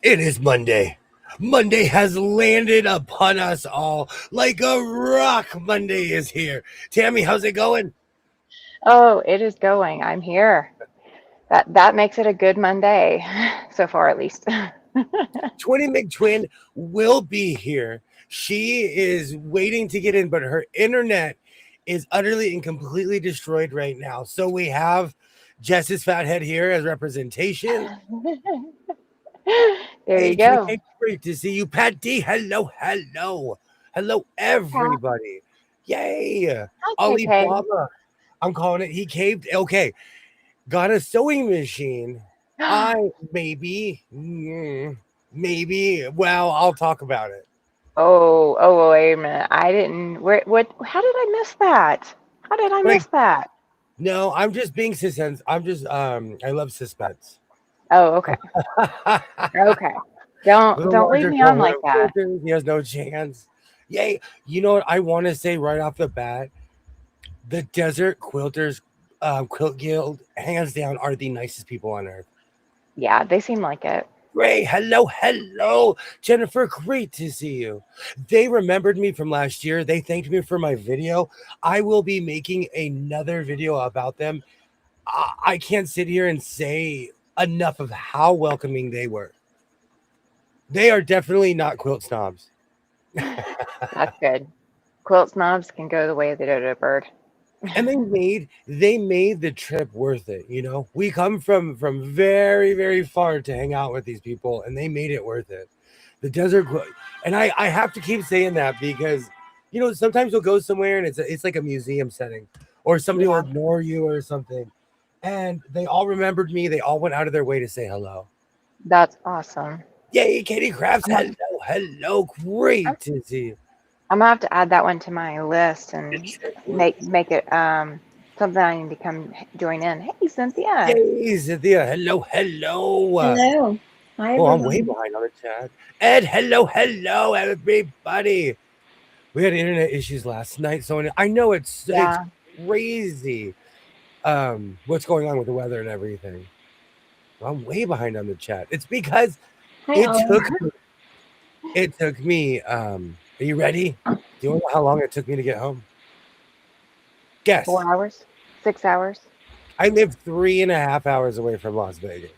It is Monday. Monday has landed upon us all like a rock. Monday is here. Tammy, how's it going? Oh, it is going. I'm here. That makes it a good Monday, so far at least. 20 McTwin will be here. She is waiting to get in, but her internet is utterly and completely destroyed right now. So we have Jess's fathead here as representation. There you Hey, go. KK, great to see you. Pat D, hello, hello. Hello, Hi, everybody. Yay. KK. Alibaba, I'm calling it. He caved. Okay. Got a sewing machine. I maybe. Well, I'll talk about it. Oh, wait a minute. I didn't. What? How did I miss that? How did I But miss that? no, I'm just being suspense. I love suspense. Oh, okay. Okay. With a Don't leave larger me on cohort like of that. quilters, he has no chance. Yay. You know what I want to say right off the bat? The Desert Quilters Quilt Guild, hands down, are the nicest people on earth. Yeah, they seem like it. Ray, hello, Jennifer, great to see you. They remembered me from last year. They thanked me for my video. I will be making another video about them. I can't sit here and say enough of how welcoming they were. They are definitely not quilt snobs. That's good. Quilt snobs can go the way of the dodo bird. And they made the trip worth it. We come from very very far to hang out with these people, and they made it worth it. The and I have to keep saying that because sometimes you'll go somewhere and it's like a museum setting, or somebody will Yeah, ignore you or something, and they all remembered me. They all went out of their way to say hello. that's awesome. Yay, Katie Crafts, I'm, hello, I'm great to see you. I'm gonna have to add that one to my list and make it something I need to come join in. Hey, Cynthia. Yay, Cynthia, hello. Hello. Hi, Oh, I'm way everyone. behind on the chat. Ed, hello, everybody. We had internet issues last night, so I know it's Yeah. crazy. What's going on with the weather and everything. I'm way behind on the chat. It's because Hi, it Ollie. took me. Are you ready? Do you know how long it took me to get home? Guess. 4 hours, 6 hours. I live 3.5 hours away from Las Vegas.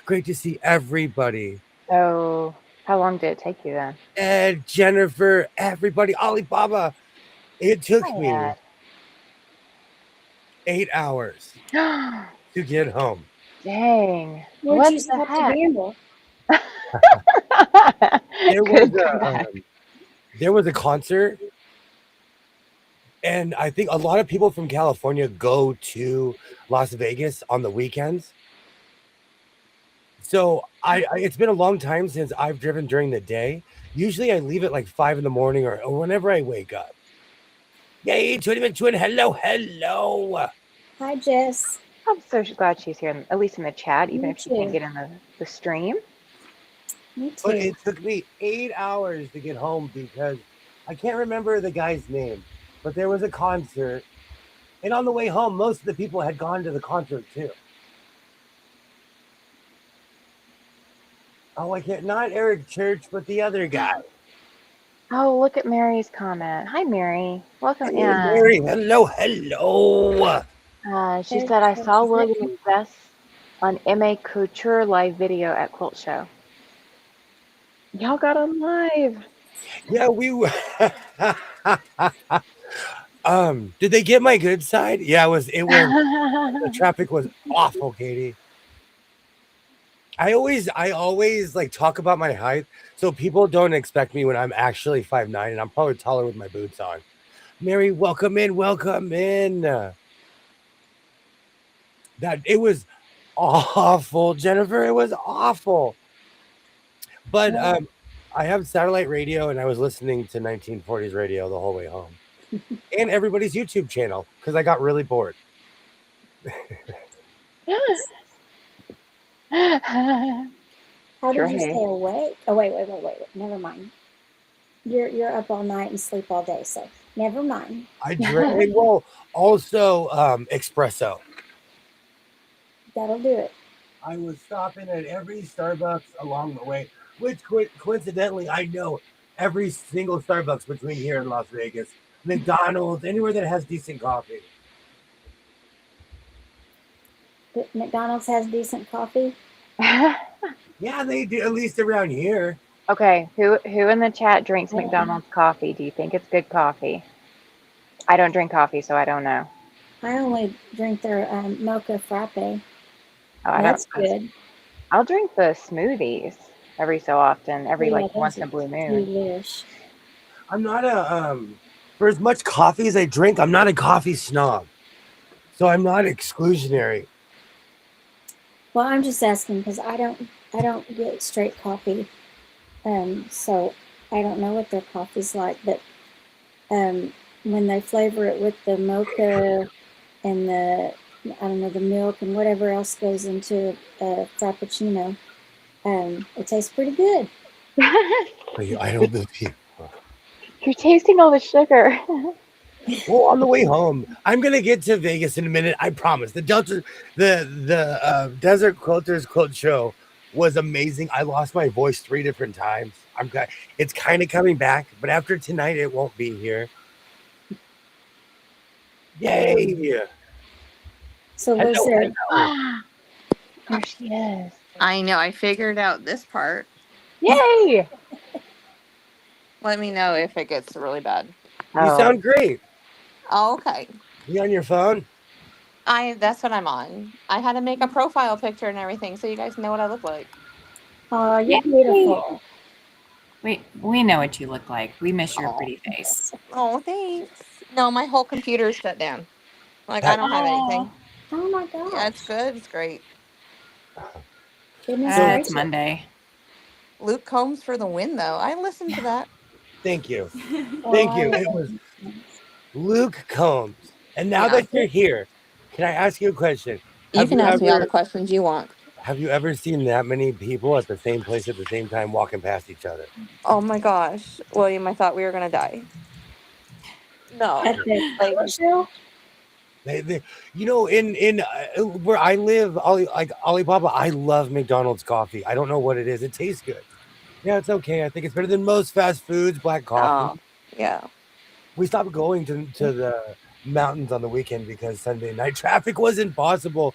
Great to see everybody. So how long did it take you then? Ed, Jennifer, everybody, Alibaba. It took me Hi, 8 hours Ed. to get home. Dang. Where'd What you the stop to heck? gamble? There was Couldn't come back. there was a concert, and I think a lot of people from California go to Las Vegas on the weekends. So it's been a long time since I've driven during the day. Usually I leave at like 5 in the morning or whenever I wake up. Yay, twin, hello. Hi, Jess. I'm so glad she's here, at least in the chat, even Me if she can't too. get in the stream. Me But too. it took me 8 hours to get home because I can't remember the guy's name, but there was a concert. And on the way home, most of the people had gone to the concert too. Oh, I can't, not Eric Church, but the other guy. Oh, look at Mary's comment. Hi, Mary. Welcome Hey, in. Mary, hello. She Eric said, I Church, saw is that William and you? Jess on MA Couture live video at Quilt Show. Y'all got on live. Yeah, we were. Did they get my good side? Yeah, it was the traffic was awful, Katie. I always like talk about my height, so people don't expect me when I'm actually 5'9", and I'm probably taller with my boots on. Mary, welcome in, welcome in. That it was awful, Jennifer. It was awful. But Well, I have satellite radio, and I was listening to 1940s radio the whole way home, and everybody's YouTube channel because I got really bored. how Sure, did you stay hey. awake? Oh, wait. Never mind. You're up all night and sleep all day, so never mind. I drank well, also espresso. That'll do it. I was stopping at every Starbucks along the way, which coincidentally, I know every single Starbucks between here and Las Vegas, McDonald's, anywhere that has decent coffee. But McDonald's has decent coffee. Yeah, they do, at least around here. Okay, who in the chat drinks McDonald's coffee? Do you think it's good coffee? I don't drink coffee, so I don't know. I only drink their mocha frappe. Oh, That's good. I'll drink the smoothies every so often, every Yeah, like once those in a blue are moon. delish. I'm not for as much coffee as I drink, I'm not a coffee snob. So I'm not exclusionary. Well, I'm just asking because I don't get straight coffee, so I don't know what their coffee's like. But when they flavor it with the mocha and the the milk and whatever else goes into a frappuccino, it tastes pretty good. I don't believe. You're tasting all the sugar. Well, on the way home, I'm gonna get to Vegas in a minute. I promise. The Desert Quilters Quilt Show was amazing. I lost my voice 3 different times. I'm glad it's kind of coming back, but after tonight, it won't be here. Yay! So was Hello, there? hello. There she is. I know. I figured out this part. Yay! Let me know if it gets really bad. You sound great. Oh, okay. You on your phone? That's what I'm on. I had to make a profile picture and everything so you guys know what I look like. Oh, you're beautiful. We know what you look like. We miss your Aw. pretty face. Oh, thanks. No, my whole computer's shut down. Like I That- don't have anything. Oh my gosh. Yeah, it's good. It's great. Goodness So- It's gracious. Monday. Luke Combs for the win, though. I listened to that. Thank you. Oh, Thank you. I It love was it. Luke Combs. And now Yeah. that you're here, can I ask you a question? You can ask me all the questions you want. Have you ever seen that many people at the same place at the same time walking past each other? Oh my gosh, William, I thought we were gonna die. No, At the like quilt show? They in where I live, Alibaba, I love McDonald's coffee. I don't know what it is. It tastes good. Yeah, it's okay. I think it's better than most fast foods, black coffee. yeah. We stopped going to the mountains on the weekend because Sunday night traffic was impossible.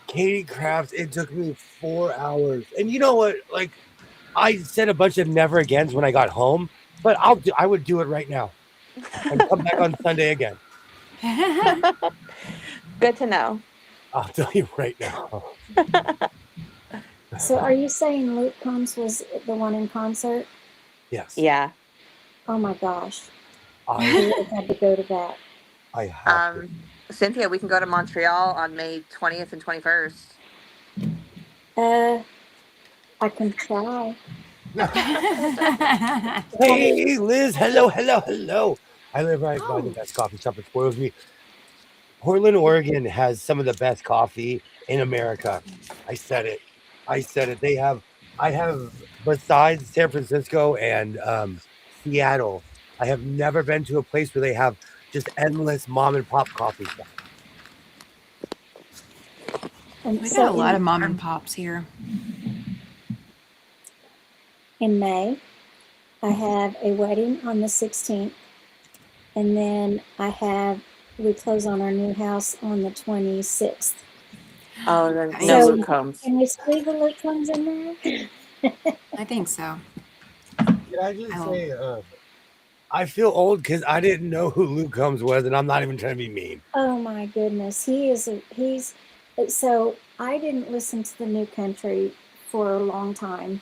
Katie Crafts, it took me 4 hours. And you know what? Like, I said a bunch of never agains when I got home, but I would do it right now and come back on Sunday again. Good to know. I'll tell you right now. So are you saying Luke Combs was the one in concert? Yes. Yeah. Oh my gosh. I, I really had to go to that. I have to. Cynthia, we can go to Montreal on May 20th and 21st. I can try. Hey, Liz. Hello. I live right by the best coffee shop. It spoils me. Portland, Oregon has some of the best coffee in America. I said it. I have, besides San Francisco and Seattle, I have never been to a place where they have just endless mom and pop coffee shops. And We so got a lot of mom and pops here. in May, I have a wedding on the 16th. And then we close on our new house on the 26th. Oh, then So- no Luke Combs. Can we squeeze the Luke Combs in there? I think so. Can I just say, I feel old because I didn't know who Luke Combs was, and I'm not even trying to be mean. Oh my goodness. So I didn't listen to the new country for a long time.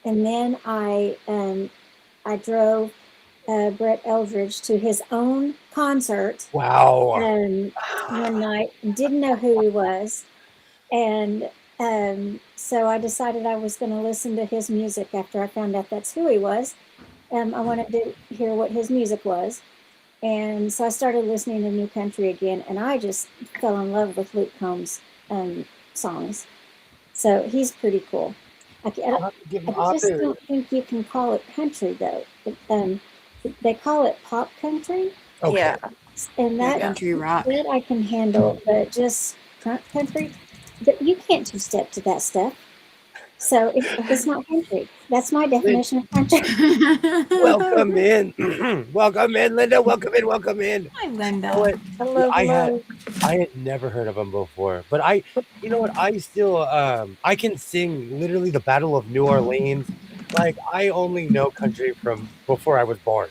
And then I drove Brett Eldridge to his own concert Wow. one night, didn't know who he was. And so I decided I was going to listen to his music after I found out that's who he was. I wanted to hear what his music was. And so I started listening to New Country again, and I just fell in love with Luke Combs' songs. So he's pretty cool. I just don't think you can call it country, though. They call it pop country. Okay. Yeah. And that Country rock. I can handle, but just country, You can't two-step to that stuff. So it's not country. That's my definition of country. Welcome in. Welcome in, Linda. Welcome in. Welcome in. Hi, You know Linda. what? Hello, I had hello. I had never heard of them before, but you know what? I still I can sing literally the Battle of New Orleans. Like I only know country from before I was born.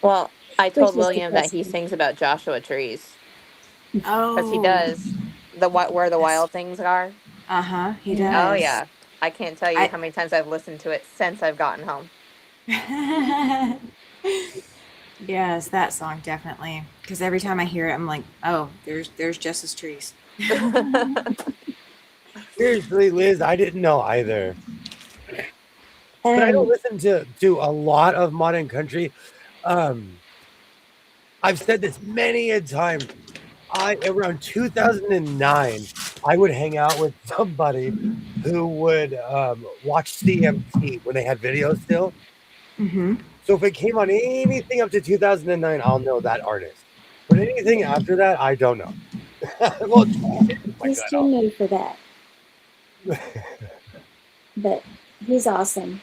Well, I Which told is William that he depressing. sings about Joshua trees because he Oh, does the what where the that's wild things are. he Oh does. yeah, I can't tell you I how many times I've listened to it since I've gotten home. yes, that song definitely. Because every time I hear it, I'm like, oh, there's Jess's trees. Seriously, Liz, I didn't know either. But I don't listen to a lot of modern country. I've said this many a time. Around 2009, I would hang out with somebody who would watch CMT when they had videos still. Mm-hmm. So if it came on anything up to 2009, I'll know that artist. But anything after that, I don't know. Well, He's too new for that. But he's awesome.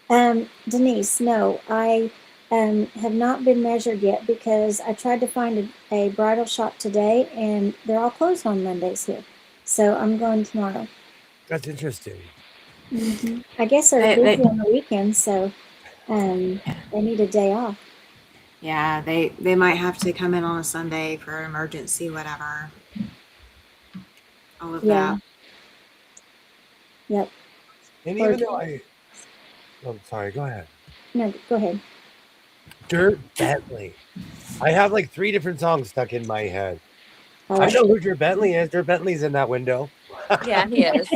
Denise, no, I have not been measured yet because I tried to find a bridal shop today and they're all closed on Mondays here. So I'm going tomorrow. That's interesting. I guess they're They- busy on the weekend, so they need a day off. Yeah, they might have to come in on a Sunday for an emergency, whatever. All of that. Yep. And Or- even though I'm sorry, go ahead. No, go ahead. Dirt Bentley. I have like 3 different songs stuck in my head. Oh, I know who Dirt Bentley is. Dirt Bentley's in that window. Yeah, he is.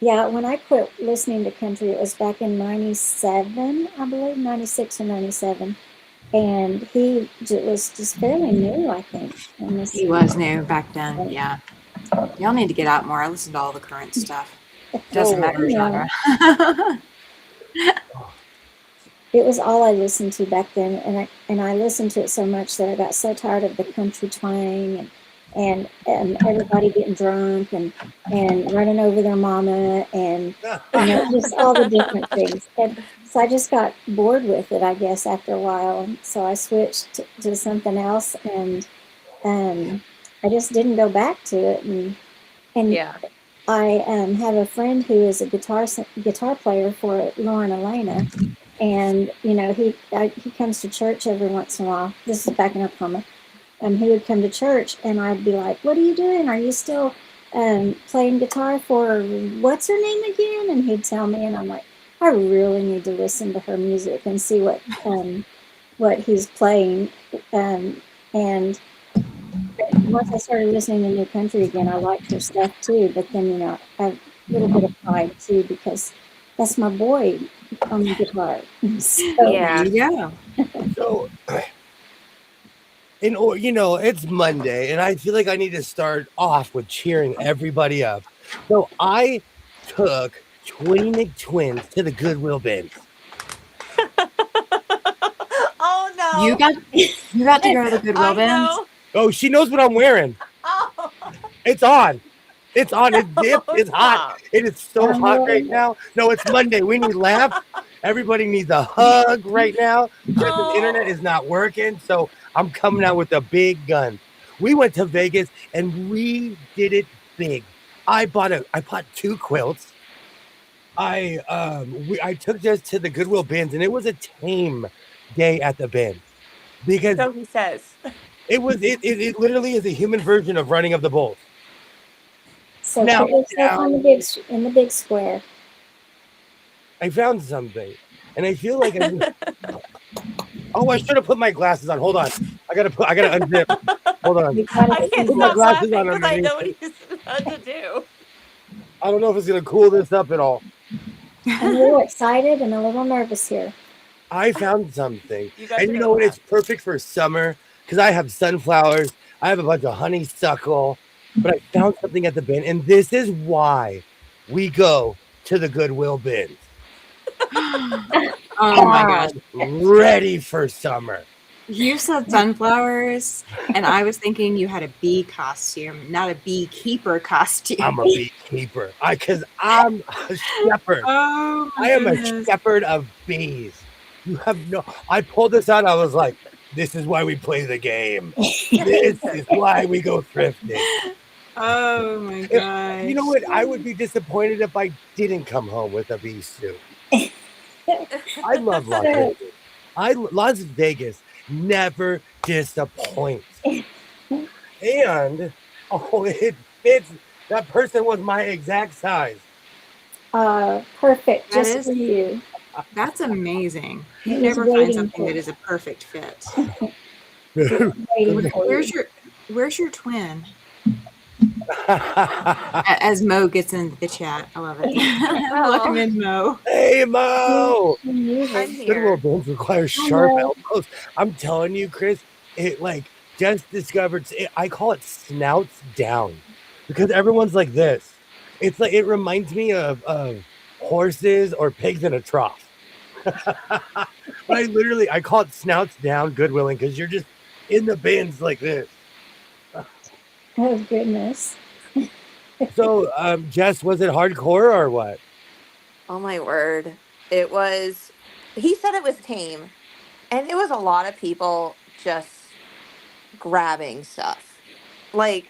Yeah, when I quit listening to country, it was back in 97, I believe, 96 or 97. And he was just fairly new, I think. He was new back then. Yeah. Y'all need to get out more. I listen to all the current stuff. Doesn't matter I know. genre. It was all I listened to back then, and I listened to it so much that I got so tired of the country twang and everybody getting drunk and running over their mama and just all the different things. And so I just got bored with it, I guess, after a while. And so I switched to something else, and I just didn't go back to it. And Yeah. I have a friend who is a guitar player for Lauren Elena. And, he comes to church every once in a while. This is back in Oklahoma. He would come to church and I'd be like, what are you doing? Are you still playing guitar for what's her name again? And he'd tell me, and I'm like, I really need to listen to her music and see what he's playing. And once I started listening to new country again, I liked her stuff too. But then, I have a little bit of pride too, because that's my boy on the guitar. So, Yeah. Yeah. So, it's Monday, and I feel like I need to start off with cheering everybody up. So I took Twinny McTwins to the Goodwill bins. Oh no. You got to go to the Goodwill I bins. know. Oh, she knows what I'm wearing. Oh. It's on. It's on. It's dipped. Oh, It's hot. stop. It is so hot right now. No, it's Monday. We need laughs. Everybody needs a hug right now. Jess's internet is not working, so I'm coming out with a big gun. We went to Vegas and we did it big. I bought 2 quilts. I took Jess to the Goodwill bins, and it was a tame day at the bin because So he says. it literally is a human version of running of the bulls. So Now- put yourself in the big square. I found something, and I feel like I should have put my glasses on. Hold on, I gotta unzip. Hold on. You gotta I can't Put my stop glasses laughing on because I know underneath. what he's about to do. I don't know if it's gonna cool this up at all. I'm a little excited and a little nervous here. I found something, You guys and are you gonna know what? laugh. It's perfect for summer because I have sunflowers. I have a bunch of honeysuckle, but I found something at the bin, and this is why we go to the Goodwill bins. Oh my gosh. I'm ready for summer. You said sunflowers, and I was thinking you had a bee costume, not a beekeeper costume. I'm a beekeeper. Because I'm a shepherd. Oh my I am a goodness. shepherd of bees. You have no. I pulled this out. I was like, this is why we play the game. This is why we go thrifting. Oh my You gosh. know what? I would be disappointed if I didn't come home with a bee suit. I love Las Vegas. Las Vegas never disappoints. And it fits. That person was my exact size. Perfect, That just is- for you. That's amazing. He You was never find waiting something for that is a perfect fit. Waiting for you. Where's your twin? As Mo gets into the chat, I love it. Welcome in, Mo. Hey, Mo. I'm Good here. little bones require sharp Mo. elbows. I'm telling you, Chris, it like just discovered. I call it snouts down because everyone's like this. It's like it reminds me of horses or pigs in a trough. But I call it snouts down, Goodwilling, because you're just in the bins like this. Oh, goodness. So, Jess, was it hardcore or what? Oh my word. It was, he said it was tame. And it was a lot of people just grabbing stuff. Like,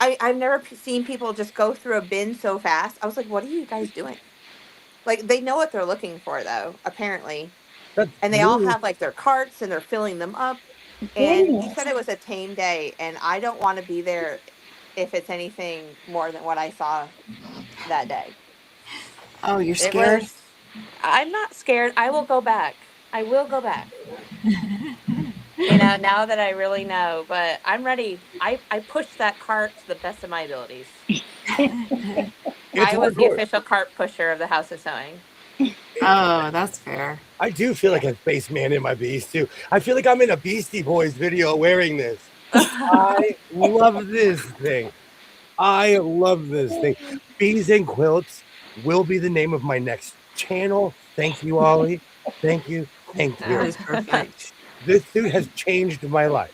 I've never seen people just go through a bin so fast. I was like, what are you guys doing? Like, they know what they're looking for, though, apparently. That's And they all really- have, like, their carts and they're filling them up. And he Goodness. said it was a tame day. And I don't want to be there if it's anything more than what I saw that day. Oh, you're It scared? was, I'm not scared. I will go back. I will go back. You know, now that I really know, but I'm ready. I pushed that cart to the best of my abilities. It's I was the hardcore. official cart pusher of the House of Sewing. Oh, that's fair. I do feel like a spaceman in my beast too. I feel like I'm in a Beastie Boys video wearing this. I love this thing. I love this thing. Bees and Quilts will be the name of my next channel. Thank you, Ollie. Thank you. Thank That you. is perfect. This suit has changed my life.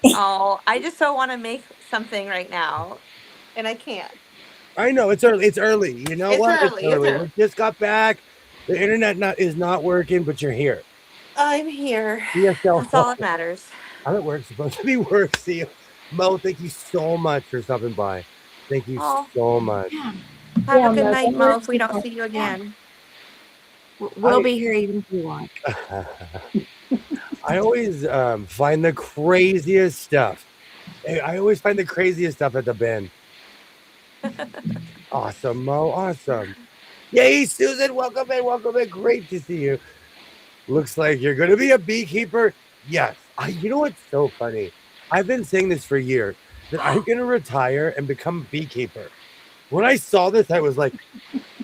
Oh, I just don't want to make something right now, and I can't. I know it's early. It's early. You know It's what? early, it's early. We just got back. The internet is not working, but you're here. I'm here. DSL. That's all that matters. I'm at work. Supposed to be work. See you, Mo. Thank you so much for stopping by. Thank you Oh. so much. Yeah. Have Yeah, a good Mo, night, don't Mo, work if we too don't much. see you again. We'll be here even if you want. I always find the craziest stuff. I always find the craziest stuff at the bin. Awesome, Mo. Awesome. Yay, Susan. Welcome in. Welcome in. Great to see you. Looks like you're going to be a beekeeper. Yes. You know what's so funny? I've been saying this for years that I'm going to retire and become a beekeeper. When I saw this, I was like,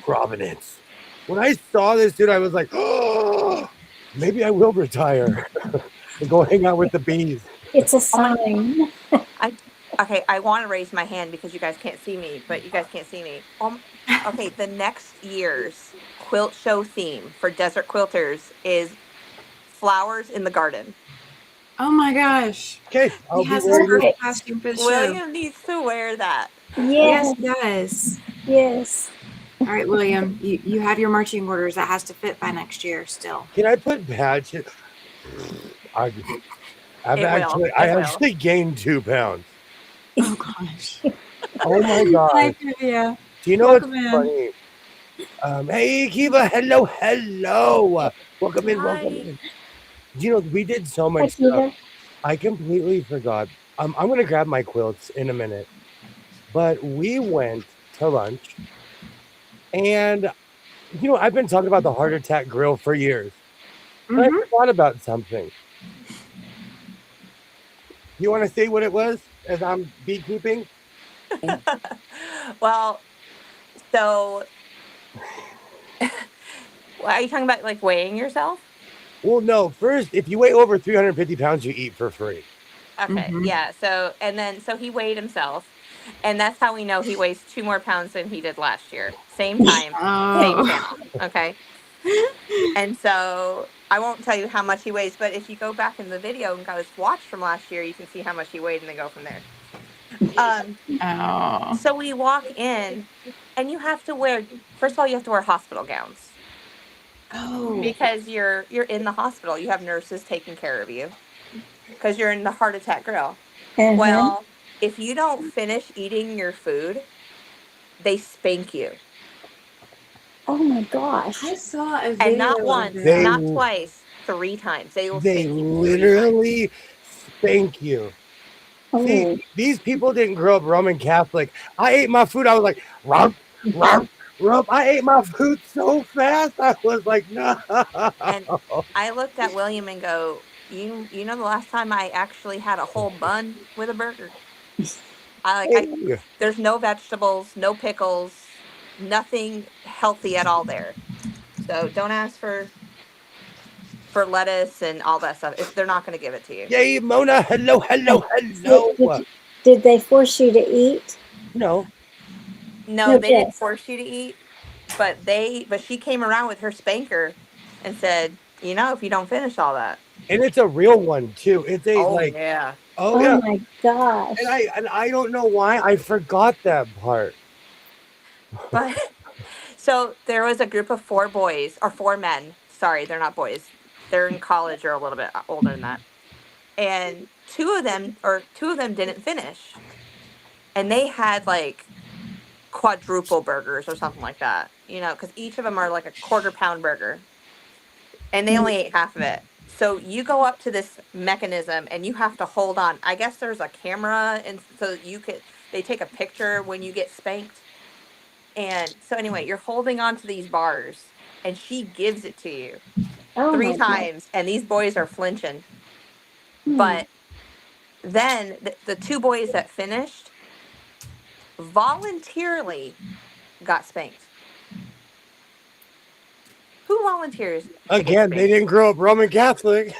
provenance. When I saw this, dude, I was like, oh, maybe I will retire and go hang out with the bees. It's a sign. Okay, I want to raise my hand because you guys can't see me, but you guys can't see me. Okay, the next year's quilt show theme for Desert Quilters is flowers in the garden. Oh my gosh. Okay, I'll He be has his wearing first it. costume for the show. William needs to wear that. Yes, Yes, he does. yes. All right, William, you have your marching orders. That has to fit by next year still. Can I put patches? I It will. actually gained 2 pounds. Oh gosh. Oh my Hi, god. Trivia. Do you know Welcome what's in. funny? Hey Kiva, hello. Welcome in, welcome Hi. in. You know, we did so Hi, much stuff. Kiva. I completely forgot. I'm gonna grab my quilts in a minute. But we went to lunch, and you know, I've been talking about the heart attack grill for years. But I Mhm. forgot about something. You want to say what it was as I'm beekeeping? Well, so are you talking about like weighing yourself? Well, no. First, if you weigh over 350 pounds, you eat for free. Okay, Mhm. yeah. So he weighed himself, and that's how we know he weighs 2 more pounds than he did last year. Same time, same Oh. channel. Okay, and so I won't tell you how much he weighs, but if you go back in the video and guys watch from last year, you can see how much he weighed and then go from there. Oh. So we walk in, and you have to wear. First of all, you have to wear hospital gowns Oh. because you're in the hospital. You have nurses taking care of you because you're in the heart attack grill. Uh-huh. Well, if you don't finish eating your food, they spank you. Oh my gosh. I saw a video And not of once, that. not twice, 3 times. They will They spank you 3 times. literally spank you. Oh, See, these people didn't grow up Roman Catholic. I ate my food. I was like, rump, rump, rump. I ate my food so fast. I was like, no. And I looked at William and go, you know the last time I actually had a whole bun with a burger? There's no vegetables, no pickles, nothing healthy at all there. So don't ask for lettuce and all that stuff. They're not going to give it to you. Yay, Mona. Hello, hello, hello. Did they force you to eat? No. No, they didn't Yes. force you to eat, but she came around with her spanker and said, if you don't finish all that. And it's a real one too. It's a Yeah. Oh Oh yeah. my gosh. And I don't know why I forgot that part. But so there was a group of 4 boys or 4 men. Sorry, they're not boys. They're in college or a little bit older than that. And two of them didn't finish. And they had like quadruple burgers or something like that, because each of them are like a quarter-pound burger. And they only ate half of it. So you go up to this mechanism and you have to hold on. I guess there's a camera, and so they take a picture when you get spanked. And so anyway, you're holding on to these bars, and she gives it to you Oh 3 my God. times, and these boys are flinching. Hmm. But then the 2 boys that finished voluntarily got spanked. Who volunteers? to get Again, they spanked? didn't grow up Roman Catholic.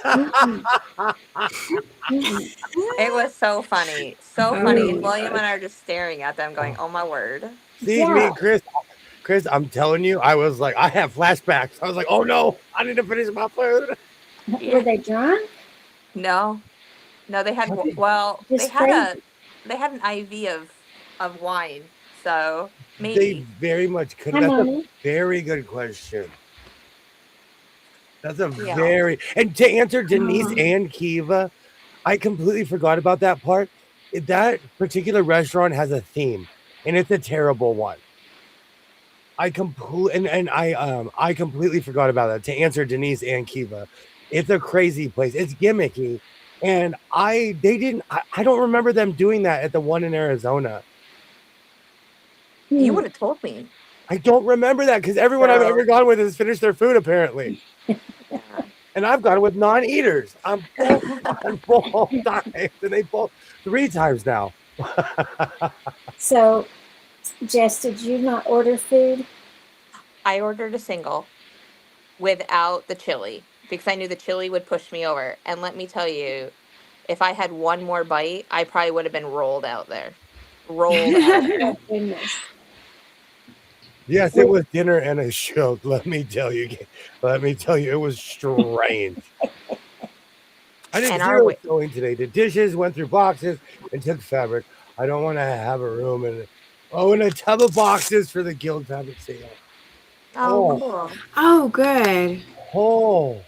It was so funny. So funny. And William and I are just staring at them going, oh my word. See, Yeah. me and Chris, I'm telling you, I was like, I have flashbacks. I was like, oh no, I need to finish my food. Were they drunk? No, they had, Just they had an IV of wine. So They maybe. very much could. Hi, That's a Mommy. very good question. That's a Yeah. very, and to answer Denise and Kiva, I completely forgot about that part. That particular restaurant has a theme, and it's a terrible one. I completely forgot about that. To answer Denise and Kiva, it's a crazy place. It's gimmicky, and I don't remember them doing that at the one in Arizona. You would have told me. I don't remember that because everyone I've ever gone with has finished their food apparently. And I've gone with non-eaters. I'm both times, and they both 3 times now. So, Jess, did you not order food? I ordered a single without the chili because I knew the chili would push me over. And let me tell you, if I had one more bite, I probably would have been rolled out there. Rolled out there. Oh, goodness. Yes, it was dinner and a show. Let me tell you, it was strange. I did And 0 sewing today. The dishes went through boxes and took fabric. I don't want to have a room and a tub of boxes for the guild fabric sale. Oh, cool. Oh, good. Oh,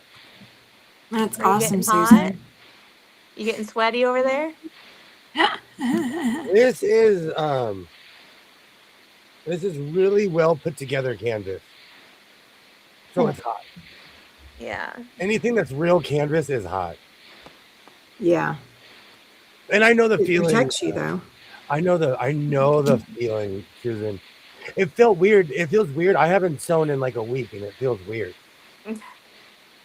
That's Are you awesome, getting hot? Susan. You getting sweaty over there? this is really well put together canvas. So it's hot. Yeah. Anything that's real canvas is hot. Yeah. And I know the It feeling. protects you, though. I know the feeling, Susan. It felt weird. It feels weird. I haven't sewn in like a week, and it feels weird.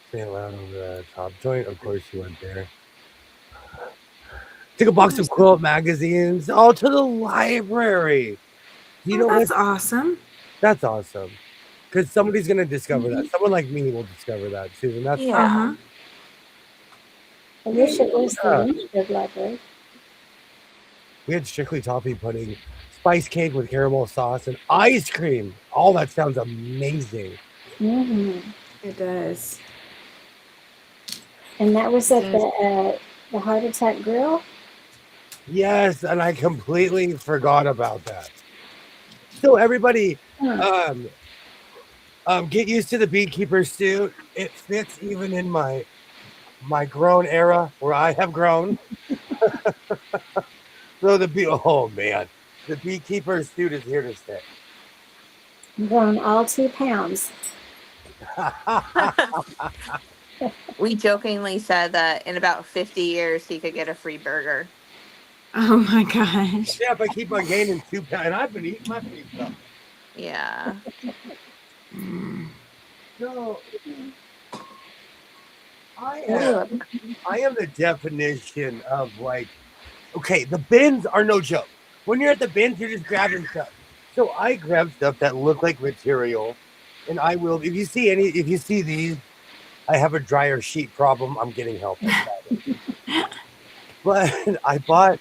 Stay around over the top joint. Of course, you went there. Took a box of quilt magazines all to the library. You know That's what? awesome. That's awesome. Because somebody's gonna discover that. Someone like me will discover that, Susan. That's Yeah. I wish it was the initiative library. We had strictly toffee pudding, spice cake with caramel sauce, and ice cream. All that sounds amazing. Mm-hmm. It does. And that was at Good. the Heart Attack Grill. Yes, and I completely forgot about that. So everybody, Huh. um, get used to the beekeeper suit. It fits even in my grown era where I have grown. So oh man, the beekeeper suit is here to stay. Grown all 2 pounds. We jokingly said that in about 50 years he could get a free burger. Oh my gosh. Yeah, if I keep on gaining 2 pounds, and I've been eating my pizza. Yeah. Mm. So I Ooh. I am the definition of like, okay, the bins are no joke. When you're at the bins, you're just grabbing stuff. So I grab stuff that look like material, and I will. If you see these, I have a dryer sheet problem. I'm getting help. But I bought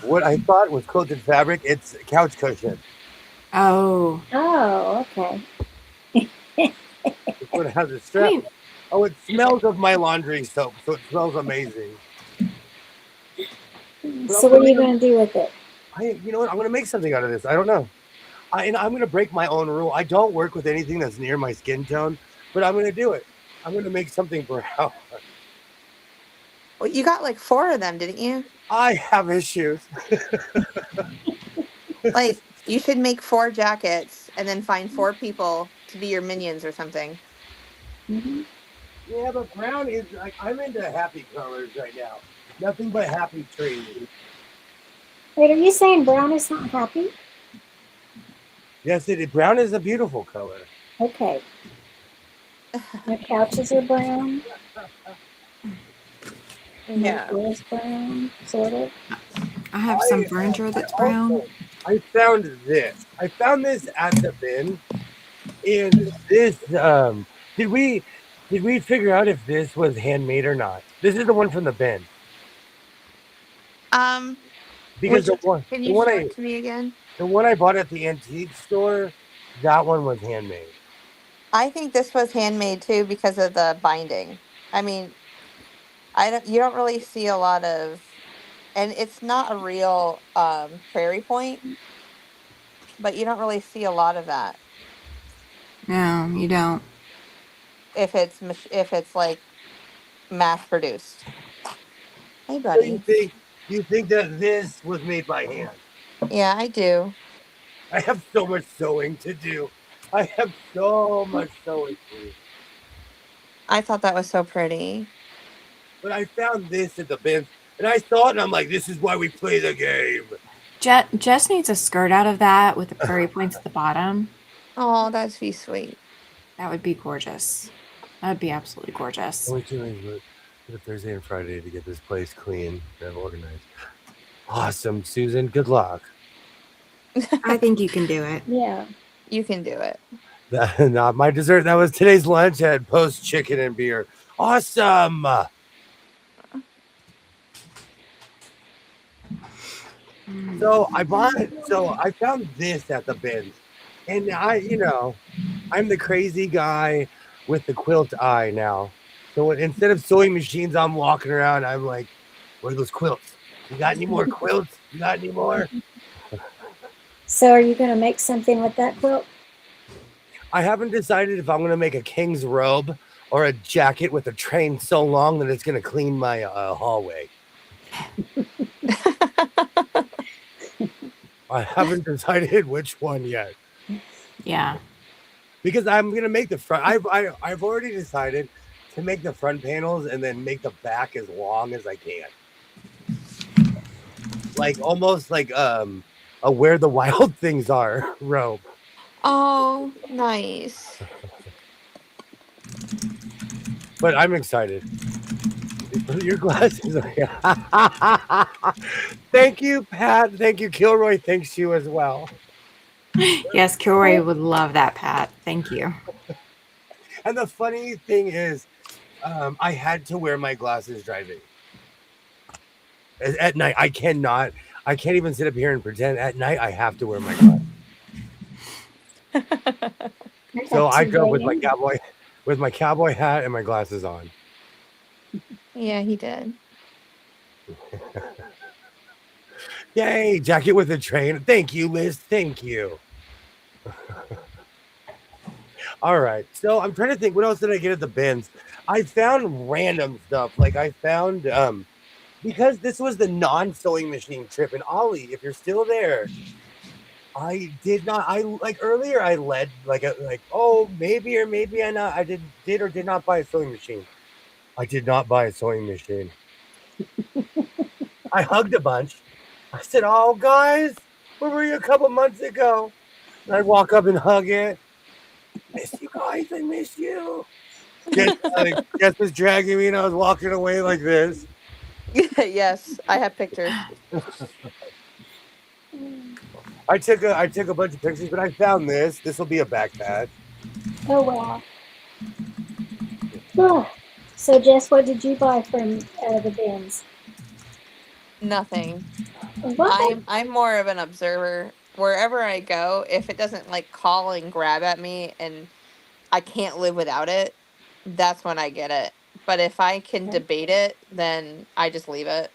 what I thought was quilted fabric. It's couch cushion. Oh, Oh, okay. It's what has a I strap. mean, Oh, it smells of my laundry soap, so it smells amazing. But So what are you going to do with it? you know what? I'm gonna make something out of this. I don't know. And I'm gonna break my own rule. I don't work with anything that's near my skin tone, but I'm gonna do it. I'm gonna make something brown. Well, you got like 4 of them, didn't you? I have issues. Like, you should make 4 jackets and then find 4 people to be your minions or something. Hmm. Yeah, but brown is like I'm into happy colors right now. Nothing but happy trees. Wait, are you saying brown is not happy? Yes, it is. Brown is a beautiful color. Okay. My couches are brown. My Yeah. floor is brown, sort of. I have some furniture that's brown. I found this. I found this at the bin. And this did we figure out if this was handmade or not? This is the one from the bin. Because Which can you show it to me again? the one I bought at the antique store, that one was handmade. I think this was handmade too because of the binding. I mean, you don't really see a lot of, and it's not a real prairie point, but you don't really see a lot of that No, you don't. if it's like mass produced. Hey, So you buddy. think that this was made by hand? Yeah, I do. I have so much sewing to do. I have so much sewing to do. I thought that was so pretty. But I found this at the bin and I saw it and I'm like, this is why we play the game. Jess needs a skirt out of that with the prairie points at the bottom. Oh, that's be sweet. That would be gorgeous. That would be absolutely gorgeous. Only two days, but Thursday and Friday to get this place clean and organized. Awesome, Susan. Good luck. I think you can do it. Yeah. You can do it. Not my dessert. That was today's lunch at Post Chicken and Beer. Awesome. So I found this at the bin. And I'm the crazy guy with the quilt eye now. So instead of sewing machines, I'm walking around. I'm like, where are those quilts? You got any more quilts? You got any more? So are you going to make something with that quilt? I haven't decided if I'm going to make a king's robe or a jacket with a train so long that it's going to clean my hallway. I haven't decided which one yet. Yeah. Because I'm going to make the front. I've already decided to make the front panels and then make the back as long as I can. Like almost like a Where the Wild Things Are robe. Oh, nice. But I'm excited. Your glasses are Thank you, Pat. Thank you, Kilroy. Thanks you as well. Yes, Kilroy would love that, Pat. Thank you. And the funny thing is, I had to wear my glasses driving. At night, I can't even sit up here and pretend. At night, I have to wear my glasses. So I drove with my cowboy hat and my glasses on. Yeah, he did. Yay, jacket with a train. Thank you, Liz. Thank you. All right. So I'm trying to think, what else did I get at the bins? I found random stuff. Like I found because this was the non-sewing machine trip. And Ollie, if you're still there, I did not. I like earlier. I led like oh maybe or maybe I not. I did or did not buy a sewing machine. I did not buy a sewing machine. I hugged a bunch. I said, "Oh guys, where were you a couple months ago?" And I'd walk up and hug it. Miss you guys. I miss you. Jess was dragging me, and I was walking away like this. Yes, I have pictures. I took a bunch of pictures, but I found this. This will be a backpack. Oh, wow. Oh. So, Jess, what did you buy from the bins? Nothing. What? I'm more of an observer. Wherever I go, if it doesn't like call and grab at me and I can't live without it, that's when I get it. But if I can Okay. debate it, then I just leave it.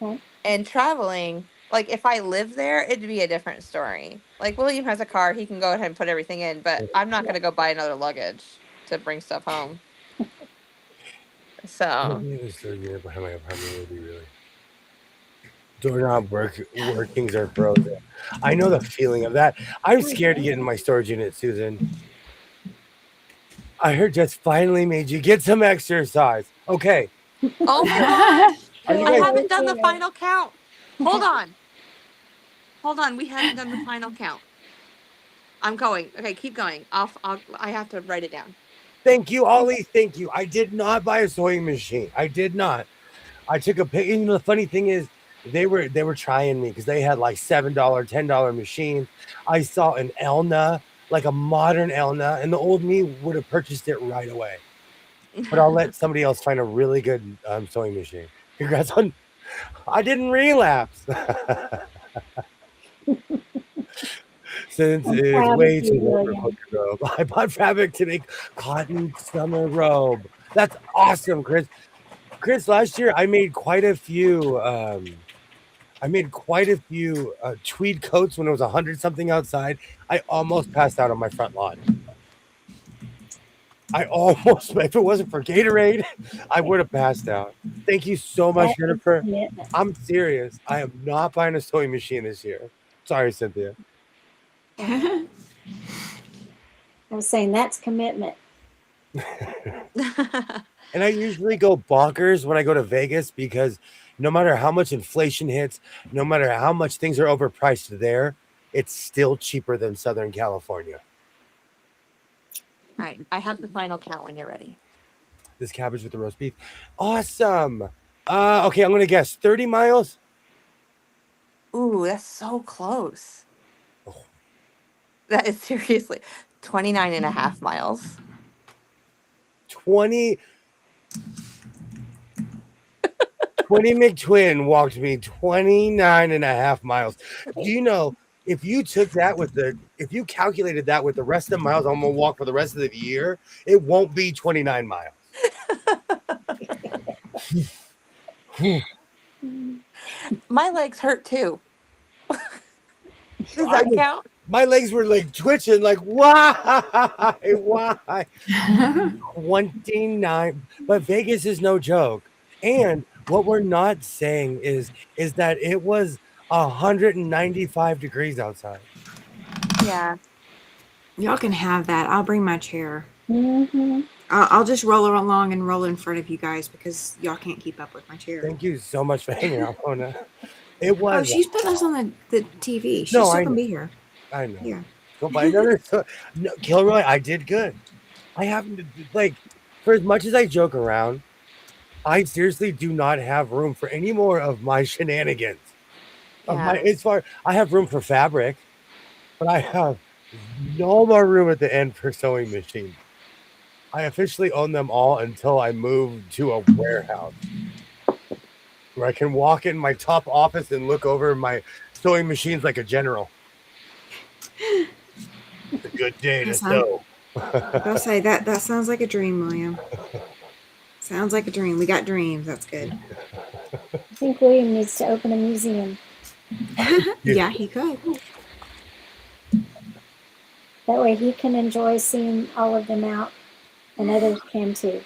Okay. And traveling, like if I live there, it'd be a different story. Like William has a car, he can go ahead and put everything in, but I'm not going to go buy another luggage to bring stuff home. So, This third unit behind my apartment would be really. Doorknob workings are frozen. I know the feeling of that. I'm scared to get in my storage unit, Susan. I heard Jess finally made you get some exercise. Okay. oh my gosh, Are you I guys? haven't done the final count. Hold on. Hold on, we haven't done the final count. I'm going. Okay, keep going. I have to write it down. Thank you, Ollie. Thank you. I did not buy a sewing machine. I did not. I took a pic. You know, the funny thing is, they were trying me because they had like $7, $10 machines. I saw an Elna, like a modern Elna, and the old me would have purchased it right away. But I'll let somebody else find a really good sewing machine. Congrats on. I didn't relapse. Since I'm it's proud way of too you, warm for William. cotton robe. I bought fabric to make cotton summer robe. That's awesome, Chris. Chris, last year I made quite a few. Tweed coats when it was 100 something outside. I almost passed out on my front lawn. I almost, if it wasn't for Gatorade, I would have passed out. Thank you so much, That is Jennifer. commitment. I'm serious. I am not buying a sewing machine this year. Sorry, Cynthia. I was saying that's commitment. And I usually go bonkers when I go to Vegas because no matter how much inflation hits, no matter how much things are overpriced there, it's still cheaper than Southern California. All right, I have the final count when you're ready. This cabbage with the roast beef. Awesome. Okay, I'm going to guess 30 miles. Ooh, that's so close. Oh. That is seriously 29 and a half miles. 20 McTwin walked me 29 and a half miles. Do you know if you calculated that with the rest of the miles I'm going to walk for the rest of the year, it won't be 29 miles. My legs hurt too. Does that count? My legs were like twitching, like why? Why? 29. But Vegas is no joke. And what we're not saying is that it was 195 degrees outside. Yeah. Y'all can have that. I'll bring my chair. Mm-hmm. I'll just roll along and roll in front of you guys because y'all can't keep up with my chair. Thank you so much for hanging out, Mona. It was. Oh, she's putting us on the TV. She No, still I can know. be here. I know. Yeah. Go buy another. No, Kilroy, I did good. I haven't, like, for as much as I joke around, I seriously do not have room for any more of my shenanigans. Yeah. I have room for fabric, but I have no more room at the end for sewing machines. I officially own them all until I move to a warehouse where I can walk in my top office and look over my sewing machines like a general. It's a good day to sew. I'll say that sounds like a dream, William. Sounds like a dream. We got dreams. That's good. I think William needs to open a museum. Yeah, he could. That way he can enjoy seeing all of them out, and others can too.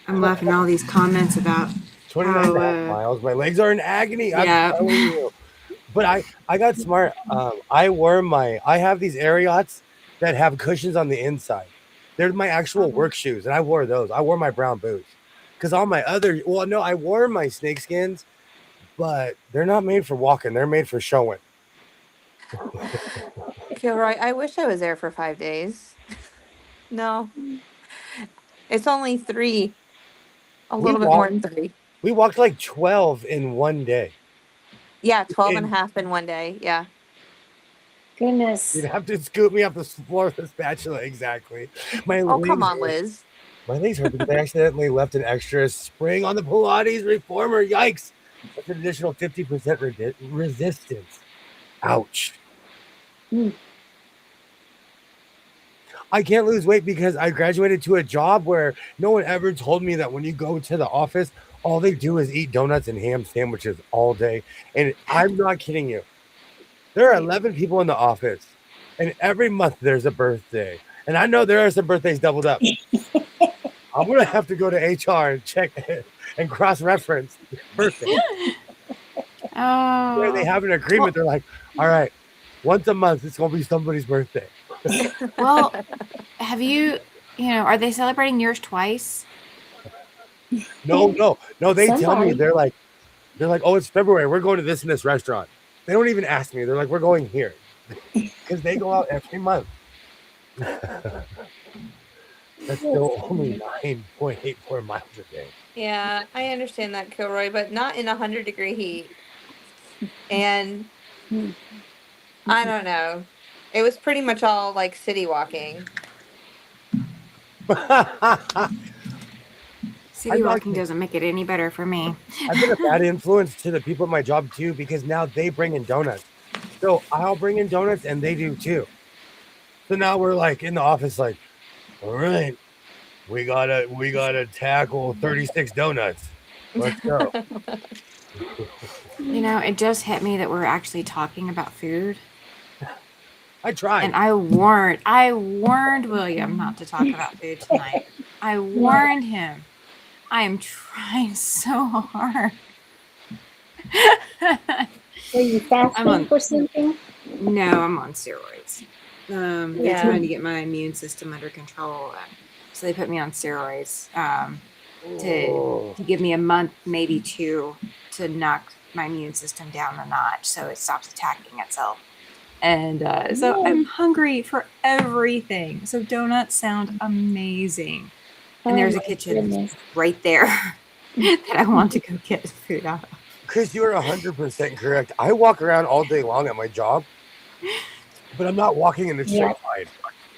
I'm laughing at all these comments about 29 and a half miles. My legs are in agony. Yeah. I'm telling you. But I got smart. I have these Ariots that have cushions on the inside. They're my actual work shoes, and I wore those. I wore my brown boots. Because all my I wore my snakeskins, but they're not made for walking. They're made for showing. Gilroy, I wish I was there for 5 days. No. It's only 3. A little bit more than 3. We walked like 12 in one day. Yeah, 12 and a half in one day. Yeah. Goodness. You'd have to scoop me off the floor with a spatula. Exactly. Come on, Liz. My legs hurt because I accidentally left an extra spring on the Pilates reformer. Yikes. That's an additional 50% resistance. Ouch. I can't lose weight because I graduated to a job where no one ever told me that when you go to the office, all they do is eat donuts and ham sandwiches all day. And I'm not kidding you. There are 11 people in the office, and every month there's a birthday. And I know there are some birthdays doubled up. I'm going to have to go to HR and check and cross-reference birthday. Oh. Where they have an agreement. They're like, all right, once a month, it's going to be somebody's birthday. Well, have you, are they celebrating yours twice? No. They tell me, they're like, oh, it's February. We're going to this and this restaurant. They don't even ask me. They're like, we're going here. Because they go out every month. That's still only 9.84 miles a day. Yeah, I understand that, Kilroy, but not in 100-degree heat. And I don't know. It was pretty much all like city walking. City walking doesn't make it any better for me. I've been a bad influence to the people at my job too, because now they bring in donuts. So I'll bring in donuts and they do too. So now we're like in the office, like, all right, we gotta tackle 36 donuts. Let's go. It just hit me that we're actually talking about food. I tried. And I warned William not to talk about food tonight. I warned him. I am trying so hard. Are you fasting for something? No, I'm on steroids. They're trying to get my immune system under control. So they put me on steroids to give me a month, maybe 2, to knock my immune system down a notch so it stops attacking itself. And so I'm hungry for everything. So donuts sound amazing. And there's a kitchen right there that I want to go get food out of. Chris, you are 100% correct. I walk around all day long at my job, but I'm not walking in a straight line.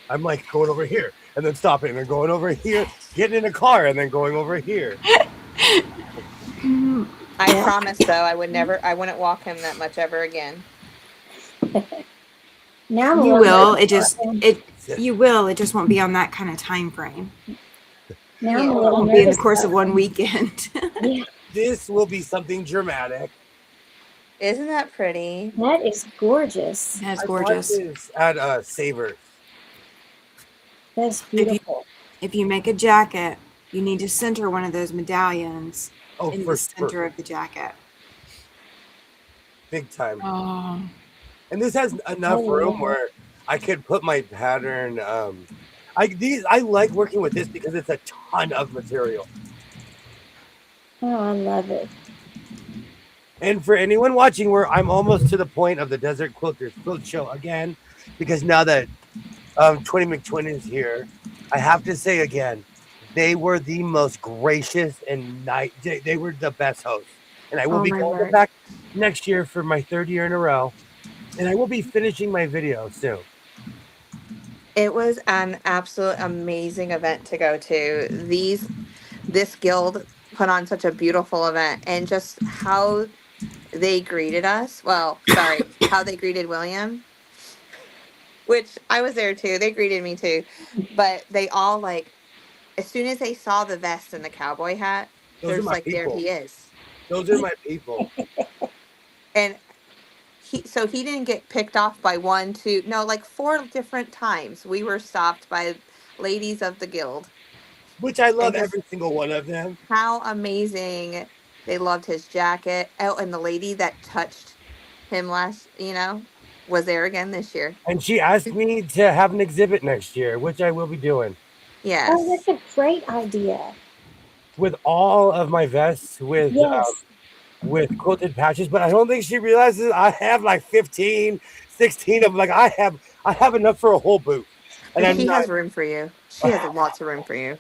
I'm like going over here and then stopping and then going over here, getting in a car and then going over here. I promise, though, I wouldn't walk him that much ever again. Now you will. You will. It just won't be on that kind of time frame. Now it won't be in the course of one weekend. This will be something dramatic. Isn't that pretty? That is gorgeous. That's gorgeous. At Savers. That's beautiful. If you make a jacket, you need to center one of those medallions in the center of the jacket. Big time. Oh. And this has enough room where I could put my pattern. I like working with this because it's a ton of material. Oh, I love it. And for anyone watching, I'm almost to the point of the Desert Quilters Quilt Show again, because now that 20 McTwin is here, I have to say again, they were the most gracious and they were the best hosts. And I will be going back next year for my 3rd year in a row. And I will be finishing my video soon. It was an absolute amazing event to go to. This guild put on such a beautiful event, and just how they greeted us. Well, sorry, how they greeted William. which I was there too. They greeted me too. But they all like, as soon as they saw the vest and the cowboy hat, Those they're are just my like, there people. he is. Those are my people. And he didn't get picked off by one, two, no, like four different times. We were stopped by ladies of the guild. Which I And love just every single one of them. how amazing they loved his jacket. Oh, and the lady that touched him last, was there again this year. And she asked me to have an exhibit next year, which I will be doing. Oh, Yes. that's a great idea. With all of my vests Yes. with quilted patches, but I don't think she realizes I have like 15, 16 of them. Like I have enough for a whole booth. And I'm She not has room for you. She has lots of room for you.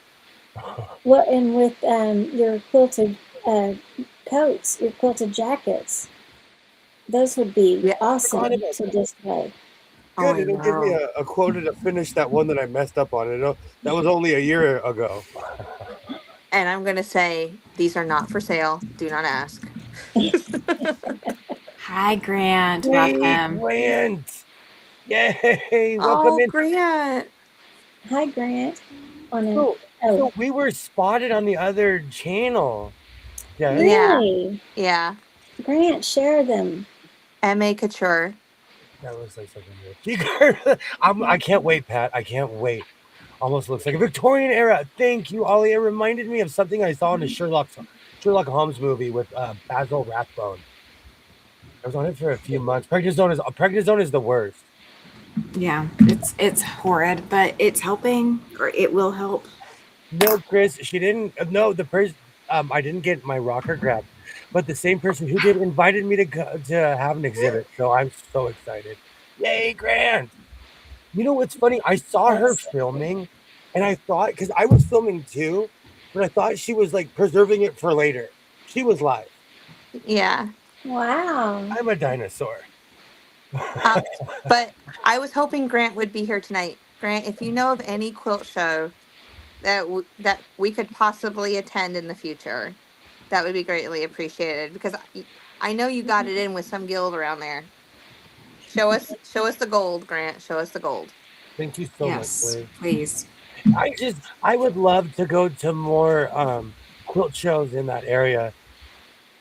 Well, and with your quilted coats, your quilted jackets, those would be Yeah. forgot awesome about to that. display. Oh, Good. I It'll give me know. a quota to finish that one that I messed up on. That was only a year ago. And I'm going to say these are not for sale. Do not ask. Hi, Grant. Hey, Welcome. Grant. Yay. Welcome Oh, in. Grant. Hi, Grant. On a So, oh, so we were spotted on the other channel. Yeah. Yeah. really? Yeah. Grant, share them. M.A. Couture. That looks like something real. I can't wait, Pat. I can't wait. Almost looks like a Victorian era. Thank you, Ollie. It reminded me of something I saw in a Sherlock Holmes movie with Basil Rathbone. I was on it for a few months. Prednisone is the worst. Yeah, it's horrid, but it's helping, or it will help. No, Chris, she didn't. No, the person. I didn't get my rocker grab, but the same person who did invited me to have an exhibit. So I'm so excited. Yay, Grant! You know what's funny? I saw her That's filming, and I thought because I was filming too, but I thought she was like preserving it for later. She was live. Yeah. wow. I'm a dinosaur. But I was hoping Grant would be here tonight. Grant, if you know of any quilt show that we could possibly attend in the future, that would be greatly appreciated because I know you got it in with some guild around there. Show us the gold, Grant. Show us the gold. Thank you so much, Yes, Liz. please. I would love to go to more quilt shows in that area.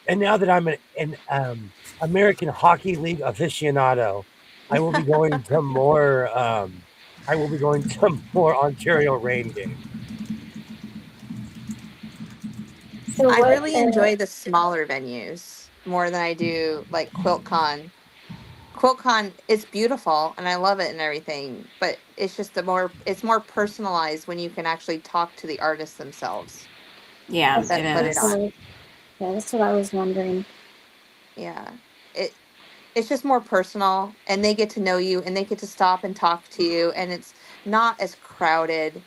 And now that I'm an American Hockey League aficionado, I will be going to more. I will be going to more Ontario Rain games. So I what? really enjoy the smaller venues more than I do like QuiltCon. QuiltCon is beautiful and I love it and everything, but it's just it's more personalized when you can actually talk to the artists themselves Yeah, That's, it that put it that's is. what on. I, yeah, that's what I was wondering. Yeah. It's just more personal and they get to know you and they get to stop and talk to you and it's not as crowded,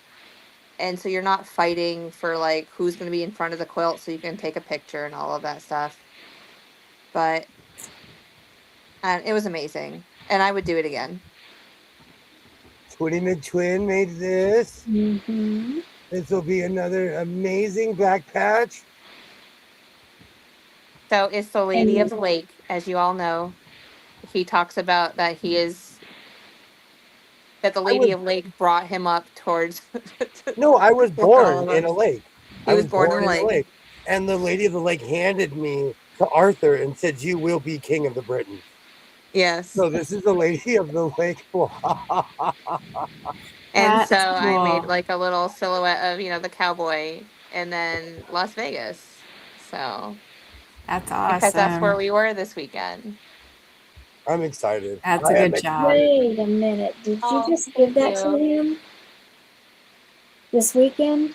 and so you're not fighting for like who's going to be in front of the quilt so you can take a picture and all of that stuff. But it was amazing and I would do it again. Twinny McTwin made this. Mm-hmm. This will be another amazing back patch. So it's the Lady of And the Lake, as you all know. He talks about that the I Lady was of Lake brought him up towards no, I was with all born of in a us. lake. He I was was born in born the in a lake. lake, and the lady of the lake handed me to Arthur and said, "You will be king of the Britons." Yes. So this is the lady of the lake. And so That's I made cool. like a little silhouette of, the cowboy and then Las Vegas. So, That's because that's where awesome. we were this weekend. I'm excited. That's a I am good job. excited. wait a minute. Did you Oh, just give thank that to you. him this weekend?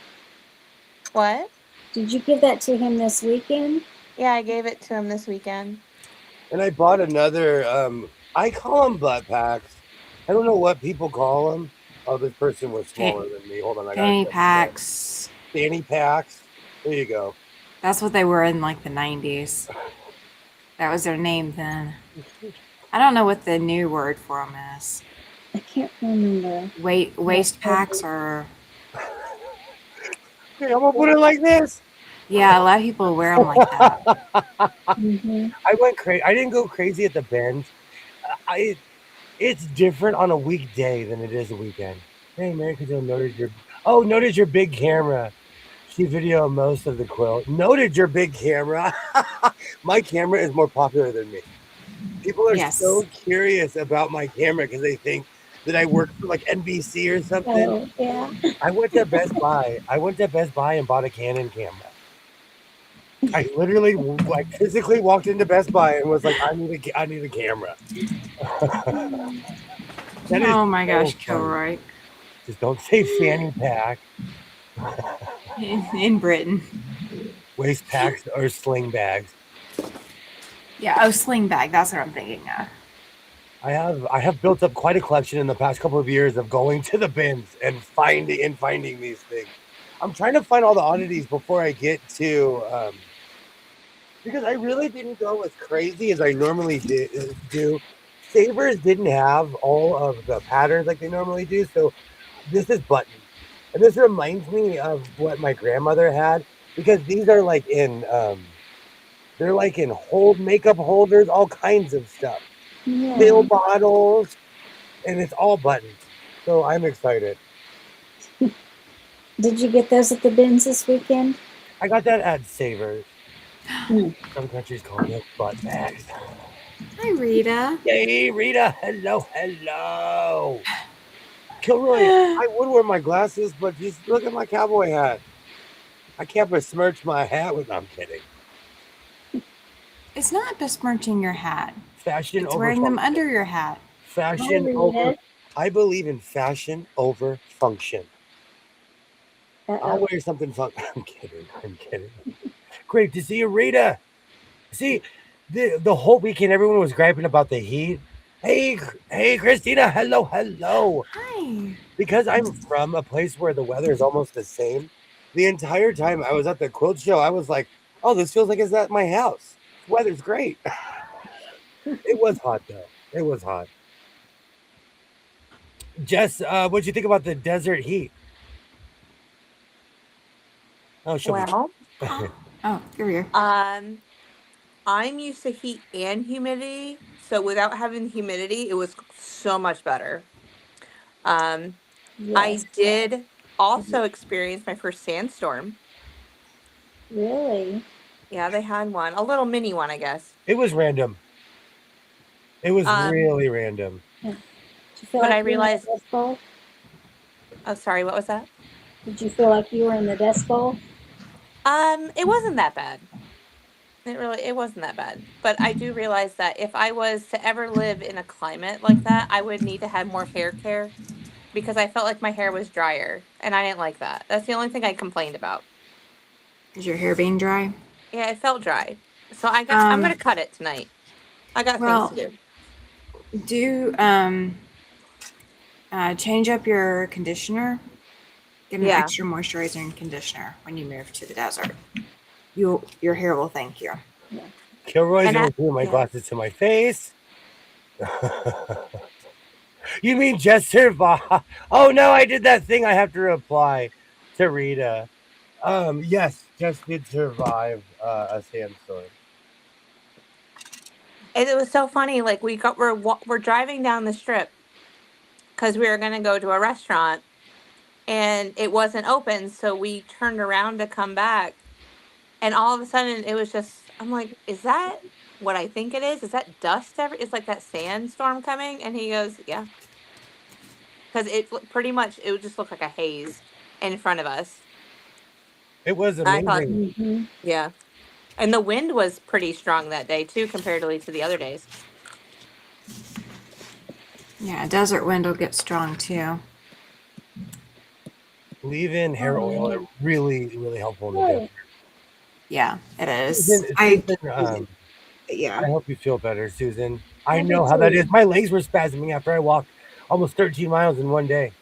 What? Did you give that to him this weekend? Yeah, I gave it to him this weekend. And I bought another. I call them butt packs. I don't know what people call them. Oh, this person was smaller than me. Hold on, I gotta Fanny check again. packs. Fanny packs. There you go. That's what they were in like the 90s. That was their name then. I don't know what the new word for them is. I can't remember. Waist packs or Okay, I'm gonna put it like this. yeah, a lot of people wear them like that. Mm-hmm. I went crazy. I didn't go crazy at the bends. I It's different on a weekday than it is a weekend. Hey, Mary, could you notice your big camera. She videoed most of the quilt. Noted your big camera. My camera is more popular than me. People are so curious about my camera because they think that I work for like NBC or something. Oh, yeah. I went to Best Buy. And bought a Canon camera. I literally like physically walked into Best Buy and was like, I need a camera. That is Oh my so gosh, funny. Kilroy. Just don't say fanny pack. In Britain. Waist packs or sling bags. Yeah, sling bag. That's what I'm thinking of. I have built up quite a collection in the past couple of years of going to the bins and finding these things. I'm trying to find all the oddities before I get to because I really didn't go as crazy as I normally do. Savers didn't have all of the patterns like they normally do, so this is buttons. And this reminds me of what my grandmother had because these are like they're like in makeup holders, all kinds of stuff. Yeah. Pill bottles, and it's all buttons. So I'm excited. Did you get those at the bins this weekend? I got that at Savers. Some countries call them butt bags. Hi, Rita. Hey, Rita. Hello. Kilroy, I would wear my glasses, but just look at my cowboy hat. I can't besmirch my hat with. No, I'm kidding. It's not besmirching your hat. Fashion It's over wearing them function. under your hat. Fashion over. I believe in fashion over function. I'll wear something fun. I'm kidding. Great to see you, Rita. See, the whole weekend everyone was griping about the heat. Hey, Christina. Hello. Hi. Because I'm from a place where the weather is almost the same. The entire time I was at the quilt show, I was like, "Oh, this feels like it's at my house. The weather's great." It was hot though. It was hot. Jess, what'd you think about the desert heat? Oh, Well, oh, here. I'm used to heat and humidity, so without having humidity, it was so much better. I Yes. did also experience my first sandstorm. Really? Yeah, they had one, a little mini one, I guess. It was random. It was really random. Did you feel But like I you were in realized. the Dust Bowl? Oh, sorry. What was that? Did you feel like you were in the Dust Bowl? It wasn't that bad. It wasn't that bad. But I do realize that if I was to ever live in a climate like that, I would need to have more hair care because I felt like my hair was drier and I didn't like that. That's the only thing I complained about. Is your hair being dry? Yeah, it felt dry. So I'm gonna cut it tonight. I got things to do. Do change up your conditioner. Get an Yeah. extra moisturizing conditioner when you move to the desert. Your hair will thank you. Yeah. Kilroy's gonna glue my glasses to my face. You mean Jess survived? Oh no, I did that thing. I have to reply to Rita. Yes, Jess did survive a sandstorm. And it was so funny. Like we're driving down the strip because we were gonna go to a restaurant and it wasn't open, so we turned around to come back, and all of a sudden it was just. I'm like, is that what I think it is? Is that dust ever? It's like that sandstorm coming, and he goes, yeah, because pretty much it would just look like a haze in front of us. It was I thought, amazing. yeah, and the wind was pretty strong that day too, comparatively to the other days. Yeah, desert wind will get strong too. Leave-in hair oil are really, really helpful in the desert. Yeah, it is. Susan, I hope you feel better, Susan. I know how that is. My legs were spasming after I walked almost 13 miles in one day.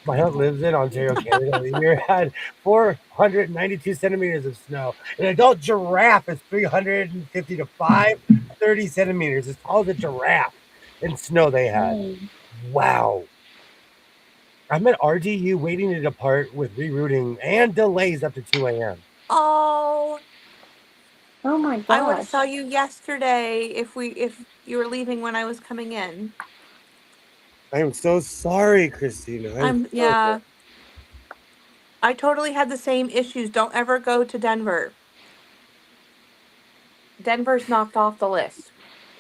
My aunt lives in Ontario, Canada. The year had 492 centimeters of snow. An adult giraffe is 350 to 530 centimeters, as tall as a giraffe in snow they had. Wow. I'm at RDU waiting to depart with rerouting and delays up to 2 a.m. Oh. Oh my my I would have saw gosh. you yesterday if you were leaving when I was coming in. I am so sorry, Christina. Yeah. I totally had the same issues. Don't ever go to Denver. Denver's knocked off the list.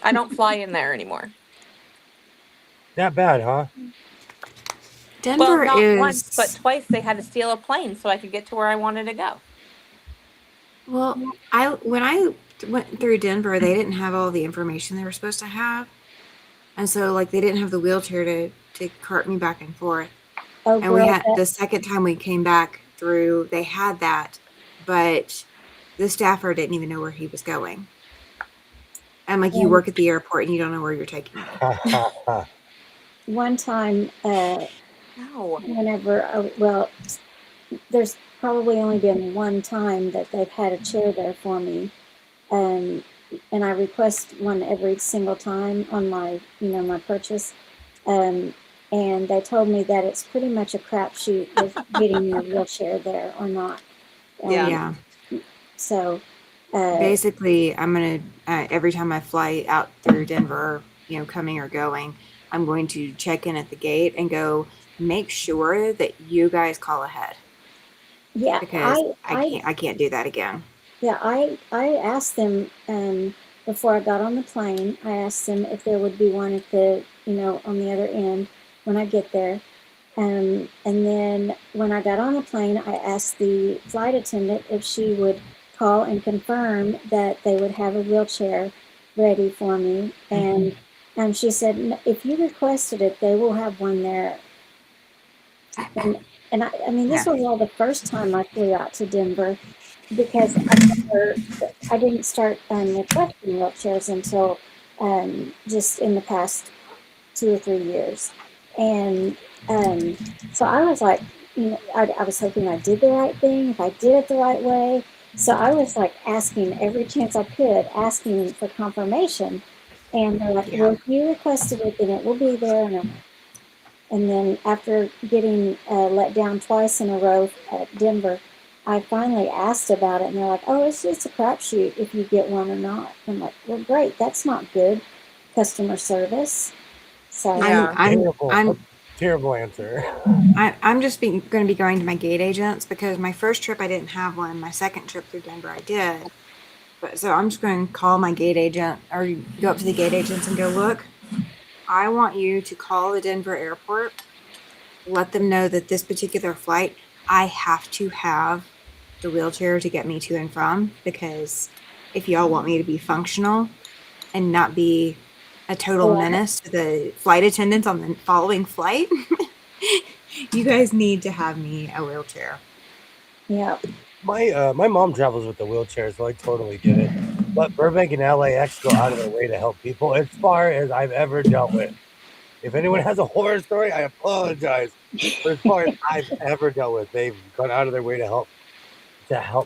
I don't fly in there anymore. That bad, huh? Well, Denver not once, but is twice they had to steal a plane so I could get to where I wanted to go. well. When I went through Denver, they didn't have all the information they were supposed to have, and so like they didn't have the wheelchair to cart me back and forth. Oh, And we girl, had the second time we came back through, they had that, but the staffer didn't even know where he was going. And like you work at the airport and you don't know where you're taking it. one time, No. whenever, well, there's probably only been one time that they've had a chair there for me. And I request one every single time on my, my purchase. And they told me that it's pretty much a crapshoot with getting your wheelchair there or not. Yeah. So Basically, I'm going to, every time I fly out through Denver, coming or going, I'm going to check in at the gate and go, make sure that you guys call ahead. yeah, Because I can't do that again. Yeah, I asked them before I got on the plane. I asked them if there would be one at the on the other end when I get there. And then when I got on the plane, I asked the flight attendant if she would call and confirm that they would have a wheelchair ready for me. And she said, if you requested it, they will have one there. And I mean, this was all the first time I flew out to Denver because I didn't start requesting wheelchairs until just in the past 2 or 3 years. And so I was like, I was hoping I did the right thing, if I did it the right way. So I was like asking every chance I could, asking for confirmation. And they're like, well, if you requested it, then it will be there. And then after getting let down twice in a row at Denver, I finally asked about it, and they're like, "Oh, it's just a crapshoot if you get one or not." I'm like, "Well, great. That's not good customer service." So I'm terrible answer. I'm just going to be going to my gate agents because my first trip I didn't have one. My second trip through Denver I did. But so I'm just going to call my gate agent or go up to the gate agents and go, look, I want you to call the Denver airport, let them know that this particular flight, I have to have the wheelchair to get me to and from, because if y'all want me to be functional and not be a total menace to the flight attendants on the following flight, you guys need to have me a wheelchair. Yeah. My mom travels with a wheelchair, so I totally get it. But Burbank and LAX go out of their way to help people as far as I've ever dealt with. If anyone has a horror story, I apologize. But as far as I've ever dealt with, they've gone out of their way to help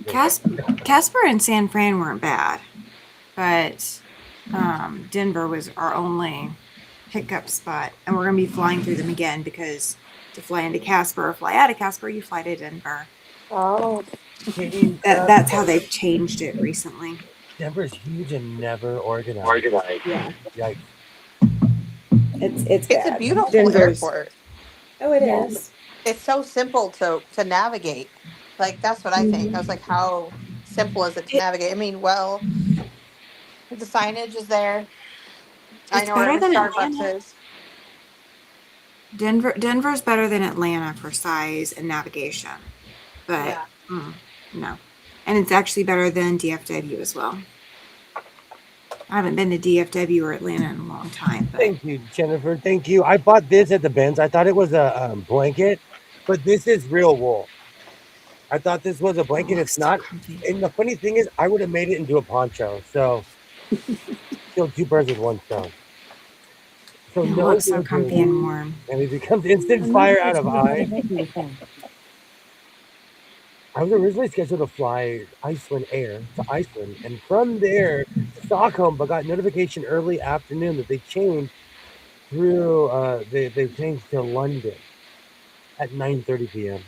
me. Casper and San Fran weren't bad, but Denver was our only hiccup spot, and we're going to be flying through them again because to fly into Casper or fly out of Casper, you fly to Denver. Oh, That's how they've changed it recently. Denver's huge and never organized. Yeah. Yikes. It's It's a bad. beautiful Denver's. airport. Oh, it Yeah. is. It's so simple to navigate. Like that's what I think. I was like, how simple is it to navigate? I mean, well, the signage is there. I It's know where better every than Starbucks Atlanta. is. Denver's better than Atlanta for size and navigation, but Yeah. no, and it's actually better than DFW as well. I haven't been to DFW or Atlanta in a long time. But Thank you, Jennifer. Thank you. I bought this at the bins. I thought it was a blanket, but this is real wool. I thought this was a blanket. It's not. And the funny thing is, I would have made it into a poncho. So, kill two birds with one stone. So it no looks so wheelchair comfy and warm. and it becomes instant fire out of eye. I was originally scheduled to fly Iceland Air to Iceland, and from there to Stockholm, but got notification early afternoon that they changed through. They changed to London at 9:30 p.m.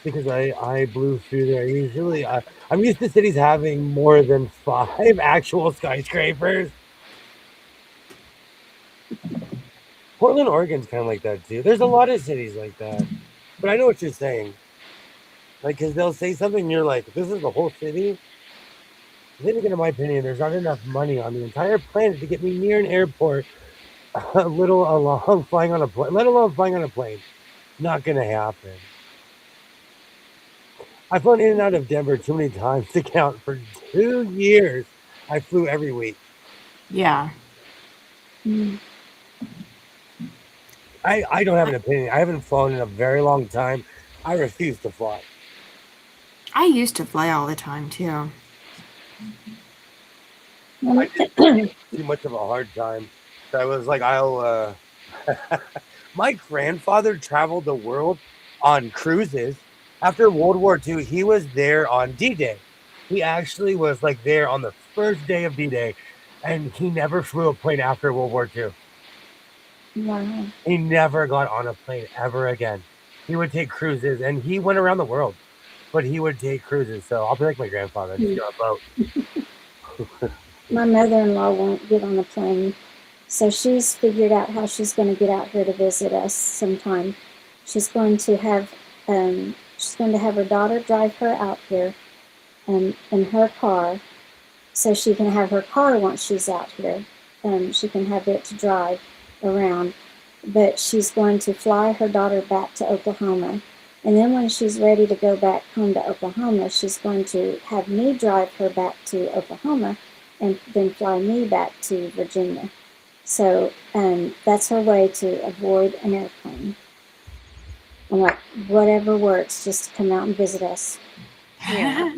because I blew through there. Usually, I'm used to cities having more than 5 actual skyscrapers. Portland, Oregon's kind of like that too. There's a lot of cities like that, but I know what you're saying. Like, because they'll say something, and you're like, "This is the whole city." Then again, in my opinion, there's not enough money on the entire planet to get me near an airport, a little along flying on a plane, let alone flying on a plane. Not gonna happen. I've flown in and out of Denver too many times to count. For 2 years, I flew every week. Yeah. I don't have an opinion. I haven't flown in a very long time. I refuse to fly. I used to fly all the time too. I did too much of a hard time. So I was like, my grandfather traveled the world on cruises. After World War II, he was there on D-Day. He actually was like there on the first day of D-Day, and he never flew a plane after World War II. Wow. He never got on a plane ever again. He would take cruises, and he went around the world, but he would take cruises. So I'll be like my grandfather, just get on a boat. My mother-in-law won't get on a plane, so she's figured out how she's going to get out here to visit us sometime. She's going to have her daughter drive her out here, in her car, so she can have her car once she's out here. She can have it to drive around, but she's going to fly her daughter back to Oklahoma. And then when she's ready to go back home to Oklahoma, she's going to have me drive her back to Oklahoma and then fly me back to Virginia. So that's her way to avoid an airplane. I'm like, whatever works, just come out and visit us. Yeah.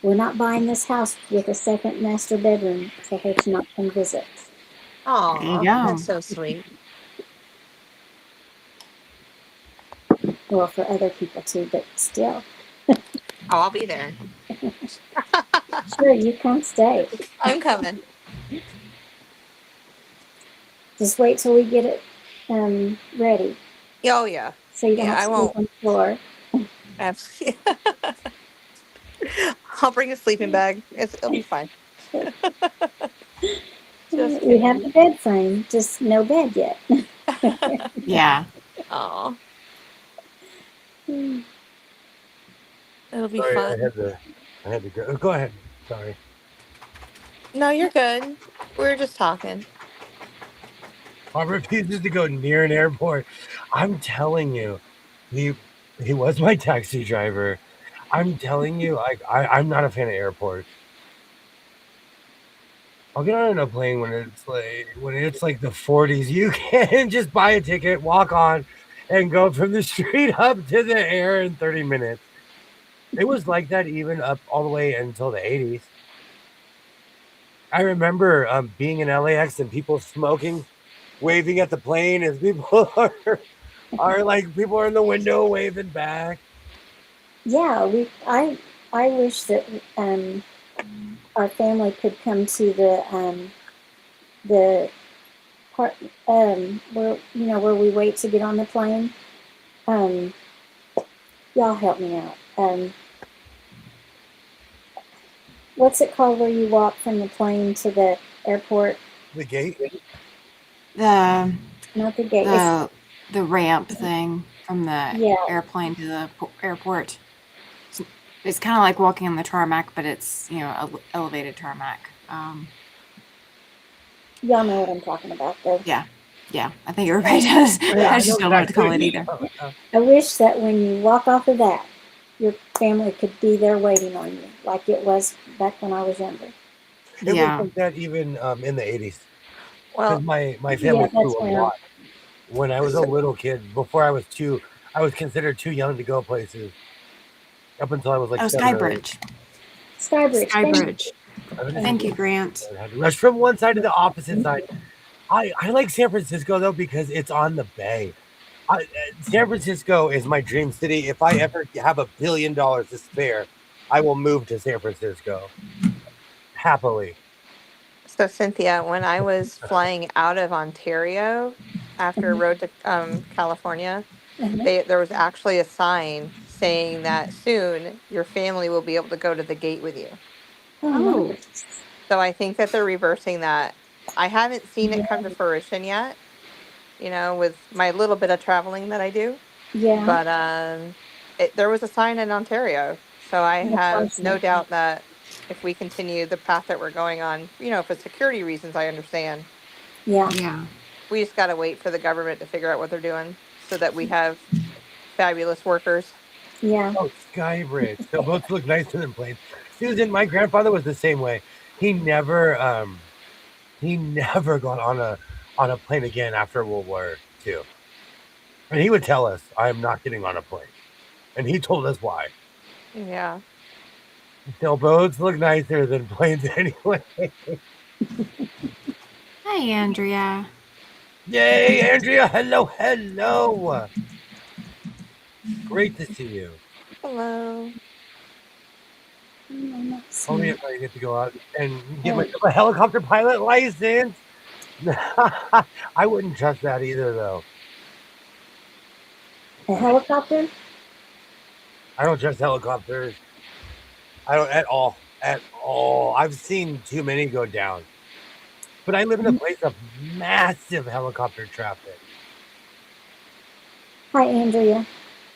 We're not buying this house with a second master bedroom for her to not come visit. Oh, There you go. that's so sweet. Well, for other people too, but still. Oh, I'll be there. Sure, you come stay. I'm coming. Just wait till we get it ready, Oh yeah. so you don't Yeah, have I to won't. sleep on the floor. Absolutely. I'll bring a sleeping bag. It'll be fine. Just We have kidding. the bed frame, just no bed yet. Yeah. Oh, it'll be Sorry, fun. I had to go. Go ahead. Sorry. No, you're good. We were just talking. I refuses to go near an airport. I'm telling you, he was my taxi driver. I'm telling you, I'm not a fan of airports. I'll get on a plane when it's like the 40s. You can just buy a ticket, walk on, and go from the street up to the air in 30 minutes. It was like that even up all the way until the 80s. I remember being in LAX and people smoking, waving at the plane as people are like people are in the window waving back. Yeah, I wish that our family could come to the part where we wait to get on the plane. Y'all help me out. What's it called where you walk from the plane to the airport? The gate. The Not the gate. It's, the ramp thing from the Yeah. airplane to the airport. It's kind of like walking on the tarmac, but it's elevated tarmac. y'all know what I'm talking about, though. Yeah, I think everybody does. I just don't know what to call it either. I wish that when you walk off of that, your family could be there waiting on you, like it was back when I was younger. It Yeah. was like that even in the 80s. Well, Because my family Yeah, flew that's a when lot. When I was a little kid, before I was considered too young to go places. Up until I was like Oh, 7 or 8. Skybridge. Skybridge. Skybridge. I Thank you, Grant. had to rush from one side to the opposite side. I like San Francisco though because it's on the bay. San Francisco is my dream city. If I ever have $1 billion to spare, I will move to San Francisco happily. so Cynthia, when I was flying out of Ontario after a road to California, Uh-huh. there was actually a sign saying that soon your family will be able to go to the gate with you. Oh, Oh, nice. So I think that they're reversing that. I haven't seen it come to Yeah. fruition yet, with my little bit of traveling that I do. Yeah. But there was a sign in Ontario, so I That's have no awesome. doubt that if we continue the path that we're going on, for security reasons, I understand. Yeah. yeah. We just got to wait for the government to figure out what they're doing so that we have fabulous workers. Yeah. Oh, Skybridge. So boats look nicer than planes. Susan, my grandfather was the same way. He never got on a plane again after World War II. And he would tell us, I am not getting on a plane. And he told us why. Yeah. So boats look nicer than planes anyway. Hi, Andrea. Yay, Andrea. Hello, hello. Great to see you. Hello. I'm not Only seeing if I get to go out and get it. myself a helicopter pilot license. I wouldn't trust that either, though. A helicopter? I don't trust helicopters. I don't at all. At all. I've seen too many go down. But I live in a place of massive helicopter traffic. Hi, Andrea.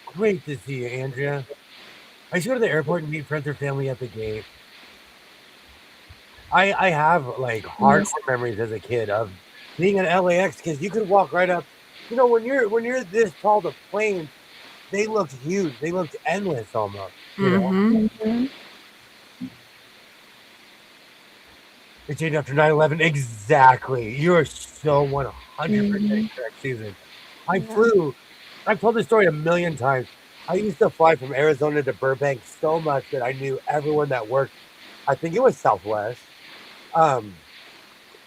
Great to see you, Andrea. I should go to the airport and meet friends or family at the gate. I have like hardcore Yes. memories as a kid of being at LAX because you could walk right up. When you're this tall, the planes they looked huge. They looked endless almost. Mm-hmm. Mhm. It changed after 9/11. Exactly. You're so 100% Mhm. correct, Susan. I Yeah. flew. I've told this story a million times. I used to fly from Arizona to Burbank so much that I knew everyone that worked. I think it was Southwest. Um,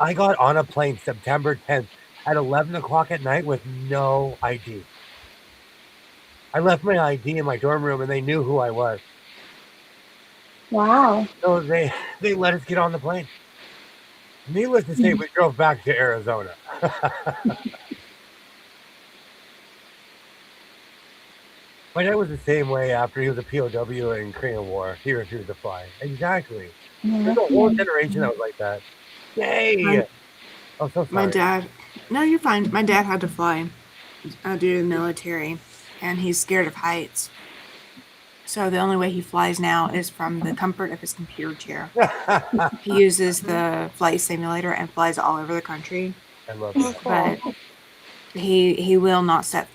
I got on a plane September 10th at 11 o'clock at night with no ID. I left my ID in my dorm room and they knew who I was. Wow. So they let us get on the plane. Needless to say, we drove back to Arizona. My dad was the same way after he was a POW in Korean War. He refused to fly. Exactly. There's a whole generation that was like that. Yay! My, I'm so my sorry. dad. No, you're fine. My dad had to fly due to the military, and he's scared of heights. So the only way he flies now is from the comfort of his computer chair. He uses the flight simulator and flies all over the country, I love Oh, that. but cool. he will not set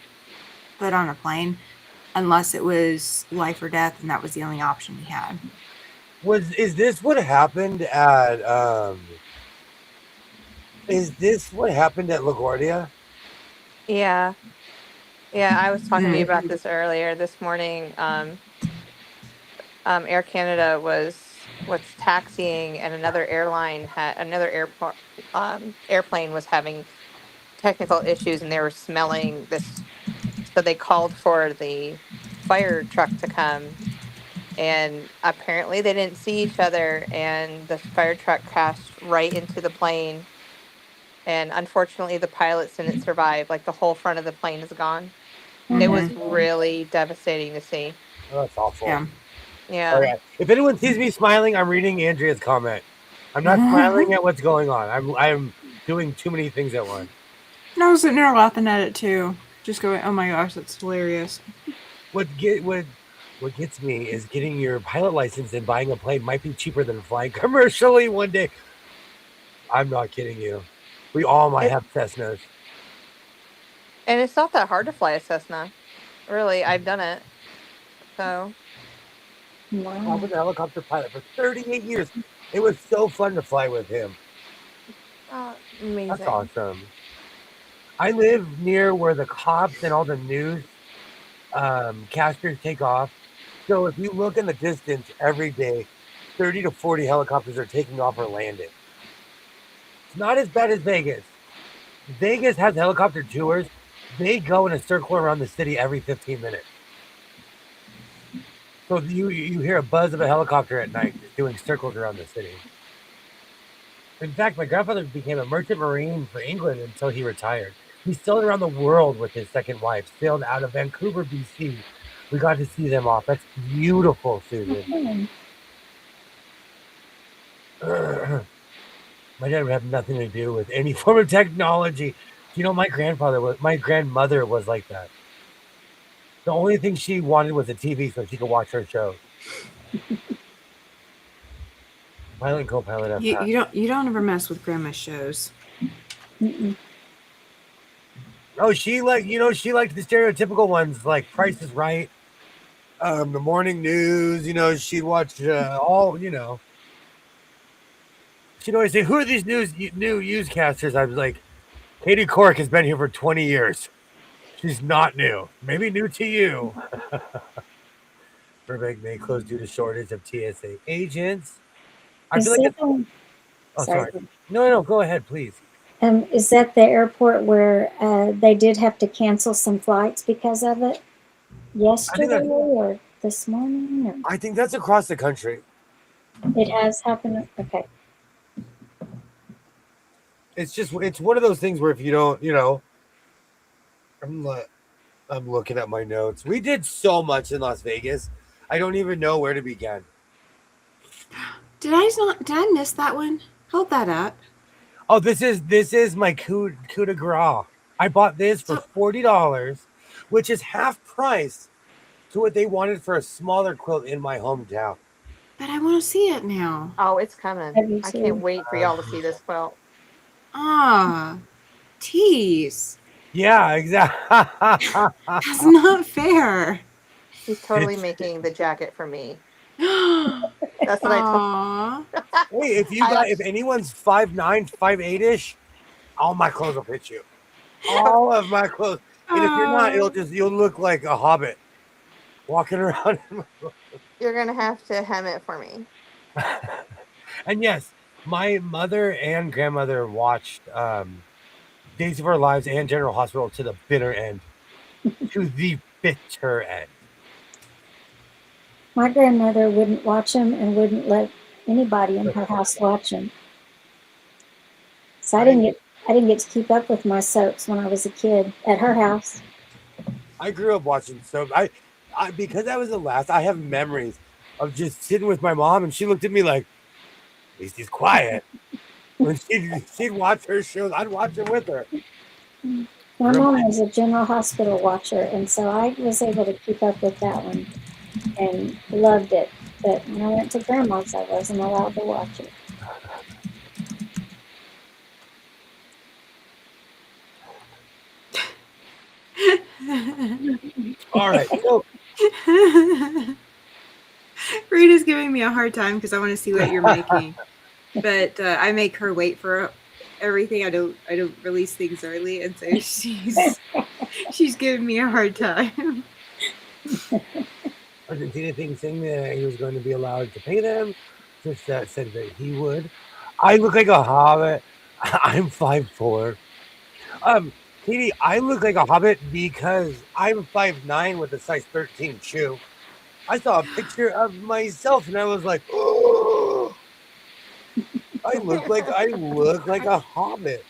foot on a plane unless it was life or death, and that was the only option he had. Is this what happened at is this what happened at LaGuardia? Yeah. Yeah, I was talking to you Mm. about this earlier this morning. Air Canada was taxiing, and airplane was having technical issues, and they were smelling this. So they called for the fire truck to come, and apparently they didn't see each other, and the fire truck crashed right into the plane. And unfortunately, the pilots didn't survive. Like the whole front of the plane is gone. It Oh, was Mm-hmm. really devastating to see. Oh, that's awful. Yeah. All Yeah. right. If anyone sees me smiling, I'm reading Andrea's comment. I'm not smiling at what's going on. I'm doing too many things at once. And I was sitting there laughing at it too, just going, "Oh my gosh, that's hilarious." What gets me is getting your pilot license and buying a plane might be cheaper than flying commercially one day. I'm not kidding you. We all might It have Cessnas. and it's not that hard to fly a Cessna. Really, I've done it. So, I wow. was a helicopter pilot for 38 years. It was so fun to fly with him. That's amazing. awesome. I live near where the cops and all the news casters take off. So if you look in the distance every day, 30 to 40 helicopters are taking off or landing. It's not as bad as Vegas. Vegas has helicopter tours. They go in a circle around the city every 15 minutes. So you hear a buzz of a helicopter at night just doing circles around the city. In fact, my grandfather became a merchant marine for England until he retired. He sailed around the world with his second wife, sailed out of Vancouver, BC. We got to see them off. That's beautiful, Susan. My dad would have nothing to do with any form of technology. You know, my grandmother was like that. The only thing she wanted was a TV so she could watch her shows. Pilot and co-pilot have passed. You don't ever mess with grandma's shows. Mm-mm. Oh, she liked the stereotypical ones like Price is Right, the morning news. You know, she'd watch all. You know, she'd always say, "Who are these new newscasters?" I was like, "Katie Couric has been here for 20 years. She's not new. Maybe new to you." Burbank may close due to shortage of TSA agents. I Is feel like that it's. the- Oh, sorry. sorry. No, go ahead, please. Is that the airport where they did have to cancel some flights because of it yesterday or this morning? Or I think that's across the country. it has happened. Okay. It's one of those things where if you don't, you know, I'm looking at my notes. We did so much in Las Vegas. I don't even know where to begin. Did I miss that one? Hold that up. Oh, this is my coup de grace. I bought this for $40, which is half price to what they wanted for a smaller quilt in my hometown. But I want to see it now. Oh, it's coming. Have you I too? can't wait for y'all to see this quilt. Ah, tease. Yeah, exactly. That's not fair. He's totally It's- making the jacket for me. That's what I told. Aww. Hey, if anyone's 5'9", 5'8" all my clothes will fit you. All of my clothes. And if you're not, you'll look like a hobbit walking around. You're gonna have to hem it for me. And yes, my mother and grandmother watched Days of Our Lives and General Hospital to the bitter end. To the bitter end. My grandmother wouldn't watch them and wouldn't let anybody in her house watch them. So I didn't get to keep up with my soaps when I was a kid at her house. I grew up watching soap. I because I was the last, I have memories of just sitting with my mom and she looked at me like, at least he's quiet. When she'd watch her shows, I'd watch them with her. My mom was a General Hospital watcher, and so I was able to keep up with that one and loved it. But when I went to grandma's, I wasn't allowed to watch it. All right. So Rita's giving me a hard time because I want to see what you're making, but I make her wait for everything. I don't release things early, and so she's giving me a hard time. Argentina thing saying that he was going to be allowed to pay them. Just said that he would. I look like a hobbit. I'm 5'4". Katie, I look like a hobbit because I'm 5'9" with a size 13 shoe. I saw a picture of myself and I was like, oh, I look like a hobbit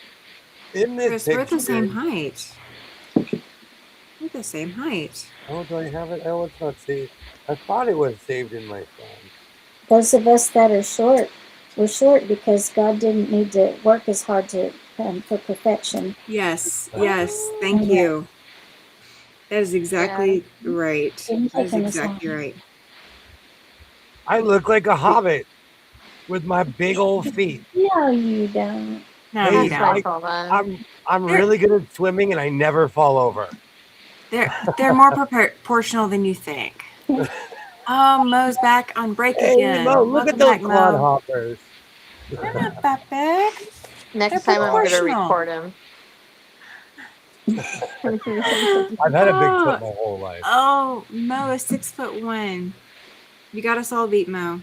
in this Chris, picture. we're the same height. We're the same height. Oh, do I have it? Oh, it's not saved. I thought it was saved in my phone. Those of us that are short, we're short because God didn't need to work as hard to for perfection. Yes, thank you. That is exactly right. That is exactly right. I look like a hobbit with my big old feet. No, you don't. No, Hey, you don't. I'm really good at swimming and I never fall over. They're more proportional than you think. Oh, Mo's back on break again. Mo, look Welcome at those back, clod Mo. hoppers. They're not that big. Next They're time I'm going to proportional. record him. I've had a big foot my whole life. Oh, Mo is 6'1". You got us all beat, Mo.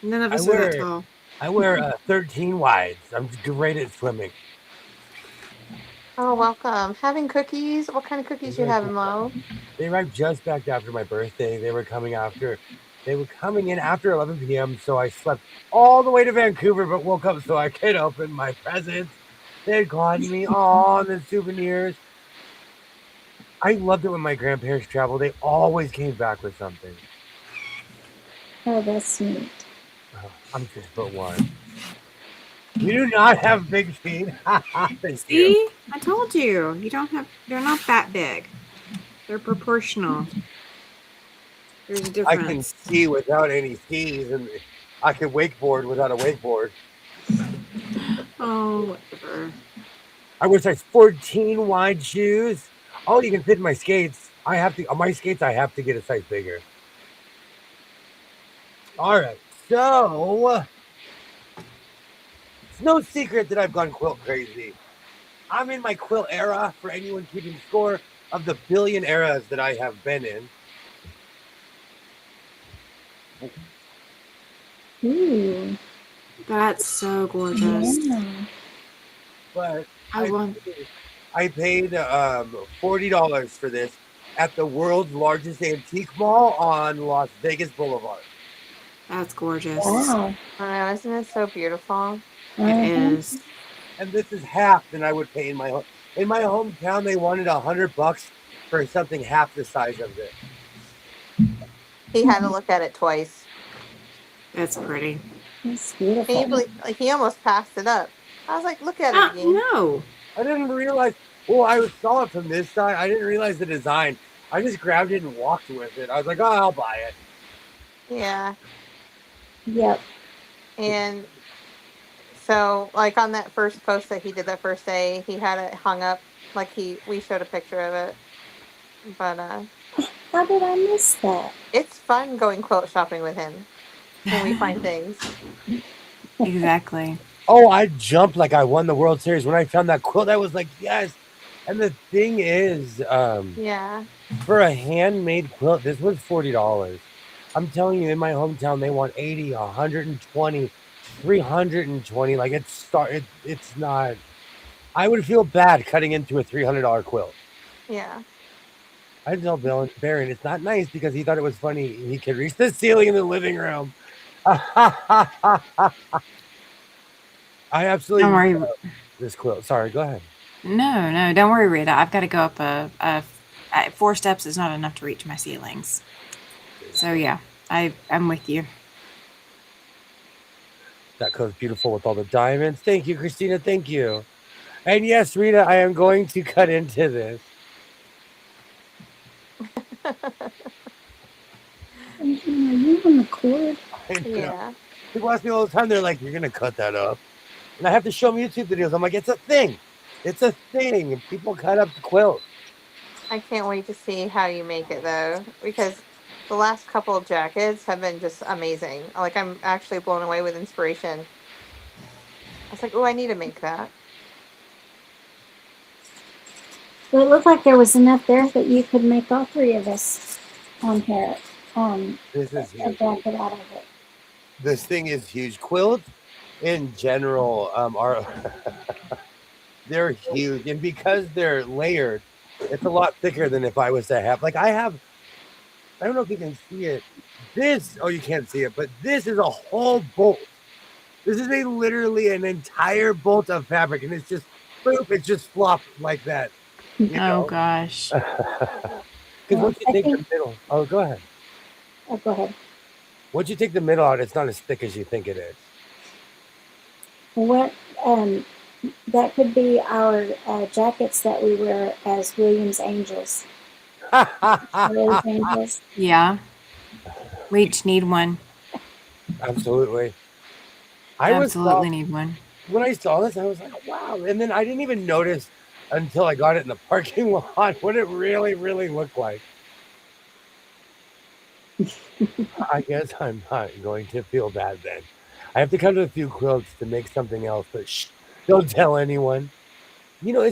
None of us are that tall. I wear 13 wides. I'm great at swimming. Oh, welcome. Having cookies? What kind of cookies you having, Mo? They arrived just back after my birthday. They were coming in after 11 p.m. So I slept all the way to Vancouver, but woke up so I could open my presents. They'd gotten me all the souvenirs. I loved it when my grandparents traveled. They always came back with something. Oh, that's neat. I'm 6'1". You do not have big feet. Thank you. See, I told you. You don't have. They're not that big. They're proportional. There's a I can difference. ski without any skis, and I can wakeboard without a wakeboard. Oh, whatever. I wear size 14 wide shoes. Oh, you can fit in my skates. I have to on my skates. I have to get a size bigger. All right, so it's no secret that I've gone quilt crazy. I'm in my quilt era. For anyone keeping score of the billion eras that I have been in. Ooh. That's so gorgeous. Yeah. But I want. I paid $40 for this at the world's largest antique mall on Las Vegas Boulevard. That's gorgeous. Wow. I know, isn't it so beautiful? It Mhm. is. And this is half than I would pay in my home. In my hometown, they wanted $100 for something half the size of this. He had to look at it twice. That's pretty. It's Can you beautiful. believe, like, he almost passed it up. I was like, look at it again. No. I didn't realize. Well, I saw it from this side. I didn't realize the design. I just grabbed it and walked with it. I was like, oh, I'll buy it. Yeah. Yep. And so, like, on that first post that he did that first day, he had it hung up. Like, we showed a picture of it. But How did I miss that? it's fun going quilt shopping with him when we find things. Exactly. Oh, I jumped like I won the World Series when I found that quilt. I was like, yes. And the thing is, Yeah. for a handmade quilt, this was $40. I'm telling you, in my hometown, they want 80, 120, 320. Like it's not. I would feel bad cutting into a $300 quilt. Yeah. I tell Baron it's not nice because he thought it was funny. He could reach the ceiling in the living room. I absolutely Don't worry. love this quilt. Sorry, go ahead. No, don't worry, Rita. I've got to go up 4 steps is not enough to reach my ceilings. So yeah, I'm with you. That coat's beautiful with all the diamonds. Thank you, Christina. Thank you. And yes, Rita, I am going to cut into this. Are you on the cord? I know. Yeah. People ask me all the time, they're like, you're going to cut that up. And I have to show them YouTube videos. I'm like, it's a thing. It's a thing. And people cut up the quilt. I can't wait to see how you make it, though, because the last couple of jackets have been just amazing. Like, I'm actually blown away with inspiration. I was like, oh, I need to make that. Well, it looked like there was enough there that you could make all 3 of us on here. This is A huge. jacket out of it. This thing is huge. Quilts in general are they're huge. And because they're layered, it's a lot thicker than if I was to have. Like I don't know if you can see it. You can't see it, but this is a whole bolt. This is literally an entire bolt of fabric, and it's just boop, it's just flopped like that. You know? Oh gosh. Because once you take the middle, go ahead. Oh, go ahead. Once you take the middle out, it's not as thick as you think it is. What that could be our jackets that we wear as Williams Angels. Williams Angels. Yeah. We each need one. Absolutely. Absolutely need one. When I saw this, I was like, wow. And then I didn't even notice until I got it in the parking lot what it really, really looked like. I guess I'm not going to feel bad then. I have to come to a few quilts to make something else, but shh, don't tell anyone. You know,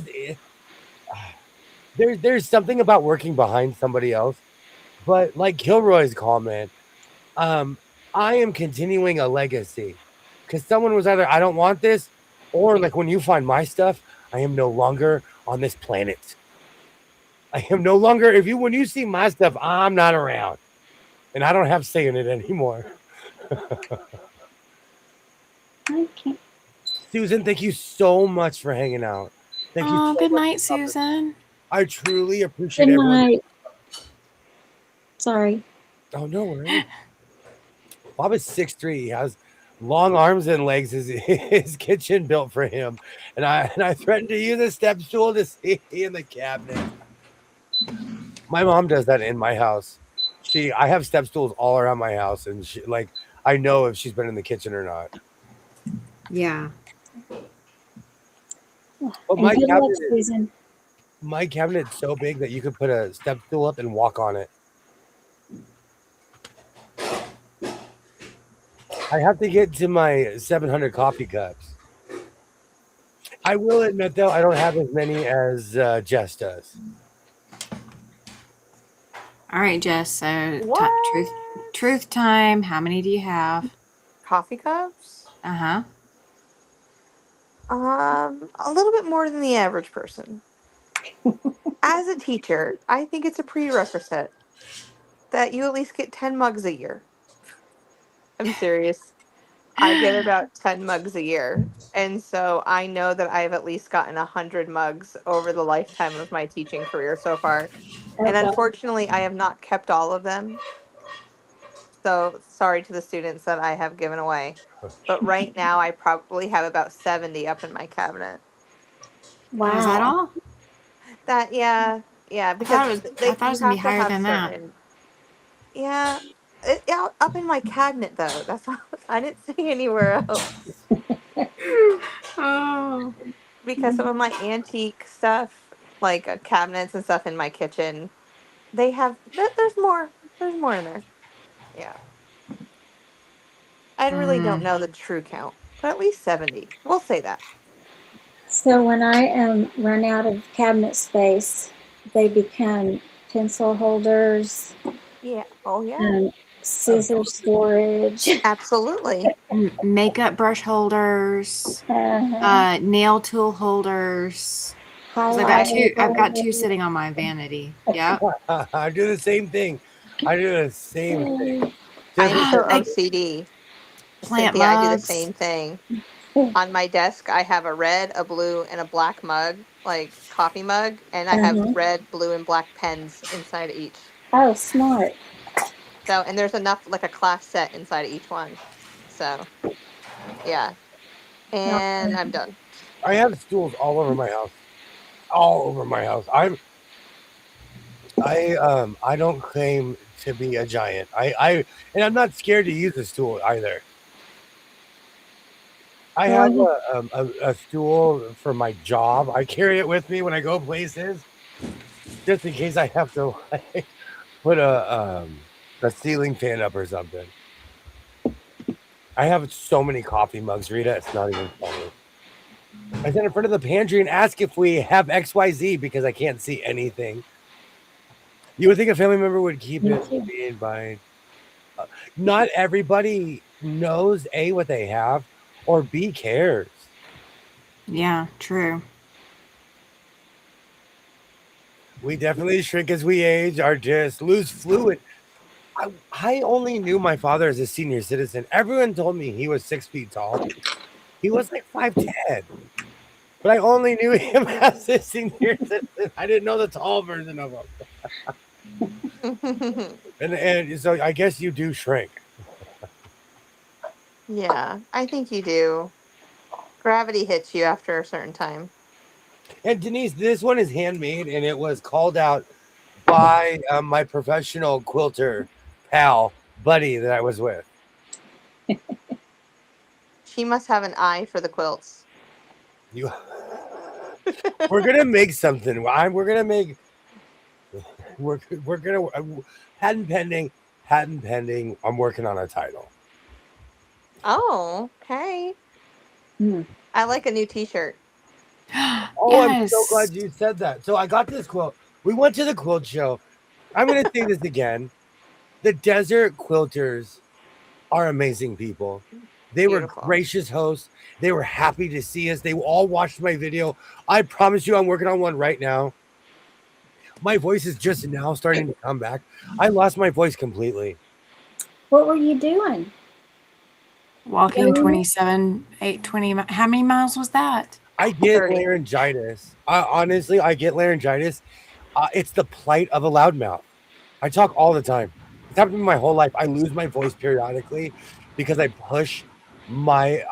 there's something about working behind somebody else. But like Kilroy's comment, I am continuing a legacy. Because someone was either, I don't want this, or like when you find my stuff, I am no longer on this planet. I am no longer, when you see my stuff, I'm not around. And I don't have say in it anymore. I can't. Susan, thank you so much for hanging out. Thank you. Oh, So good much night, for coming. Susan. I truly appreciate Good everyone. night. Sorry. Oh, no worries. Bob is 6'3". He has long arms and legs. His kitchen built for him. And I threatened to use a step stool to see in the cabinet. My mom does that in my house. I have step stools all around my house, and I know if she's been in the kitchen or not. Yeah. But And good luck, Susan. my cabinet's so big that you could put a step stool up and walk on it. I have to get to my 700 coffee cups. I will admit, though, I don't have as many as Jess does. All right, Jess. So What? truth time. How many do you have? Coffee cups? Uh-huh. A little bit more than the average person. As a teacher, I think it's a prerequisite that you at least get 10 mugs a year. I'm serious. I get about 10 mugs a year. And so I know that I've at least gotten 100 mugs over the lifetime of my teaching career so far. And Okay. unfortunately, I have not kept all of them. So sorry to the students that I have given away. But right now, I probably have about 70 up in my cabinet. Wow. Is that all? Yeah, because I thought it was gonna be higher than that. certain. Yeah, up in my cabinet though. That's all, I didn't see anywhere else Oh. because some of my antique stuff, like cabinets and stuff in my kitchen, they have there's more. There's more in there. Yeah, I really don't know the true count, but at least 70. We'll say that. So when I run out of cabinet space, they become pencil holders, Yeah. Oh yeah. scissor storage. Absolutely. Makeup brush holders, Uh-huh. nail tool holders. 'Cause I've got two sitting on my vanity. Yeah. I do the same thing. I do the same thing. I'm so Like OCD. plant Cynthia, I do the mugs. same thing. On my desk, I have a red, a blue, and a black mug, like coffee mug, and I have Uh-huh. red, blue, and black pens inside of each. Oh, smart. So, and there's enough, like a class set inside of each one. So, yeah. And I'm done. I have stools all over my house. All over my house. I don't claim to be a giant. And I'm not scared to use a stool either. I have a stool for my job. I carry it with me when I go places, just in case I have to like put a ceiling fan up or something. I have so many coffee mugs, Rita. It's not even funny. I stand in front of the pantry and ask if we have XYZ because I can't see anything. You would think a family member would keep it in mind. Not everybody knows A, what they have, or B, cares. Yeah, true. We definitely shrink as we age, or just lose fluid. I only knew my father as a senior citizen. Everyone told me he was 6 feet tall. He was like 5'10". But I only knew him as a senior citizen. I didn't know the tall version of him. and so I guess you do shrink. Yeah, I think you do. Gravity hits you after a certain time. And Denise, this one is handmade, and it was called out by my professional quilter pal buddy that I was with. She must have an eye for the quilts. We're gonna make something. We're gonna make. We're gonna patent pending. I'm working on a title. Oh, okay. I like a new T-shirt. Oh, yes. I'm so glad you said that. So I got this quilt. We went to the quilt show. I'm going to say this again. The Desert Quilters are amazing people. They were gracious hosts. They were happy to see us. They all watched my video. I promise you I'm working on one right now. My voice is just now starting to come back. I lost my voice completely. What were you doing? Walking Yeah. 27, 8, 20. How many miles was that? I get 30. laryngitis. Honestly, I get laryngitis. It's the plight of a loudmouth. I talk all the time. It's happened to me my whole life. I lose my voice periodically because I push my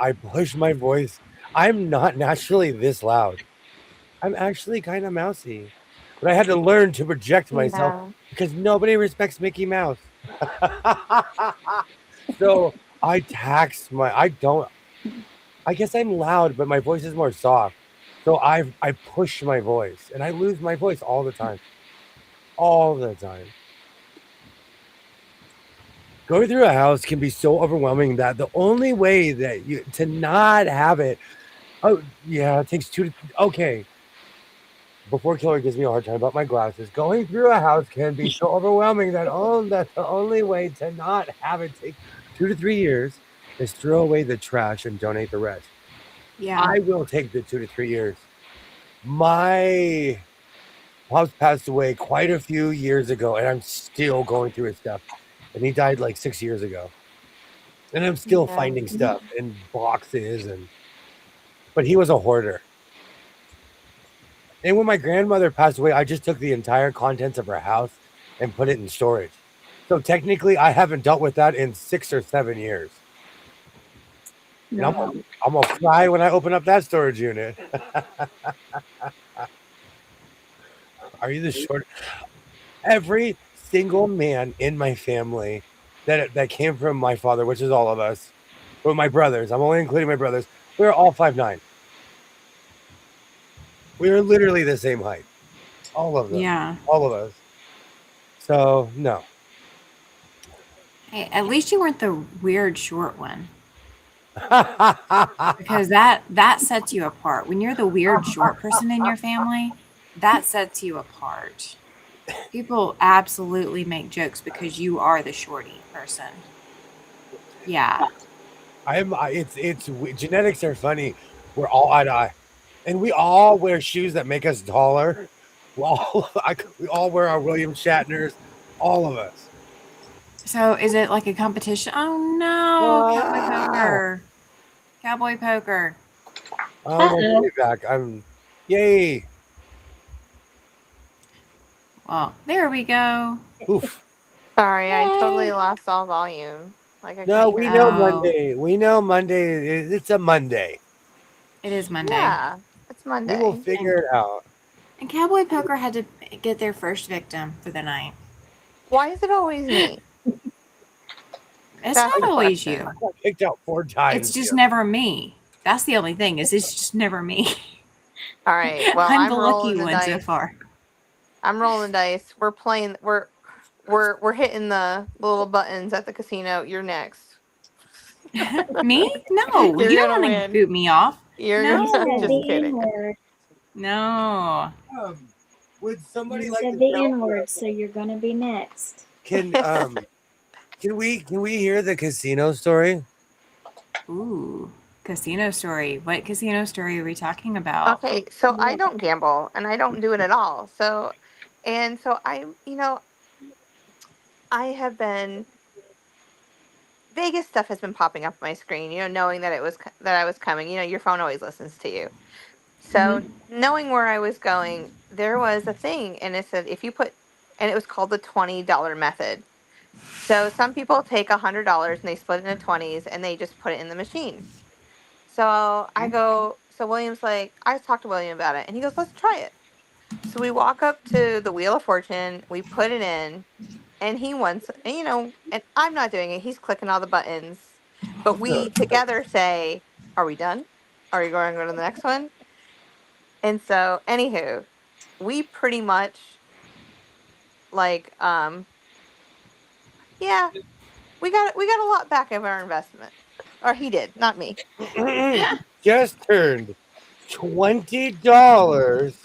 voice. I'm not naturally this loud. I'm actually kind of mousy. But I had to learn to project myself Yeah. because nobody respects Mickey Mouse. So I don't I guess I'm loud, but my voice is more soft. So I push my voice and I lose my voice all the time. All the time. Going through a house can be so overwhelming that the only way that you to not have it. Oh yeah, it takes okay. Before Killer gives me a hard time about my glasses, going through a house can be so overwhelming that the only way to not have it take 2 to 3 years is throw away the trash and donate the rest. Yeah. I will take the 2 to 3 years. My pops passed away quite a few years ago, and I'm still going through his stuff. And he died like 6 years ago. And I'm still Yeah. finding stuff in boxes but he was a hoarder. And when my grandmother passed away, I just took the entire contents of her house and put it in storage. So technically I haven't dealt with that in 6 or 7 years. And I'm gonna cry when I open up that storage unit. Are you the short? Every single man in my family that came from my father, which is all of us, or my brothers. I'm only including my brothers. We were all 5'9". We were literally the same height. All of them. Yeah. All of us. So no. Hey, at least you weren't the weird short one. Because Because that sets you apart. When you're the weird short person in your family, that sets you apart. People absolutely make jokes because you are the shorty person. Yeah. it's genetics are funny. We're all eye to eye, and we all wear shoes that make us taller. We all wear our William Shatners. All of us. So is it like a competition? Oh no, cowboy poker. Cowboy poker. Oh, my way back. Yay. Well, there we go. Oof. Sorry, I totally Yay. lost all volume. Like I No, couldn't we hear know anything. Monday. We know Monday. It's a Monday. It is Monday. Yeah, it's We Monday. will figure it out. And cowboy poker had to get their first victim for the night. Why is it always me? It's That's not the always question. you. I got picked out 4 times. It's just here. never me. That's the only thing. Is it's just never me. All right. Well, I'm I'm the rolling lucky the one dice. so far. I'm rolling the dice. We're playing. We're hitting the little buttons at the casino. You're next. Me? No, You're you don't gonna want to win. boot me off. You're No. You said gonna. Just the N kidding. word. No. Would somebody You like said to the tell N word, so you're gonna be next. Can we hear the casino story? Ooh, casino story. What casino story are we talking about? Okay, so I Yeah. don't gamble and I don't do it at all. So, and so I have been Vegas stuff has been popping up on my screen. Knowing that that I was coming. Your phone always listens to you. So knowing where I was going, there was a thing, and it said if you put, and it was called the $20 method. So some people take $100 and they split it into 20s and they just put it in the machine. So I go, so William's like, I talked to William about it, and he goes, let's try it. So we walk up to the Wheel of Fortune, we put it in, and he wants, and I'm not doing it. He's clicking all the buttons, but we together say, "Are we done? Are you going to go to the next one?" And so, anywho, we pretty much like, yeah, we got a lot back of our investment, or he did, not me. Just turned $20.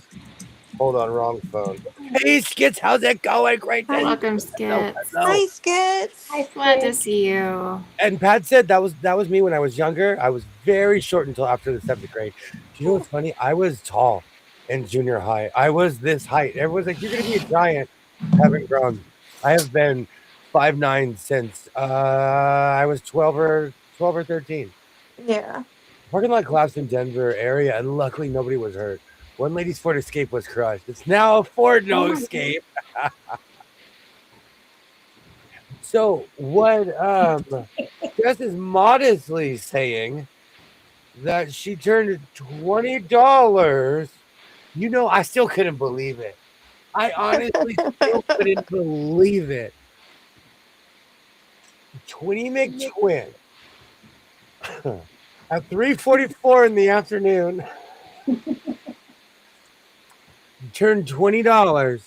Hold on, wrong phone. Hey Skits, how's it going? Great. Welcome, Skits. Hi, Skits. Glad to see you. And Pat said that was me when I was younger. I was very short until after the 7th grade. Do you know what's funny? I was tall in junior high. I was this height. Everyone's like, "You're gonna be a giant." I haven't grown. I have been 5'9" since I was 12 or 12 or 13. Yeah. Parking lot collapsed in Denver area, and luckily nobody was hurt. One lady's Ford Escape was crushed. It's now a Ford No Escape. So what Jess is modestly saying that she turned $20. You know, I still couldn't believe it. I honestly still couldn't believe it. 20 McTwin at 3:44 in the afternoon turned $20.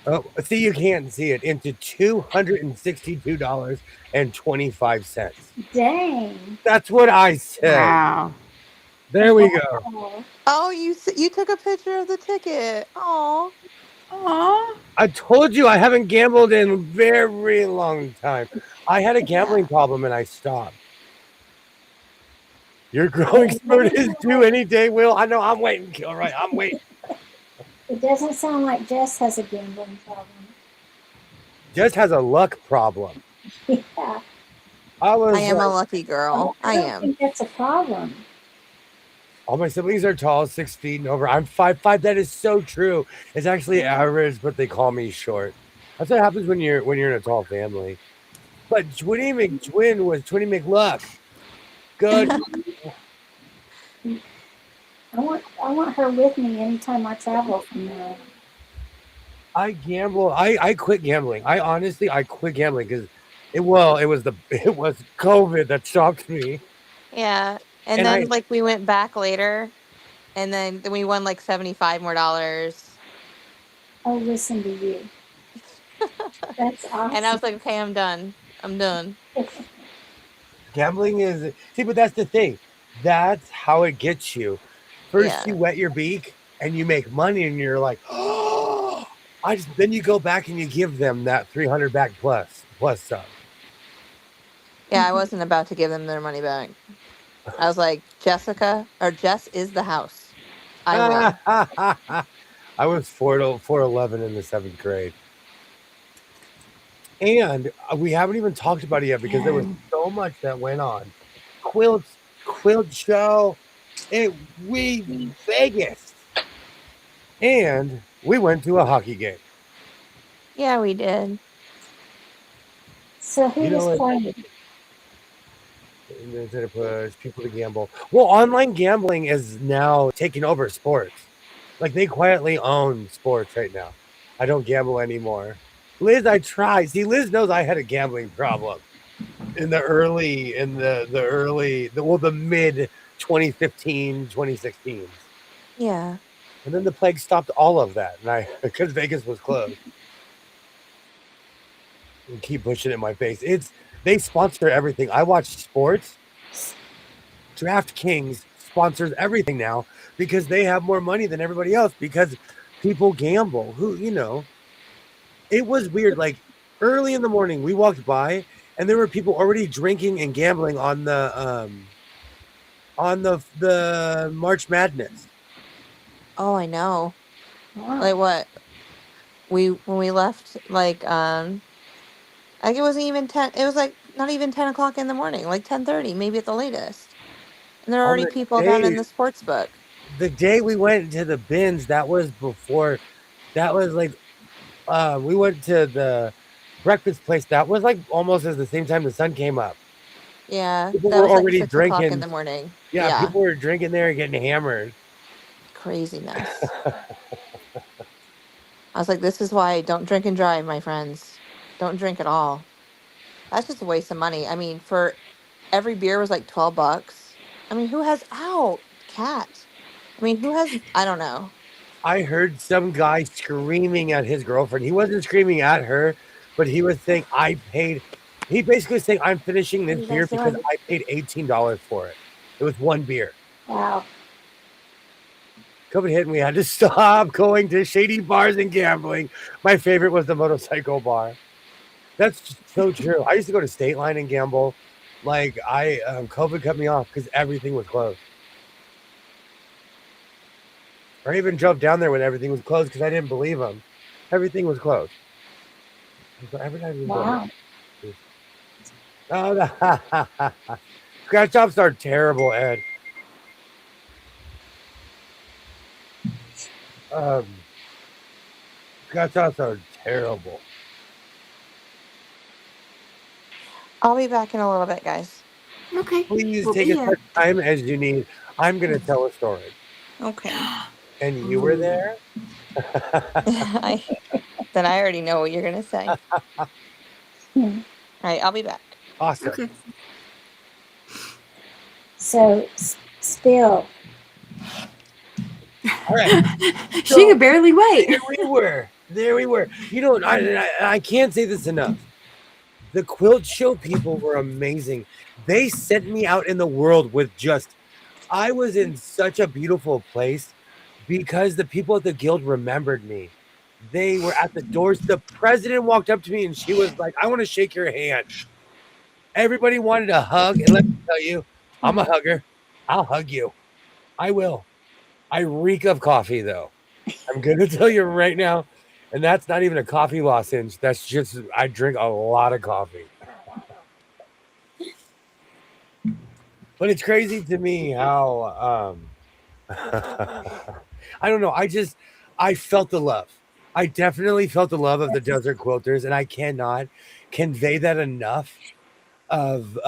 Oh, see, you can't see it into $262.25. Dang. That's what I said. Wow. There we go. Oh, Oh, you took a picture of the ticket. Oh. Aw. I told you I haven't gambled in a very long time. I had a gambling problem and I stopped. Your growing spurt is due any day, Will. I know. I'm waiting. All right, I'm waiting. it doesn't sound like Jess has a gambling problem. Just has a luck problem. Yeah. I was I am a like, lucky girl. I don't am. think that's a problem. all my siblings are tall, 6 feet and over. I'm 5'5". That is so true. It's actually average, but they call me short. That's what happens when you're in a tall family. But Twinny McTwin was Twinny McLuck. Good. I want her with me anytime I travel from there. I gamble. I quit gambling. I quit gambling because it was COVID that stopped me. Yeah. And And then I like we went back later and then we won like $75 more. Oh, listen to you. That's awesome. And I was like, okay, I'm done. I'm done. gambling is but that's the thing. That's how it gets you. First Yeah. you wet your beak and you make money and you're like, oh, then you go back and you give them that 300 back plus some. Yeah, I wasn't about to give them their money back. I was like, Jess is the house. I win. I was 4'11" in the 7th grade. And we haven't even talked about it yet because there was so much that went on. Quilt show, Vegas. And we went to a hockey game. Yeah, we did. So who was playing? Instead of push people to gamble. Well, online gambling is now taking over sports. Like they quietly own sports right now. I don't gamble anymore. Liz, I try. See, Liz knows I had a gambling problem in the mid 2015, 2016. Yeah. And then the plague stopped all of that. And because Vegas was closed. And keep pushing it in my face. They sponsor everything. I watch sports. DraftKings sponsors everything now because they have more money than everybody else because people gamble. It was weird. Like early in the morning, we walked by and there were people already drinking and gambling on the March Madness. Oh, I know. Wow. Like what? When we left, like it wasn't even 10. It was like not even 10 o'clock in the morning, like 10:30, maybe at the latest. And there are On already the people down in day- the sports book. The day we went to the bins, that was before. That was like we went to the breakfast place. That was like almost at the same time the sun came up. Yeah, People that were was like already 6 o'clock in drinking. the morning. Yeah, people were drinking there and getting hammered. Craziness. I was like, this is why I don't drink and drive, my friends. Don't drink at all. That's just a waste of money. I mean, for every beer was like $12. I mean, who has cat? I mean, who has I don't know. I heard some guy screaming at his girlfriend. He wasn't screaming at her, but he was saying, he basically saying, I'm finishing What are this you beer guys because doing? I paid $18 for it. It was one beer. Wow. COVID hit and we had to stop going to shady bars and gambling. My favorite was the motorcycle bar. That's just so true. I used to go to State Line and gamble. Like COVID cut me off because everything was closed. I even drove down there when everything was closed because I didn't believe them. Everything was closed. Wow. Oh, Scratch offs are terrible, Ed. Scratch offs are terrible. I'll be back in a little bit, guys. Okay. Please We'll take be as here. much time as you need. I'm going to tell a story. Okay. And you were there? Then I already know what you're gonna say. All right, I'll be back. Awesome. Okay. So spill. All right. She So- could barely wait. There we were. You know, I can't say this enough. The quilt show people were amazing. They sent me out in the world with I was in such a beautiful place because the people at the guild remembered me. They were at the doors. The president walked up to me and she was like, I want to shake your hand. Everybody wanted a hug. And let me tell you, I'm a hugger. I'll hug you. I will. I reek of coffee, though. I'm going to tell you right now. And that's not even a coffee lozenge. That's just, I drink a lot of coffee. But it's crazy to me how, I don't know. I felt the love. I definitely felt the love of the Desert Quilters, and I cannot convey that enough. Of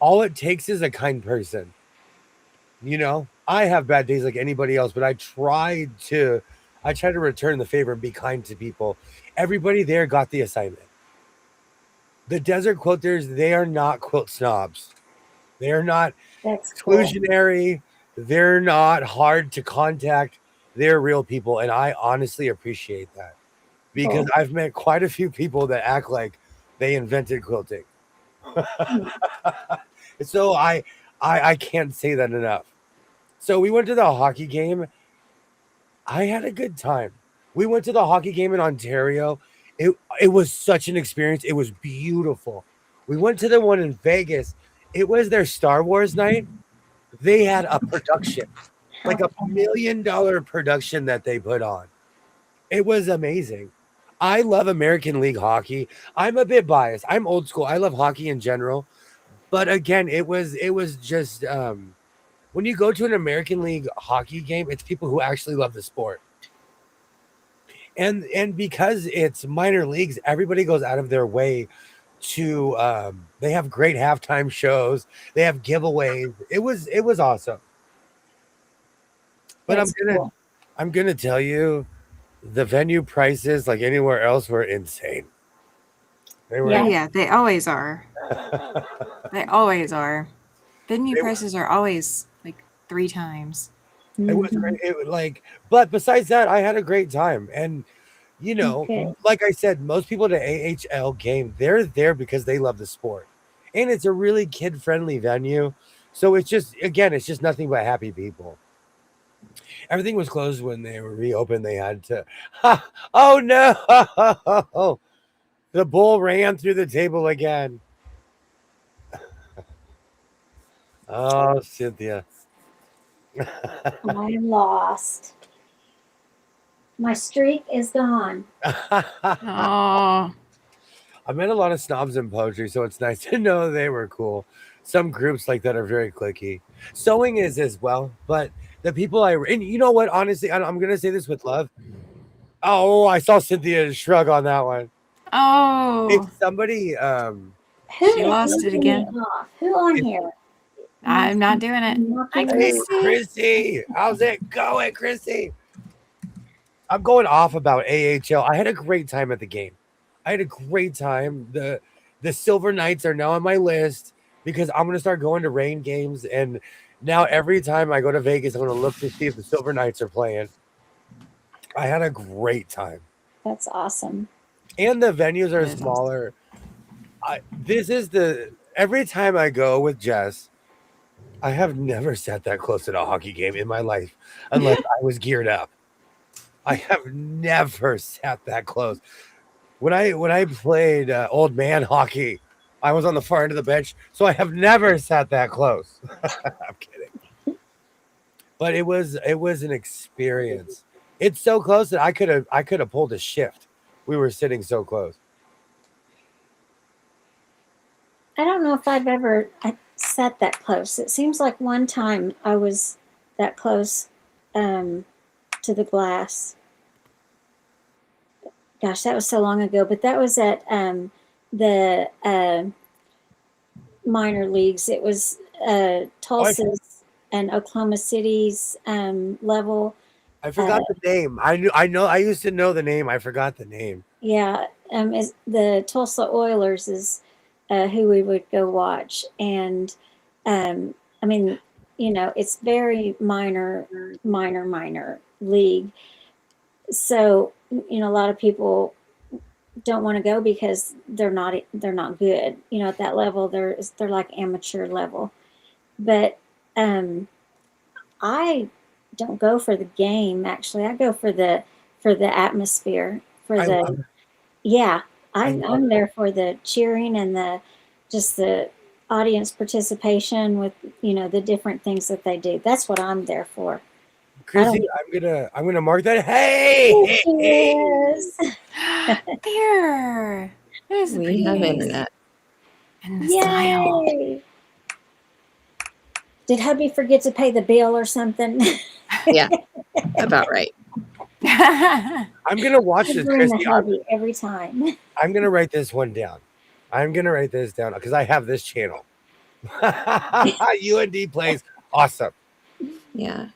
all it takes is a kind person. You know, I have bad days like anybody else, but I try to return the favor and be kind to people. Everybody there got the assignment. The Desert Quilters, they are not quilt snobs. They are not exclusionary. They're not hard to contact. They're real people, and I honestly appreciate that because I've met quite a few people that act like they invented quilting. So I can't say that enough. So we went to the hockey game. I had a good time. We went to the hockey game in Ontario. It was such an experience. It was beautiful. We went to the one in Vegas. It was their Star Wars night. They had a production, like $1 million production that they put on. It was amazing. I love American League hockey. I'm a bit biased. I'm old school. I love hockey in general. But again, it was just when you go to an American League hockey game, it's people who actually love the sport. And because it's minor leagues, everybody goes out of their way to they have great halftime shows, they have giveaways. It was awesome. But I'm gonna tell you, the venue prices, like anywhere else, were insane. They were Yeah, they always are. They always are. Venue prices are always like 3 times. It was great. It was like, but besides that, I had a great time. And you know, like I said, most people at the AHL game, they're there because they love the sport. And it's a really kid-friendly venue. So it's just nothing but happy people. Everything was closed when they were reopened. They had to oh no. The bull ran through the table again. Oh, Cynthia. I'm lost. My streak is gone. Oh. I met a lot of snobs in poetry, so it's nice to know they were cool. Some groups like that are very cliquey. Sewing is as well, but the people and you know what? Honestly, I'm gonna say this with love. Oh, I saw Cynthia shrug on that one. Oh. If somebody she lost it again. Who on here? I'm not doing it. Hi, Chrissy. How's it going, Chrissy? I'm going off about AHL. I had a great time at the game. I had a great time. The Silver Knights are now on my list because I'm going to start going to rain games. And now every time I go to Vegas, I'm going to look to see if the Silver Knights are playing. I had a great time. That's awesome. And the venues are smaller. Every time I go with Jess, I have never sat that close to a hockey game in my life unless I was geared up. I have never sat that close. When I played old man hockey, I was on the far end of the bench, so I have never sat that close. I'm kidding. But it was an experience. It's so close that I could have pulled a shift. We were sitting so close. I don't know if I've ever sat that close. It seems like one time I was that close to the glass. Gosh, that was so long ago. But that was at the minor leagues. It was Tulsa's and Oklahoma City's level. I forgot the name. I know. I used to know the name. I forgot the name. Yeah, is the Tulsa Oilers is who we would go watch, and I mean, it's very minor league. So a lot of people don't want to go because they're not good. At that level, they're like amateur level. But I don't go for the game. Actually, I go for the atmosphere. I'm there for the cheering and the audience participation with the different things that they do. That's what I'm there for. Chrissy, I'm gonna mark that. Hey, Yes. There. We have internet. And the style. Yay! Did hubby forget to pay the bill or something? Yeah, about right. I'm gonna watch I this, bring Chrissy. the hubby every time. I'm gonna write this one down. I'm gonna write this down because I have this channel. UND plays awesome. Yeah.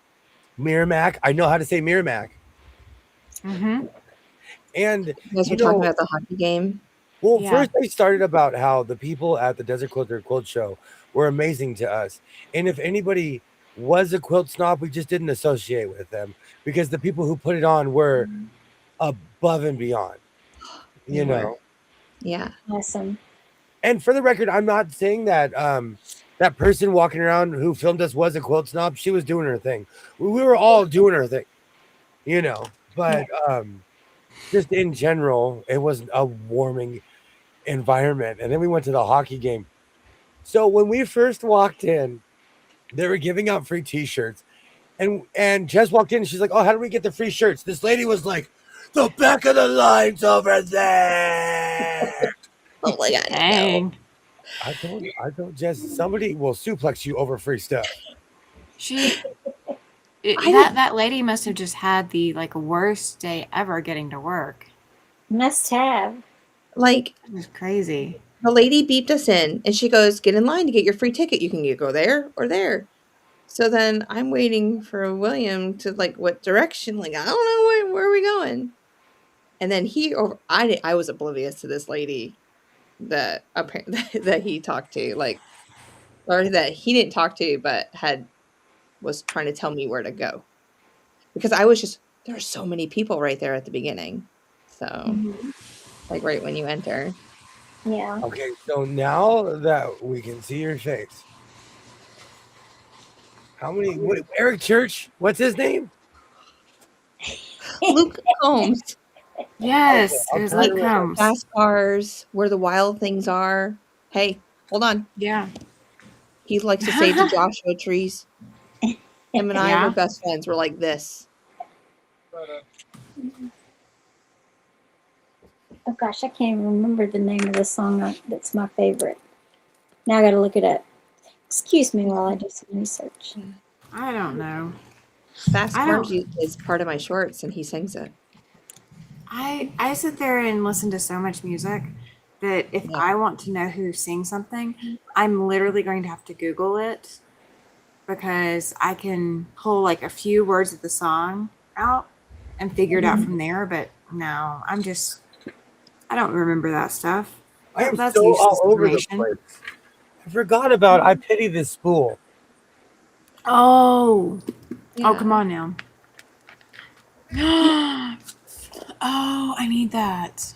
Miramac. I know how to say Miramac. Mm-hmm. And You guys were talking about the hockey game. well, Yeah. first they started about how the people at the Desert Quilters Quilt Show were amazing to us. And if anybody was a quilt snob, we just didn't associate with them because the people who put it on were above and beyond. You know. Yeah. Awesome. And for the record, I'm not saying that that person walking around who filmed us was a quilt snob. She was doing her thing. We were all doing our thing, but just in general, it was a warming environment. And then we went to the hockey game. So when we first walked in, they were giving out free t-shirts. And Jess walked in and she's like, "Oh, how do we get the free shirts?" This lady was like, "The back of the line's over there." Oh my God. Dang. I don't, Jess, somebody will suplex you over free stuff. That lady must have just had the worst day ever getting to work. Must have. Like, It was crazy. the lady beeped us in and she goes, "Get in line to get your free ticket. You can go there or there." So then I'm waiting for William to what direction? I don't know where are we going? And then I was oblivious to this lady that that he talked to, or that he didn't talk to, but was trying to tell me where to go. Because I was there are so many people right there at the beginning. So right when you enter. Yeah. Okay, so now that we can see your face, Eric Church? What's his name? Luke Combs. Yes, Okay, it was I'll Luke try to Combs. Fast cars, where the wild things are. Hey, hold on. Yeah. He likes to save the Joshua trees. Him and I Yeah. were best friends. We're like this. Oh gosh, I can't even remember the name of the song that's my favorite. Now I got to look it up. Excuse me while I do some research. I don't know. Fast I Cars don't- is part of my shorts, and he sings it. I sit there and listen to so much music that if Yeah. I want to know who sings something, I'm literally going to have to Google it because I can pull a few words of the song out and figure it out from there. But no, I don't remember that stuff. I am That's so useless all over the information. place. I forgot about I Pity This Spool. Oh, Yeah. come on now. Oh, I need that.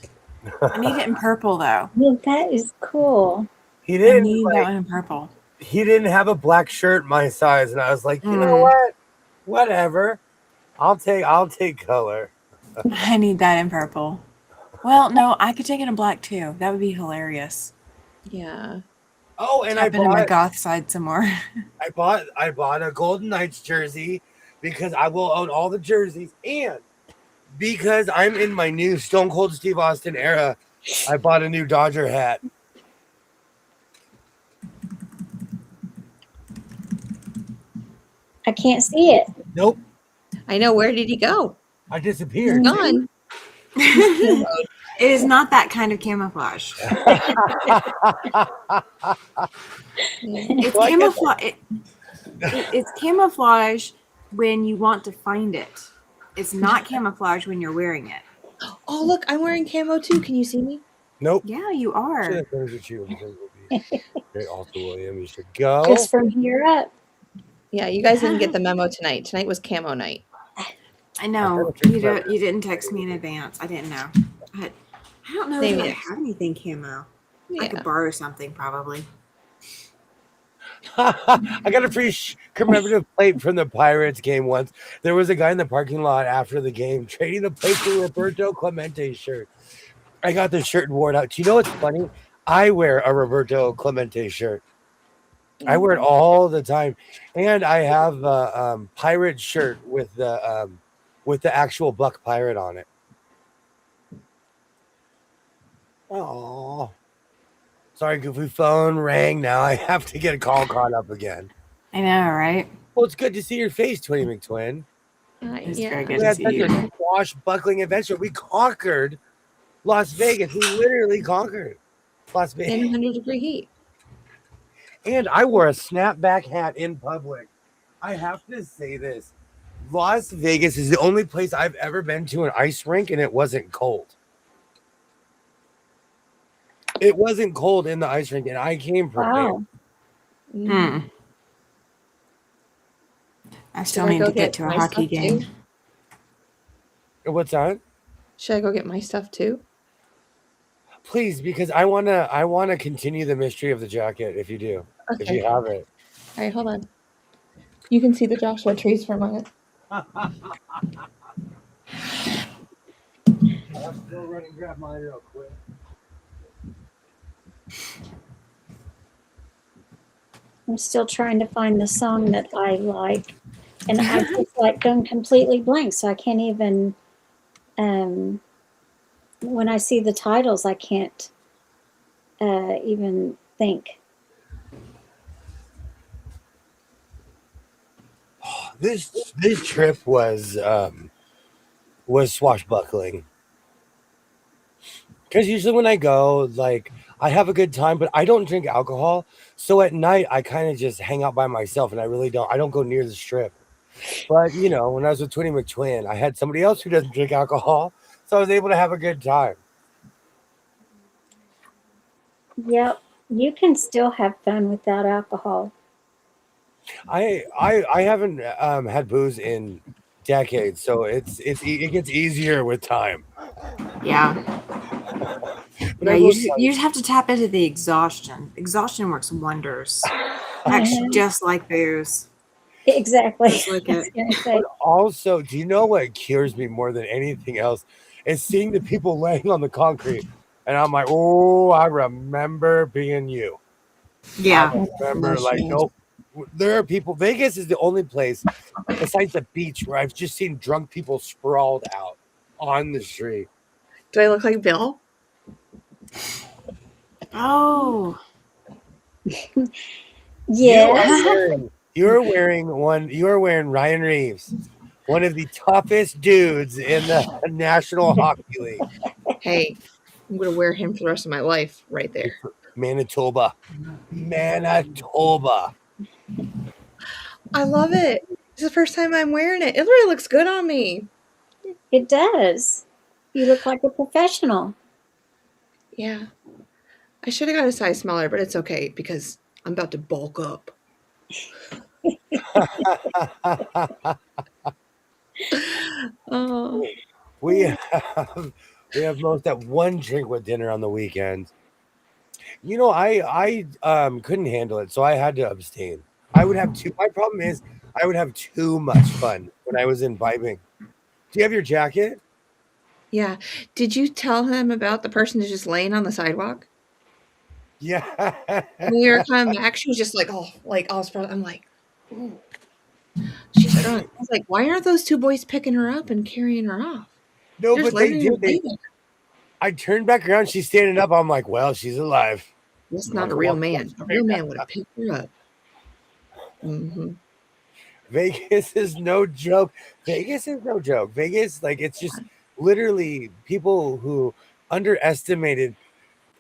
I need it in purple though. Well, that is cool. He I didn't need that one in purple. he didn't have a black shirt my size, and I was like, you know Mm. what? Whatever. I'll take color. I need that in purple. Well, no, I could take it in black too. That would be hilarious. Yeah. Oh, and Tap into my goth side some more. I bought a Golden Knights jersey because I will own all the jerseys, and because I'm in my new Stone Cold Steve Austin era, I bought a new Dodger hat. I can't see it. Nope. I know. Where did he go? I He's disappeared. gone. It is not that kind of camouflage. It's Well, I guess- camouflage. It's camouflage when you want to find it. It's not camouflage when you're wearing it. Oh, look, I'm wearing camo too. Can you see me? Nope. Yeah, you are. Should have finished with you. Okay, also, William, you should go. Just from here up. Yeah, you guys didn't get the memo tonight. Tonight was camo night. I know. You didn't text me in advance. I didn't know. I don't know if I have anything camo. Yeah. I could borrow something probably. I got a free commemorative plate from the Pirates game once. There was a guy in the parking lot after the game trading the plate for Roberto Clemente's shirt. I got the shirt and wore it out. Do you know what's funny? I wear a Roberto Clemente shirt. I wear it all the time, and I have a pirate shirt with the actual Buck Pirate on it. Oh, sorry, Goofy phone rang. Now I have to get a call caught up again. I know, right? Well, it's good to see your face, Twinny McTwin. It's Yeah. very We good to had see such you. a swashbuckling adventure. We conquered Las Vegas. We literally conquered Las In Vegas. 100-degree heat. And I wore a snapback hat in public. I have to say this. Las Vegas is the only place I've ever been to an ice rink and it wasn't cold. It wasn't cold in the ice rink and I came prepared. Wow. Mm. I still Should I need go to get get to a my hockey stuff game. too? What's that? Should I go get my stuff too? Please, because I wanna continue the mystery of the jacket if you do. If Okay. you have it. All right, hold on. You can see the Joshua trees for a moment. I'll go run and grab mine real quick. I'm still trying to find the song that I like. And I just like gone completely blank. So I can't even, when I see the titles, I can't even think. This trip was swashbuckling. Because usually when I go, like I have a good time, but I don't drink alcohol. So at night I kind of just hang out by myself, and I don't go near the strip. But you know, when I was with Twinny McTwin, I had somebody else who doesn't drink alcohol, so I was able to have a good time. Yep, you can still have fun without alcohol. I haven't had booze in decades, so it gets easier with time. Yeah. But Yeah, I you will just, tell you just have to tap into the exhaustion. Exhaustion works wonders. Actually, just like booze. Exactly. Just like I was it. gonna say, But also, do you know what cures me more than anything else? Is seeing the people laying on the concrete. And I'm like, oh, I remember being you. Yeah. I remember, like, no, there are people. Vegas is the only place besides the beach where I've just seen drunk people sprawled out on the street. Do I look like Bill? Oh. yeah. You are wearing Ryan Reeves, one of the toughest dudes in the National Hockey League. Hey, I'm going to wear him for the rest of my life right there. Manitoba. I love it. It's the first time I'm wearing it. It really looks good on me. It does. You look like a professional. Yeah. I should have got a size smaller, but it's okay because I'm about to bulk up. Oh. We have most at one drink with dinner on the weekends. You know, I couldn't handle it, so I had to abstain. I would have too. My problem is I would have too much fun when I was imbibing. Do you have your jacket? Yeah. Did you tell him about the person who's just laying on the sidewalk? Yeah. When we were coming back, she was just like, oh, like all spread. I'm like, ooh, she's drunk. I was like, why aren't those two boys picking her up and carrying her off? No, They're but just they letting her did. lay there. I turned back around. She's standing up. I'm like, well, she's alive. That's not a real man. A real man would have picked her up. Mm-hmm. Vegas is no joke. Vegas is no joke. Vegas, like, it's just literally people who underestimated.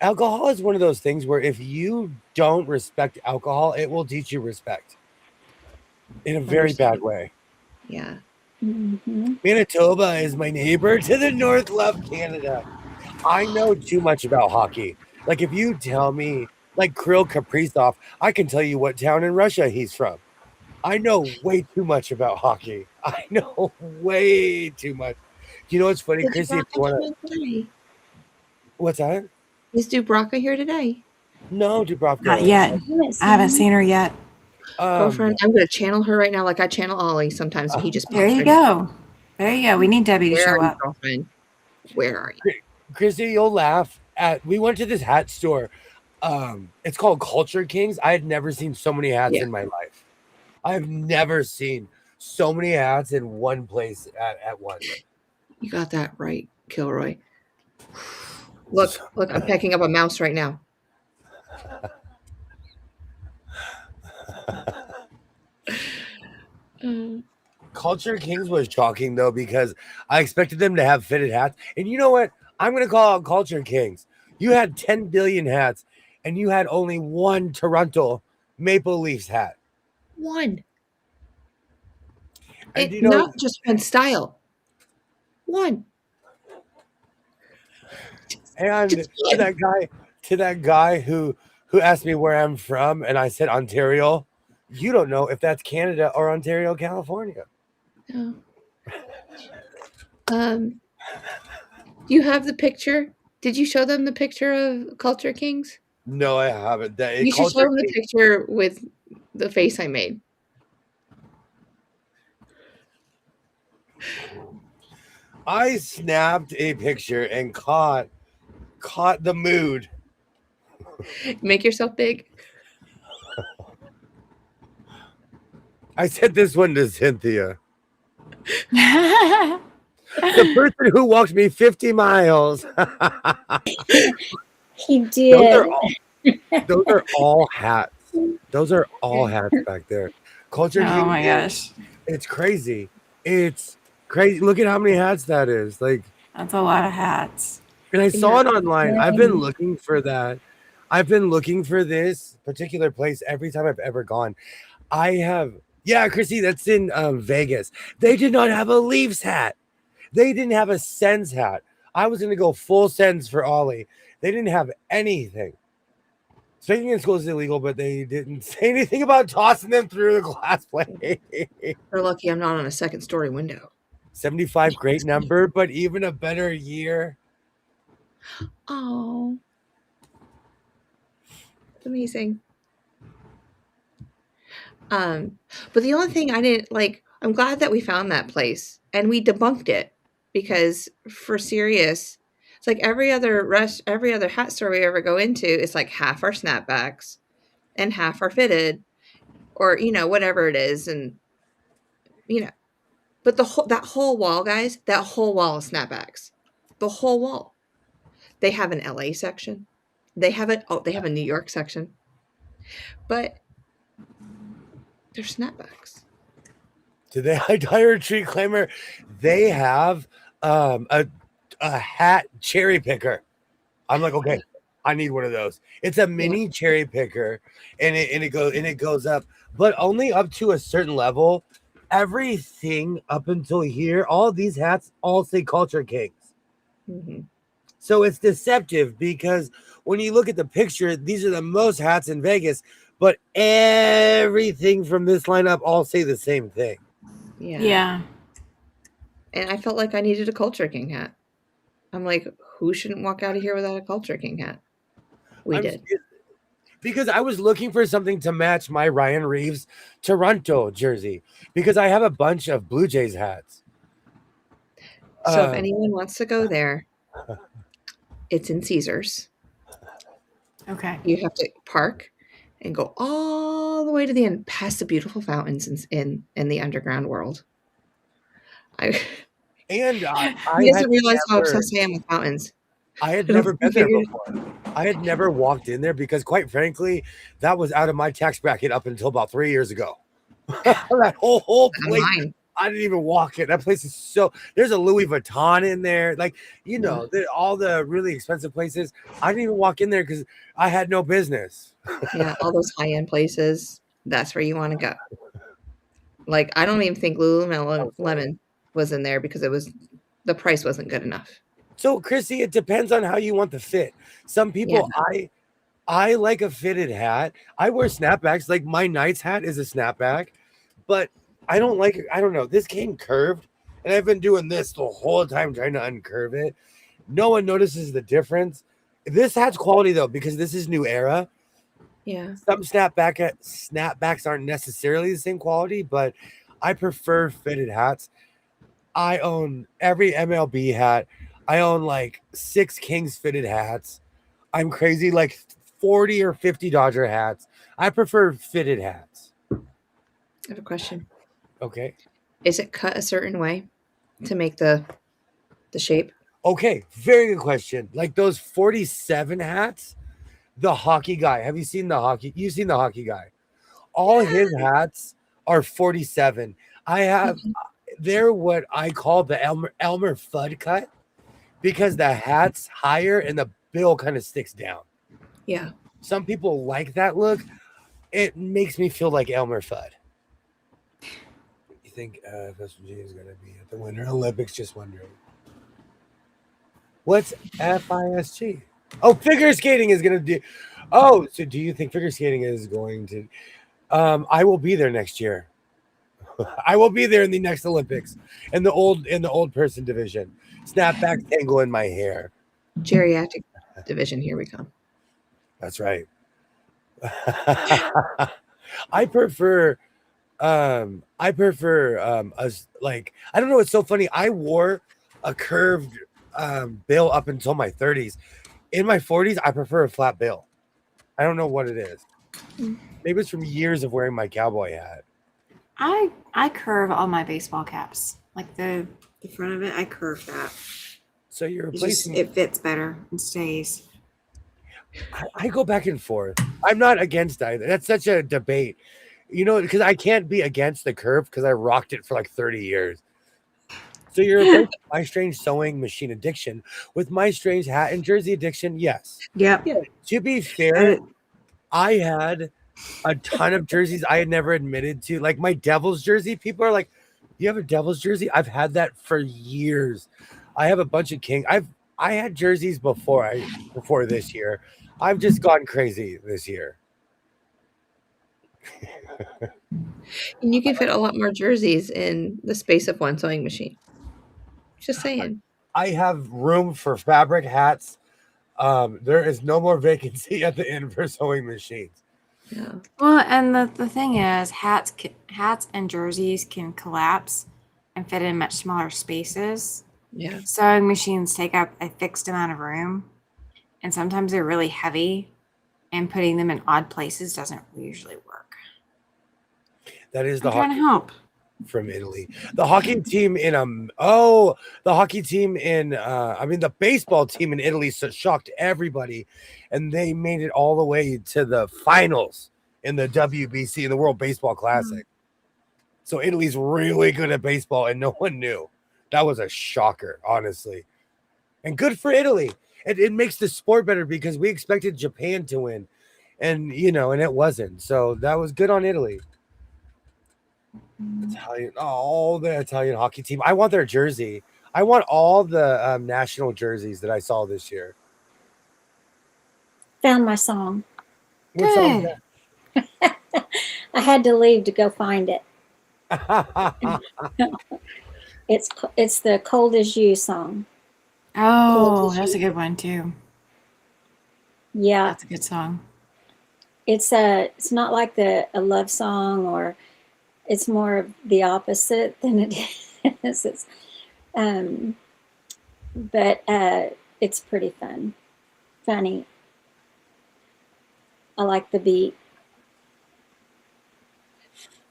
Alcohol is one of those things where if you don't respect alcohol, it will teach you respect in a very bad way. Yeah. Manitoba is my neighbor to the north. Love Canada. I know too much about hockey. Like, if you tell me, like, Kirill Kaprizov, I can tell you what town in Russia he's from. I know way too much about hockey. I know way too much. You know what's funny, Did Chrissy? If you Dubravka want come to, in today? what's that? Is Dubravka here today? No, Dubravka. Not yet. I haven't seen her yet. Girlfriend, I'm going to channel her right now like I channel Ollie sometimes, and he just There pops you right go. There you go. We need Debbie to Where show are you, up. girlfriend? Where are you? Chrissy, you'll laugh at. We went to this hat store. It's called Culture Kings. I had never seen so many hats in my life. I've never seen so many hats in one place at once. You got that right, Kilroy. Look, I'm picking up a mouse right now. Culture Kings was shocking though, because I expected them to have fitted hats. And you know what? I'm gonna call out Culture Kings. You had 10 billion hats, and you had only one Toronto Maple Leafs hat. One. And It, not just one style. One. And to that guy who asked me where I'm from, and I said Ontario. You don't know if that's Canada or Ontario, California. No. You have the picture? Did you show them the picture of Culture Kings? No, I haven't. You should show them the picture with the face I made. I snapped a picture and caught the mood. Make yourself big. I sent this one to Cynthia. The person who walked me 50 miles. He did. Those are all hats. Those are all hats back there. Culture King. Oh my gosh. It's crazy. It's crazy. Look at how many hats that is. Like, that's a lot of hats. And I saw it online. I've been looking for that. I've been looking for this particular place every time I've ever gone. I have. Yeah, Chrissy, that's in Vegas. They did not have a Leafs hat. They didn't have a Sens hat. I was going to go full Sens for Ollie. They didn't have anything. Speaking in school is illegal, but they didn't say anything about tossing them through the glass plate. They're lucky I'm not on a second story window. 75, great number, but even a better year. Oh. Amazing. But the only thing I didn't like, I'm glad that we found that place and we debunked it, because for serious, it's like every other hat store we ever go into, it's like half our snapbacks and half are fitted, or whatever it is, and but that whole wall, guys, that whole wall of snapbacks, the whole wall. They have an LA section, they have a New York section, but they're snapbacks. Do they hire a tree climber? They have a hat cherry picker. I'm like, okay, I need one of those. It's a mini cherry picker, and it goes up, but only up to a certain level. Everything up until here, all these hats all say Culture Kings. Mm-hmm. So it's deceptive, because when you look at the picture, these are the most hats in Vegas, but everything from this lineup all say the same thing. Yeah. And I felt like I needed a Culture King hat. I'm like, who shouldn't walk out of here without a Culture King hat? We did. Because I was looking for something to match my Ryan Reeves Toronto jersey, because I have a bunch of Blue Jays hats. So if anyone wants to go there, it's in Caesars. Okay. You have to park and go all the way to the end, past the beautiful fountains in the underground world. I he doesn't realize how obsessed I am with fountains. I had never been there before. I had never walked in there, because, quite frankly, that was out of my tax bracket up until about 3 years ago. That whole I'm place. mine. I didn't even walk it. That place is so. There's a Louis Vuitton in there, like all the really expensive places. I didn't even walk in there because I had no business. Yeah, all those high-end places, that's where you wanna go. Like, I don't even think Lululemon Lemon was in there because the price wasn't good enough. So, Chrissy, it depends on how you want the fit. Some people, I like a fitted hat. I wear snapbacks. Like my Knight's hat is a snapback, but I don't like. I don't know. This came curved, and I've been doing this the whole time trying to uncurve it. No one notices the difference. This hat's quality though because this is new era. Yeah. Some snapbacks aren't necessarily the same quality, but I prefer fitted hats. I own every MLB hat. I own like 6 Kings fitted hats. I'm crazy like 40 or 50 Dodger hats. I prefer fitted hats. I have a question. Okay. Is it cut a certain way to make the shape? Okay, very good question. Like those 47 hats, the hockey guy. Have you seen the hockey? You've seen the hockey guy. All his hats are 47. I have they're what I call the Elmer Fudd cut because the hat's higher and the bill kind of sticks down. Yeah. Some people like that look. It makes me feel like Elmer Fudd. You think FSG is going to be at the Winter Olympics? Just wondering. What's FISG? Oh, figure skating is going to do. Oh, so do you think figure skating is going to? I will be there next year. I will be there in the next Olympics in the old person division. Snapback tangle in my hair. Geriatric division. Here we come. That's right. I prefer us like I don't know. It's so funny. I wore a curved bill up until my 30s. In my 40s, I prefer a flat bill. I don't know what it is. Maybe it's from years of wearing my cowboy hat. I curve all my baseball caps. Like the front of it, I curve that. So you're It's replacing just, it fits better and stays. I go back and forth. I'm not against either. That's such a debate. You know, because I can't be against the curve because I rocked it for like 30 years. So you're replacing my strange sewing machine addiction with my strange hat and jersey addiction. Yes. Yep. Yeah. To be fair, I had a ton of jerseys I had never admitted to. Like my Devils jersey, people are like, "You have a Devils jersey?" I've had that for years. I have a bunch of King. I had jerseys before this year. I've just gone crazy this year. And you can fit a lot more jerseys in the space of one sewing machine. Just saying. I have room for fabric hats. There is no more vacancy at the end for sewing machines. Yeah. Well, and the thing is, hats and jerseys can collapse and fit in much smaller spaces. Yeah. Sewing machines take up a fixed amount of room, and sometimes they're really heavy, and putting them in odd places doesn't usually work. That is the I'm trying to help. from Italy. The hockey team in the baseball team in Italy shocked everybody, and they made it all the way to the finals in the WBC, the World Baseball Classic. So Italy's really good at baseball, and no one knew. That was a shocker, honestly. And good for Italy. It makes the sport better because we expected Japan to win, and it wasn't. So that was good on Italy. The Italian hockey team. I want their jersey. I want all the national jerseys that I saw this year. Found my song. What song is I had to leave to go find it. that? It's the Cold As You song. Oh, that's a good one too. Yeah, That's a good song. it's not like a love song, or it's more of the opposite than it is. But it's pretty funny. I like the beat.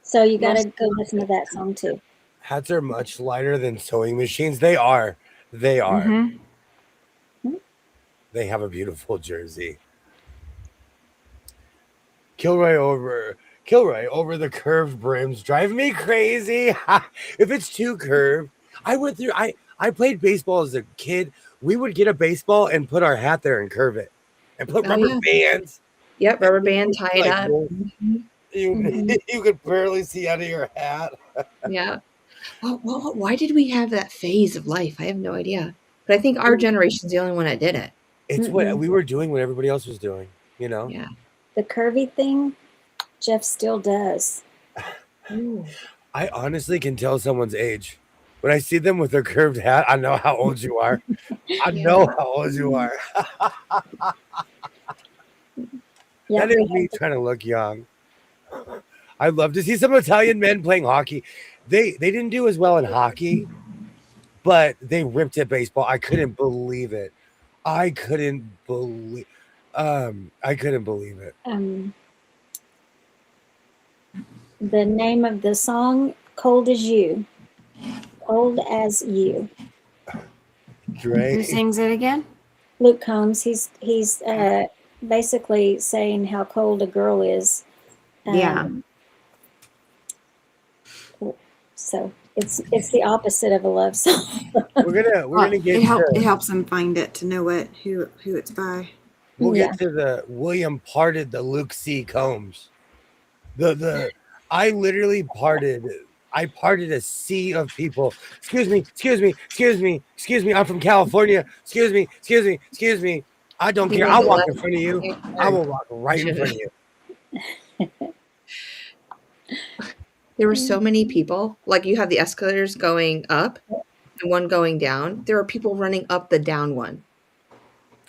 So you got to go listen to that song too. Hats are much lighter than sewing machines. They are. Mhm. They have a beautiful jersey. Kilroy over Kilroy over the curved brims drive me crazy. If it's too curved, I went through. I played baseball as a kid. We would get a baseball and put our hat there and curve it, and put Oh, rubber yeah. bands. Yep, And rubber it band was tied like up. Mhm. you Mhm. you could barely see out of your hat. Yeah. Well, why did we have that phase of life? I have no idea. But I think our generation's the only one that did it. It's what we were doing when everybody else was doing. You know. Yeah. The curvy thing, Jeff still does. Ooh. I honestly can tell someone's age. When I see them with their curved hat, I know how old you are. I Yeah. know how old you are. Yeah, That is we me trying to look young. I love to see some Italian men playing hockey. They didn't do as well in hockey, but they ripped at baseball. I couldn't believe it. I couldn't believe I couldn't believe it. The name of the song, Cold as You. Cold as You. Dre. Who sings it again? Luke Combs, he's basically saying how cold a girl is. Yeah. So it's the opposite of a love song. We're gonna get It helps them find it to know who it's by. we'll Yeah. get to the William parted the Luke C. Combs. The I literally parted a sea of people. Excuse me, excuse me, excuse me, excuse me. I'm from California. Excuse me, excuse me, excuse me. I don't You care. made I'll the walk left in front of you. hand I turn. will walk right in front of you. There were so many people. Like you have the escalators going up and one going down. There are people running up the down one.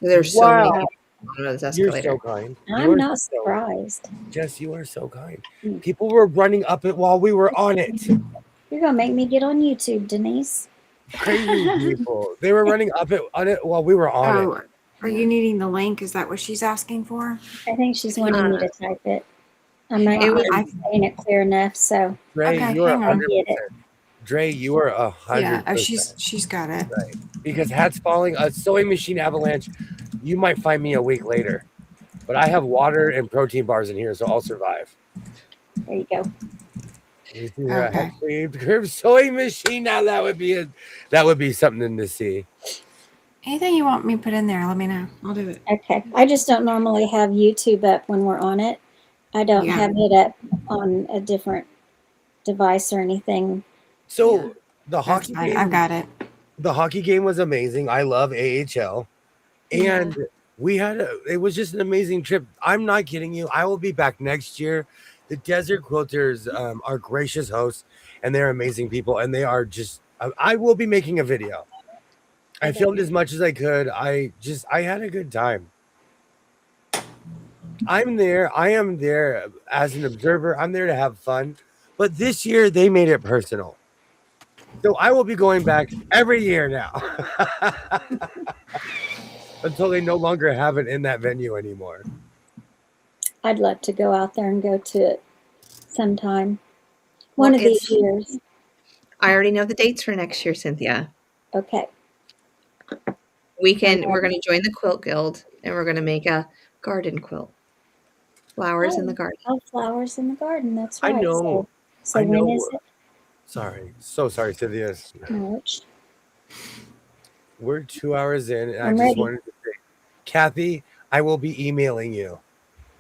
There's so many Wow. people on this You're escalator. so kind. You I'm are not so surprised. Jess, you are so kind. Mm. People were running up it while we were on it. You're gonna make me get on YouTube, Denise. Crazy people. They were running up it on it while we were on it. Oh, are you needing the link? Is that what she's asking for? I think she's wanting me to type it. I might It not was- be saying it clear enough, so Dre, Okay, you are hang on. 100%. get it. Dre, you are 100%. Yeah. Oh, she's got it. Right. Because hats falling, a sewing machine avalanche, you might find me a week later. But I have water and protein bars in here, so I'll survive. There you go. You see where I Okay. had saved curved sewing machine. Now that would be something to see. Anything you want me to put in there, let me know. I'll do it. Okay. I just don't normally have YouTube up when we're on it. I don't Yeah. have it up on a different device or anything. So the That's hockey fine. game, I've got it. the hockey game was amazing. I love AHL. And it was just an amazing trip. I'm not kidding you. I will be back next year. The Desert Quilters are gracious hosts, and they're amazing people. And they are just. I will be making a video. I filmed as much as I could. I had a good time. I'm there. I am there as an observer. I'm there to have fun. But this year they made it personal. So I will be going back every year now. Until they no longer have it in that venue anymore. I'd love to go out there and go to it sometime. One of these years. I already know the dates for next year, Cynthia. Okay. We're going to join the quilt guild and we're going to make a garden quilt. Flowers in the garden. Oh, flowers in the garden. That's I right. know. So I when know. is it? Sorry. So sorry, Cynthia. March. We're 2 hours in, and I'm I just ready. wanted to say, Kathy, I will be emailing you.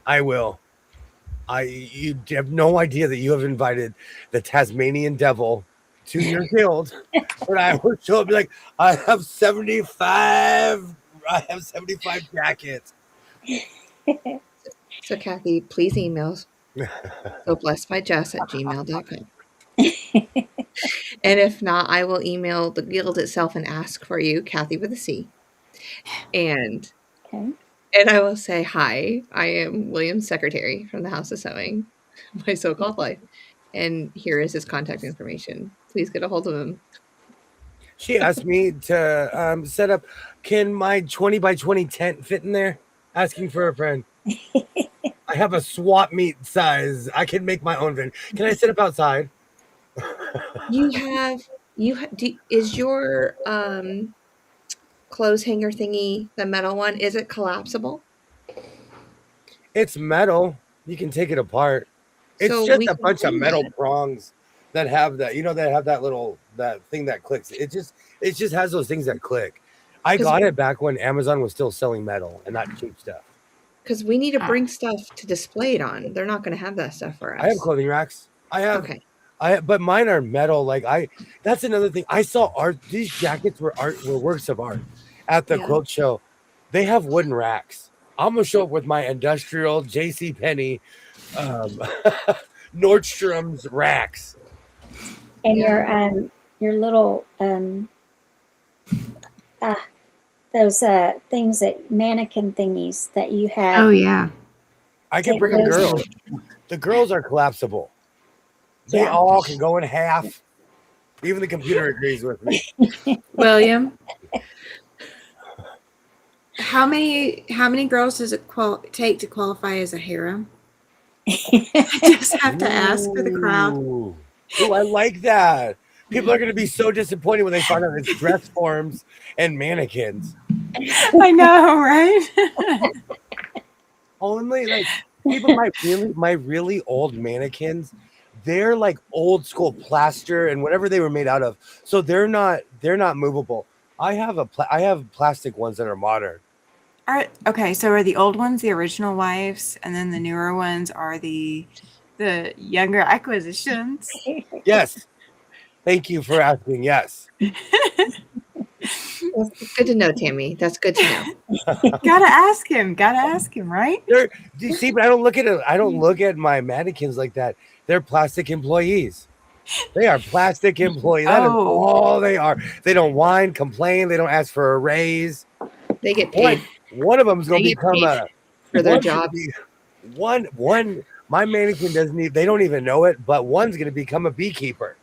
I will. You have no idea that you have invited the Tasmanian devil to your guild. But I will show up and be like, I have 75 jackets. So, Kathy, please email soblessedbyjess@gmail.com. And if not, I will email the guild itself and ask for you, Kathy with a C. And I will say, hi, I am William's secretary from the House of Sewing, my so-called life. And here is his contact information. Please get a hold of him. She asked me to set up, can my 20 by 20 tent fit in there? Asking for a friend. I have a swap meet size. I can make my own van. Can I sit up outside? Is your clothes hanger thingy, the metal one, is it collapsible? It's metal. You can take it apart. It's So just we a can bunch of bring metal that. prongs that have that, that have that thing that clicks. It just has those things that click. I 'Cause- got it back when Amazon was still selling metal and not cheap stuff. Because we need to bring stuff to display it on. They're not going to have that stuff for us. I have clothing racks. Okay. But mine are metal. That's another thing. I saw art. These jackets were works of art at the Yeah. quilt show. They have wooden racks. I'm gonna show up with my industrial J.C. Penney, Nordstrom's racks. And Yeah. your little those things that mannequin thingies that you have. Oh yeah. I can Take bring a those girl. out. The girls are collapsible. They Yeah. all can go in half. Even the computer agrees with me. William, how many girls does it take to qualify as a harem? I just have to ask for the crowd. Ooh, I like that. People are going to be so disappointed when they find out it's dress forms and mannequins. I know, right? Only even my really old mannequins, they're like old school plaster and whatever they were made out of. So they're not movable. I have plastic ones that are modern. Okay, so are the old ones the original wives, and then the newer ones are the younger acquisitions? Yes. Thank you for asking. Yes. That's good to know, Tammy. That's good to know. Gotta ask him, right? Do you see? But I don't look at it. I don't look at my mannequins like that. They're plastic employees. They are plastic employees. That is all they are. They don't whine, complain. They don't ask for a raise. They get paid. One of them's gonna They get become paid for their job. One. My mannequin doesn't even. They don't even know it. But one's gonna become a beekeeper.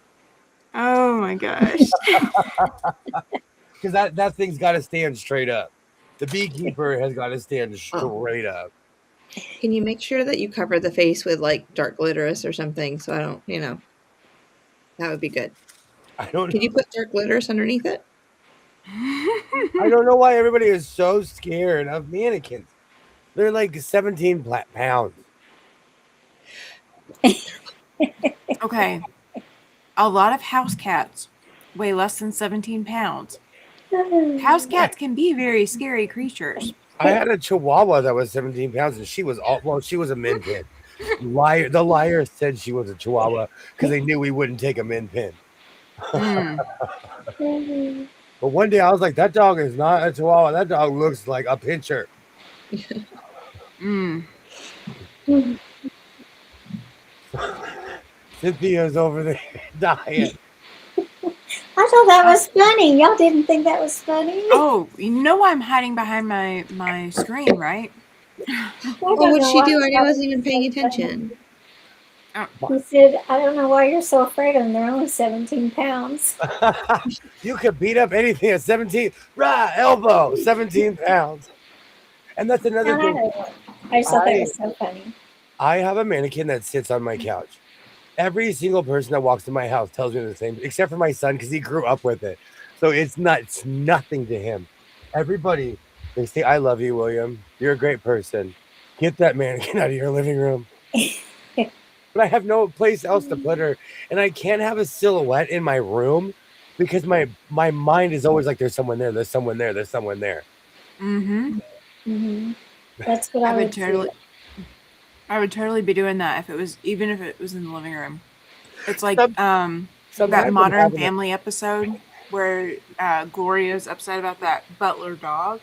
Oh my gosh. Because that thing's got to stand straight up. The beekeeper has got to stand straight up. Can you make sure that you cover the face with like dark glitterous or something? So I don't, that would be good. I don't. Can you put dark glitterous underneath it? I don't know why everybody is so scared of mannequins. They're like 17 pounds. Okay. A lot of house cats weigh less than 17 pounds. House cats can be very scary creatures. I had a Chihuahua that was 17 pounds, and she was she was a min pin. The liar said she was a Chihuahua because they knew we wouldn't take a min pin. But one day I was like, that dog is not a Chihuahua. That dog looks like a pincher. Cynthia's over there dying. I thought that was funny. Y'all didn't think that was funny? Oh, you know why I'm hiding behind my screen, right? Oh, what'd she do? I wasn't even paying attention. He said, I don't know why you're so afraid of them. They're only 17 pounds. You could beat up anything at 17. Right, elbow, 17 pounds. And that's another thing. I just thought that was so funny. I have a mannequin that sits on my couch. Every single person that walks in my house tells me the same, except for my son, because he grew up with it. So it's nothing to him. Everybody, they say, I love you, William. You're a great person. Get that mannequin out of your living room. But I have no place else to put her. And I can't have a silhouette in my room because my mind is always like, there's someone there, there's someone there, there's someone there. That's what I would totally. I would totally be doing that if it was in the living room. It's like that Modern Family episode where Gloria's upset about that butler dog.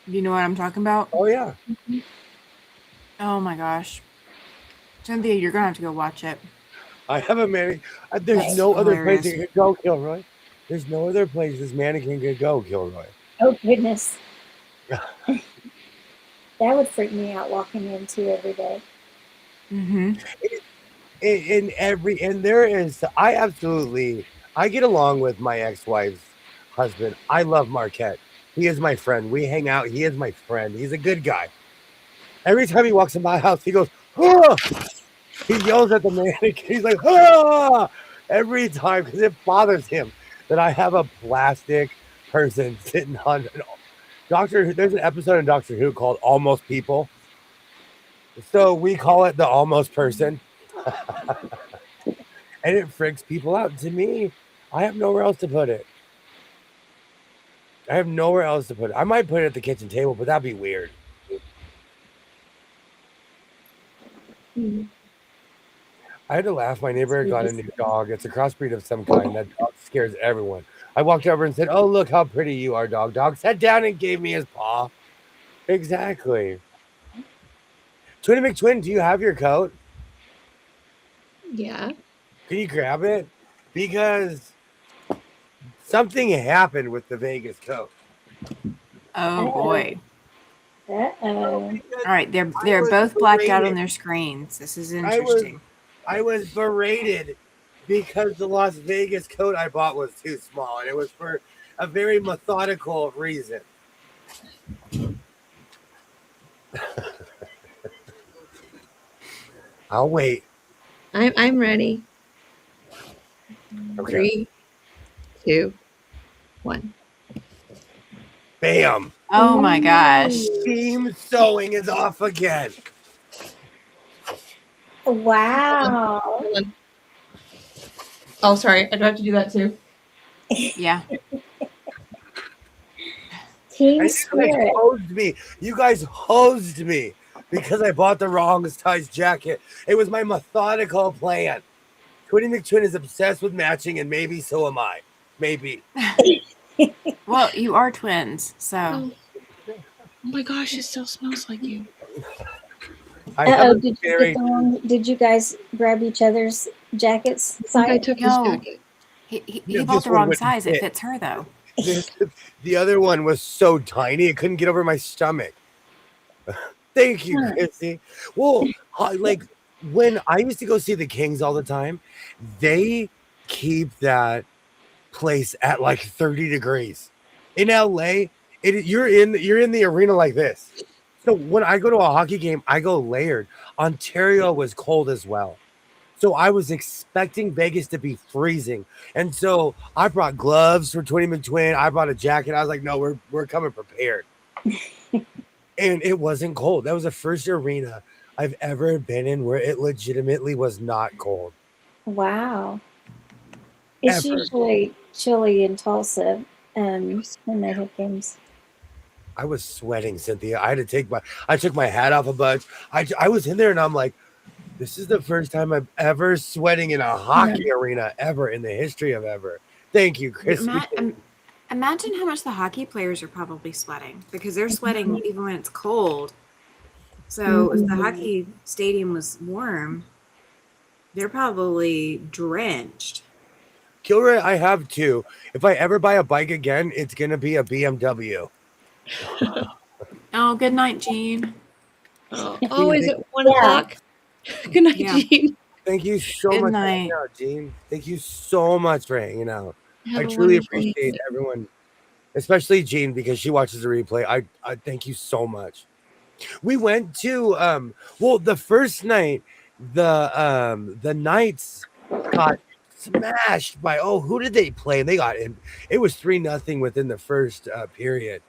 You know what I'm talking about? Oh yeah. Oh my gosh, Cynthia, you're gonna have to go watch it. I have a mannequin. There's no other place it could go, Kilroy. There's no other place this mannequin could go, Kilroy. Oh goodness. That would freak me out walking into every day. I get along with my ex-wife's husband. I love Marquette. He is my friend. We hang out. He is my friend. He's a good guy. Every time he walks in my house, he goes, "Ah!" He yells at the mannequin. He's like, "Ah!" Every time because it bothers him that I have a plastic person sitting on Doctor Who. There's an episode in Doctor Who called Almost People. So we call it the almost person. And it freaks people out. To me, I have nowhere else to put it. I have nowhere else to put it. I might put it at the kitchen table, but that'd be weird. Mhm. I had to laugh. My neighbor got a new dog. It's a crossbreed of some kind. That dog scares everyone. I walked over and said, "Oh, look how pretty you are, dog." Dog sat down and gave me his paw. Exactly. Twinny McTwin, do you have your coat? Yeah. Can you grab it? Because something happened with the Vegas coat. Oh boy. Uh-oh. All right, they're was both blacked out on berated. their screens. This is I was interesting. I was berated because the Las Vegas coat I bought was too small, and it was for a very methodical reason. I'll wait. I'm ready. Okay. 3, 2, 1. Bam. Oh my gosh. Team sewing is off again. Wow. Hold on. Oh, sorry. I do have to do that too. Yeah. Team And spirit. You guys hosed me because I bought the wrong size jacket. It was my methodical plan. Twinny McTwin is obsessed with matching, and maybe so am I. Maybe. Well, you are twins, so. Oh my gosh, it still smells like you. I have Uh-oh, a very did you guys grab each other's jackets? I think I took his No. jacket. He Yeah, bought this the one wrong wouldn't size. It fit. fits her though. The other one was so tiny it couldn't get over my stomach. Thank you, Huh. Chrissy. Well, like when I used to go see the Kings all the time, they keep that place at like 30 degrees. In LA, you're in the arena like this. So when I go to a hockey game, I go layered. Ontario was cold as well. So I was expecting Vegas to be freezing. And so I brought gloves for Twinny McTwin. I brought a jacket. I was like, no, we're coming prepared. And it wasn't cold. That was the first arena I've ever been in where it legitimately was not cold. Wow. It's Ever. usually chilly in Tulsa when they have games. I was sweating, Cynthia. I took my hat off a bunch. I was in there and I'm like, this is the first time I'm ever sweating in a hockey arena ever in the history of ever. Thank you, Chris. Imagine how much the hockey players are probably sweating because they're sweating even when it's cold. So if the hockey stadium was warm, they're probably drenched. Kilroy, I have two. If I ever buy a bike again, it's gonna be a BMW. Oh, good night, Jean. Oh, always at 1 o'clock. Good night, Yeah. Jean. Thank you so Good much for night. hanging out, Jean. Thank you so much for hanging out. Have I a truly wonderful appreciate evening. everyone, especially Jean, because she watches the replay. I thank you so much. We went to well, the first night, the Knights got smashed by who did they play? And they got in. It was 3-0 within the first period.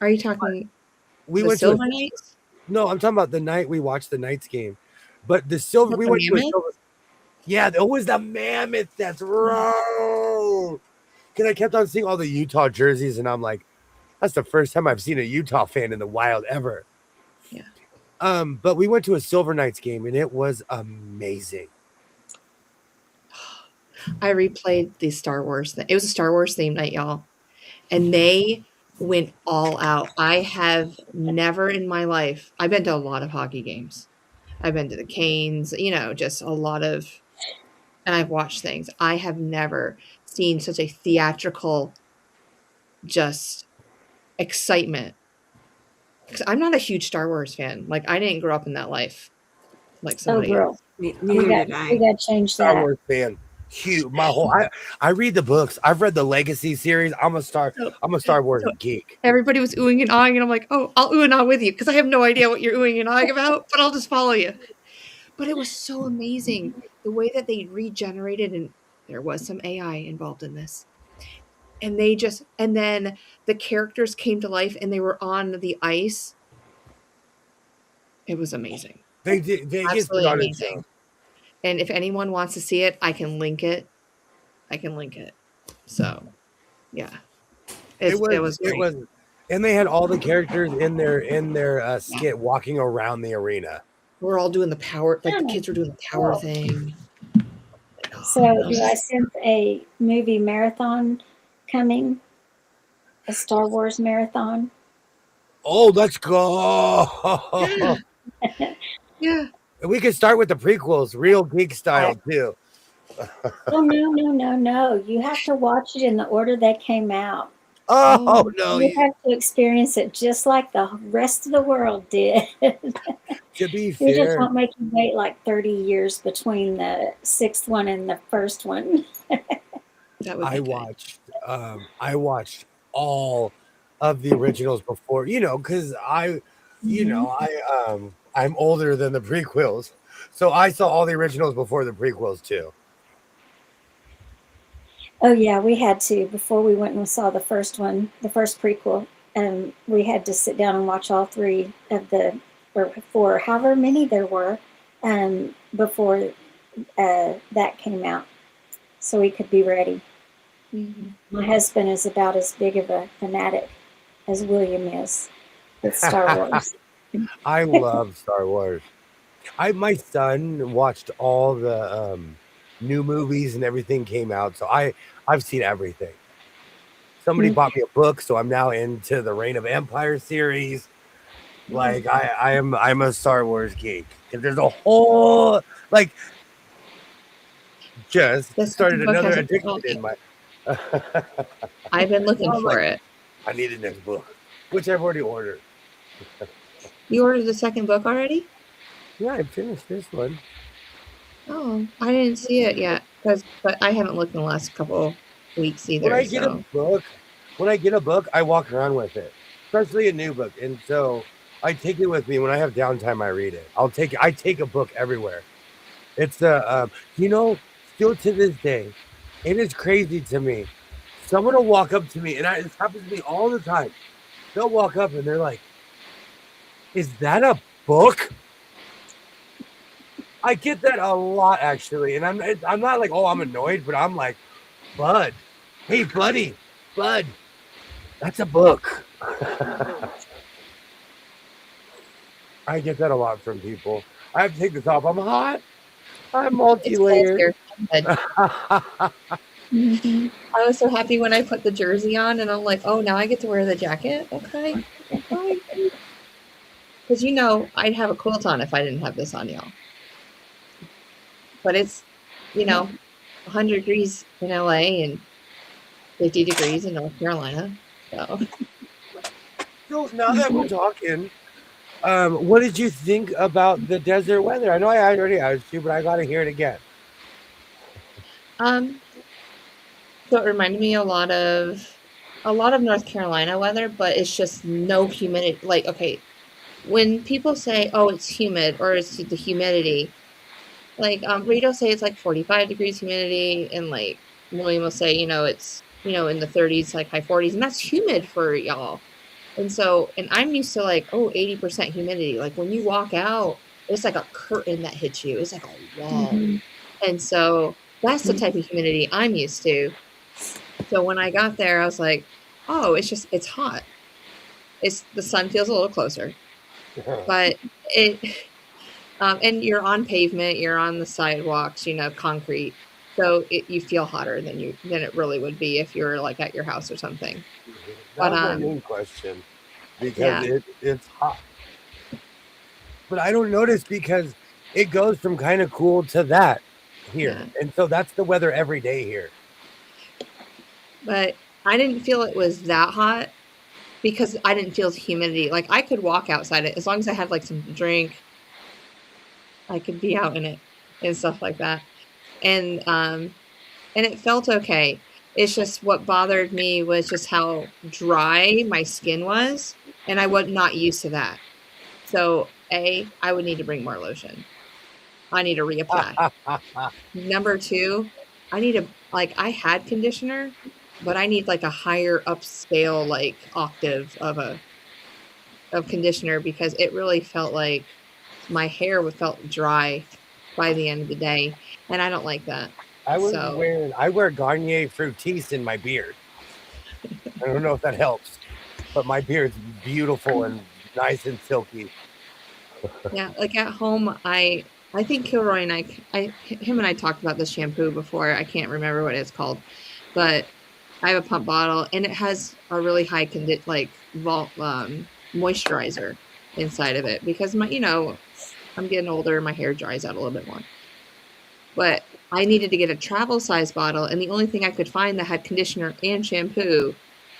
Are you talking We the went Silver to Knights? no, I'm talking about the night we watched the Knights game. But the silver, Not we the went to a Mammoth? silver. Yeah, it was the Mammoth. That's right. Because I kept on seeing all the Utah jerseys, and I'm like, that's the first time I've seen a Utah fan in the wild ever. Yeah. But we went to a Silver Knights game, and it was amazing. I replayed the Star Wars thing. It was a Star Wars theme night, y'all. And they went all out. I have never in my life, I've been to a lot of hockey games. I've been to the Canes, just a lot of, and I've watched things. I have never seen such a theatrical, just excitement. Because I'm not a huge Star Wars fan. Like, I didn't grow up in that life like Oh, somebody girl. else. Neither did I. We got to change Star that. Wars fan. Huge. I read the books. I've read the Legacy series. I'm a Star Wars geek. Everybody was oohing and ahhing, and I'm like, oh, I'll ooh and ah with you because I have no idea what you're oohing and ahhing about, but I'll just follow you. But it was so amazing the way that they regenerated, and there was some AI involved in this. And then the characters came to life and they were on the ice. It was amazing. They did. Vegas put Absolutely on a amazing. show. And if anyone wants to see it, I can link it. So, yeah. It was It great. was, and they had all the characters in their skit walking around the arena. We're all doing the power, like the Yeah. kids were doing the power Cool. thing. So do I sense a movie marathon coming? A Star Wars marathon? Oh, let's go! Yeah. We could start with the prequels, real geek style too. Oh no. You have to watch it in the order they came out. Oh no! You have to experience it just like the rest of the world did. To be We just fair, won't make you wait like 30 years between the sixth one and the first one. That would be good. I watched all of the originals before, because I'm older than the prequels, so I saw all the originals before the prequels too. Oh yeah, we had to before we went and saw the first one, the first prequel. We had to sit down and watch all three of the, or four, however many there were, before that came out, so we could be ready. Mm-hmm. My husband is about as big of a fanatic as William is with Star Wars. I love Star Wars. My son watched all the new movies and everything came out, so I've seen everything. Somebody Mhm. bought me a book, so I'm now into the Reign of Empire series. Like I'm a Star Wars geek. And there's a whole like just The started second book another hasn't come addiction out in yet. my. I've been looking I'm for like, it. I need a next book, which I've already ordered. You ordered the second book already? Yeah, I finished this one. Oh, I didn't see it yet, but I haven't looked in the last couple weeks When I either. get a So book, I walk around with it, especially a new book, and so I take it with me when I have downtime. I read it. I take a book everywhere. It's still to this day, it is crazy to me. Someone will walk up to me, and this happens to me all the time. They'll walk up and they're like, "Is that a book?" I get that a lot actually, and I'm not like, oh, I'm annoyed, but I'm like, Bud, hey buddy, Bud, that's a book. I get that a lot from people. I have to take this off. I'm hot. I'm it's multi-layered. cold here. Mhm. I was so happy when I put the jersey on, and I'm like, oh, now I get to wear the jacket. Okay, because I'd have a quilt on if I didn't have this on, y'all. But it's 100 degrees in LA and 50 degrees in North Carolina. So now that we're talking, what did you think about the desert weather? I know I already asked you, but I got to hear it again. So it reminded me a lot of North Carolina weather, but it's just no humidity. Like, okay, when people say, "Oh, it's humid," or it's the humidity, like Rita will say it's like 45 degrees humidity, and like William will say, it's in the 30s, like high 40s, and that's humid for y'all. And I'm used to like 80% humidity. Like when you walk out, it's like a curtain that hits you. It's like a wall, and so that's the type of humidity I'm used to. So when I got there, I was like, oh, it's hot. The sun feels a little closer, but and you're on pavement, you're on the sidewalks, concrete. So you feel hotter than it really would be if you're like at your house or something. That was my main question because it's hot. But I don't notice because it goes from kind of cool to that here. Yeah. And so that's the weather every day here. But I didn't feel it was that hot because I didn't feel the humidity. Like I could walk outside it as long as I had like some drink. I could be out in it and stuff like that. And it felt okay. It's just what bothered me was just how dry my skin was. And I was not used to that. So I would need to bring more lotion. I need to reapply. Number 2, I had conditioner, but I need like a higher upscale, like octave of conditioner because it really felt like my hair felt dry by the end of the day, and I don't like that. I So wear Garnier Fructis in my beard. I don't know if that helps, but my beard's beautiful and nice and silky. yeah, like at home, I think Kilroy and him and I talked about this shampoo before. I can't remember what it's called, but I have a pump bottle and it has a really high moisturizer inside of it because I'm getting older, my hair dries out a little bit more. But I needed to get a travel size bottle, and the only thing I could find that had conditioner and shampoo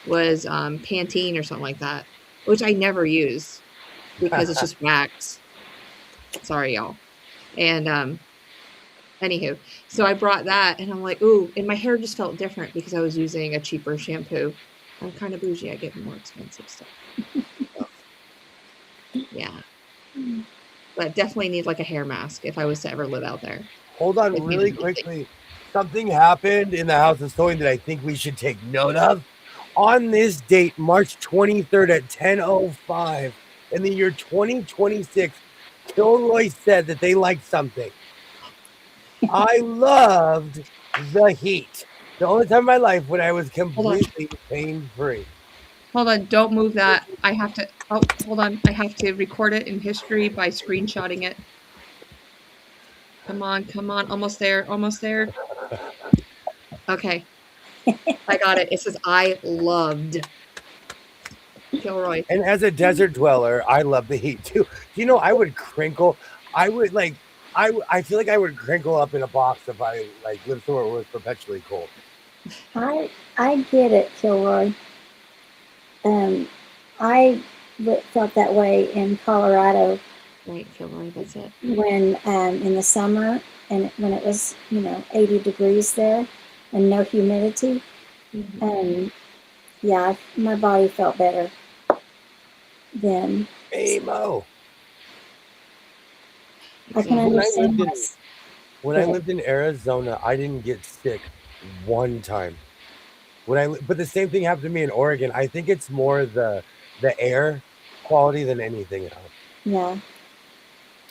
was Pantene or something like that, which I never use because it's just wax. Sorry, y'all. And anywho, so I brought that, and I'm like, ooh, and my hair just felt different because I was using a cheaper shampoo. I'm kind of bougie. I get more expensive stuff. So, yeah. But definitely need like a hair mask if I was to ever live out there. Hold on really quickly. Something happened in the house of sewing that I think we should take note of. On this date, March 23rd at 10:05 in the year 2026, Kilroy said that they liked something. I loved the heat. The only time in my life when I was completely pain-free. Hold on, don't move that. I have to, hold on. I have to record it in history by screenshotting it. Come on, almost there. Okay. I got it. It says, I loved Kilroy. And as a desert dweller, I love the heat too. You know, I would crinkle. I would I feel like I would crinkle up in a box if I lived somewhere where it was perpetually cold. I get it, Kilroy. I felt that way in Colorado. Right, Kilroy, that's it. When in the summer and when it was 80 degrees there and no humidity, yeah, my body felt better then. Hey Mo. I can understand this. When I lived in Arizona, I didn't get sick one time. But the same thing happened to me in Oregon. I think it's more the air quality than anything else. Yeah.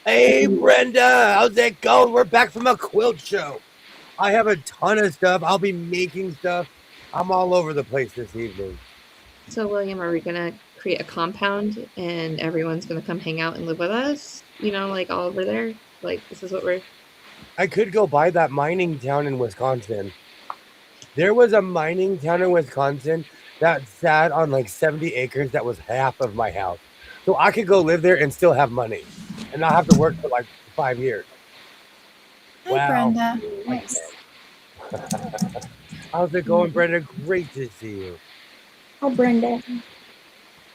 Hey Brenda, how's it going? We're back from a quilt show. I have a ton of stuff. I'll be making stuff. I'm all over the place this evening. So William, are we gonna create a compound and everyone's gonna come hang out and live with us? Like all over there? Like this is what I could go buy that mining town in Wisconsin. There was a mining town in Wisconsin that sat on like 70 acres that was half of my house. So I could go live there and still have money and not have to work for like 5 years. Hi, Brenda. Nice. How's it going, Brenda? Great to see you. Hi, Brenda.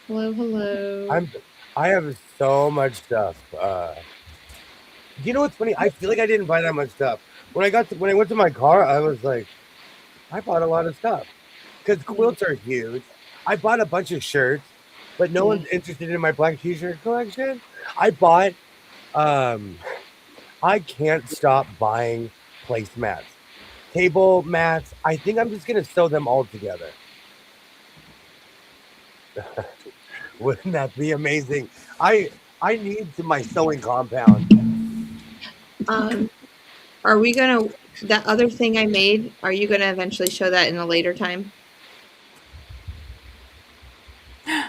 Hello. I have so much stuff. You know what's funny? I feel like I didn't buy that much stuff. When I went to my car, I was like, I bought a lot of stuff because quilts are huge. I bought a bunch of shirts, but no one's interested in my black t-shirt collection. I bought, I can't stop buying placemats, table mats. I think I'm just gonna sew them all together. Wouldn't that be amazing? I need my sewing compound. Are we gonna that other thing I made? Are you gonna eventually show that in a later time?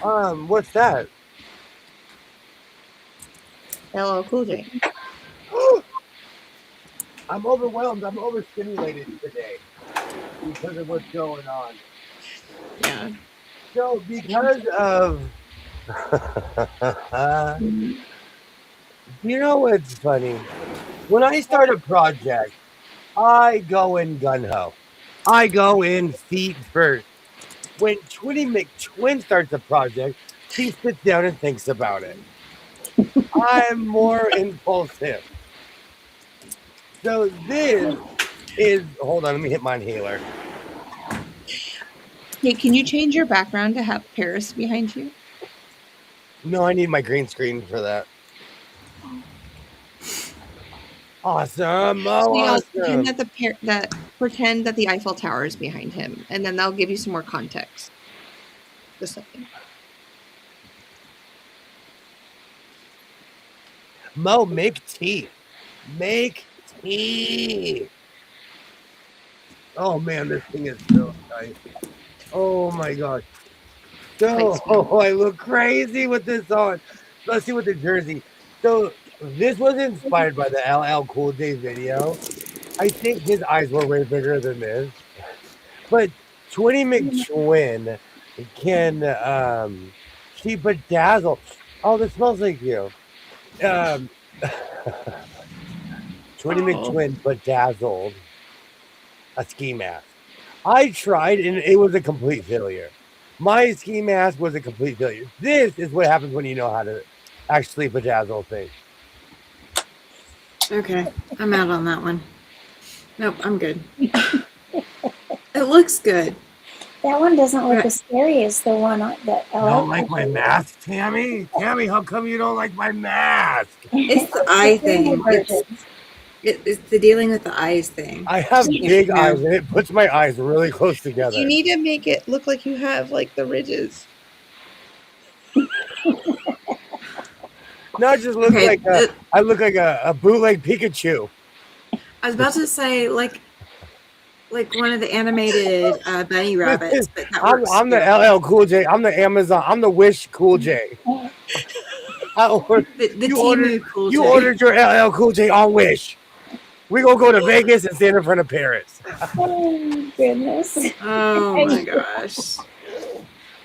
What's that? LL Cool J. I'm overwhelmed. I'm overstimulated today because of what's going on. Yeah. So because of you know what's funny? When I start a project, I go in gun-ho. I go in feet first. When Twitty McTwin starts a project, he sits down and thinks about it. I'm more impulsive. So this is, hold on, let me hit my inhaler. Hey, can you change your background to have Paris behind you? No, I need my green screen for that. Awesome. Awesome. Pretend that the Eiffel Tower is behind him, and then they'll give you some more context. Just a second. Mo, make tea. Make tea. Oh man, this thing is so tight. Oh my god. So I look crazy with this on. Let's see what the jersey. So this was inspired by the LL Cool J video. I think his eyes were way bigger than this. But Twinny McTwin can she bedazzle. Oh, this smells like you. Um Twinny McTwin bedazzled a ski mask. I tried and it was a complete failure. My ski mask was a complete failure. This is what happens when you know how to actually bedazzle things. Okay, I'm out on that one. Nope, I'm good. It looks good. That one doesn't look as scary as the one that You don't like my mask, Tammy? Tammy, how come you don't like my mask? It's the eye thing. It's the dealing with the eyes thing. I have big eyes and it puts my eyes really close together. You need to make it look like you have like the ridges. No, it just looks like I look like a bootleg Pikachu. I was about to say like one of the animated bunny rabbits, but that works. I'm the LL Cool J. I'm the Amazon. I'm the Wish Cool J. You ordered your LL Cool J on Wish. We gonna go to Vegas and stand in front of Paris. Oh goodness! Oh my gosh!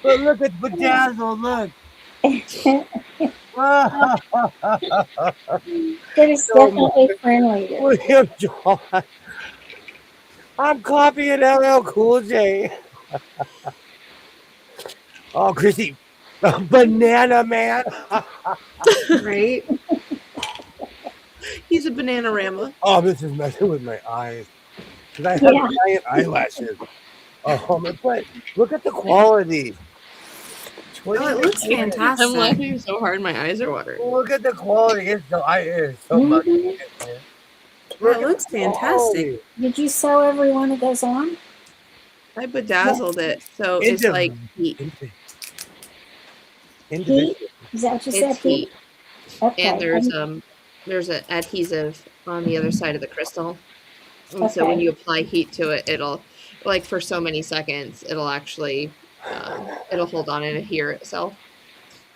But look at Bedazzle. Look. That is definitely friendly. William John. I'm copying LL Cool J. Oh, Chrissy, Banana Man. Right? He's a Bananarama. Oh, this is messing with my eyes. Because I have giant eyelashes. Oh, but look at the quality. Oh, it looks fantastic. I'm laughing so hard my eyes are watering. Look at the quality. It is so much. It looks fantastic. Did you sew every one of those on? I bedazzled it, so it's like heat. Heat? Is that what you said? It's heat. Okay. And there's an adhesive on the other side of the crystal. And so when you apply heat to it, it'll, like for so many seconds, it'll actually, it'll hold on and adhere itself.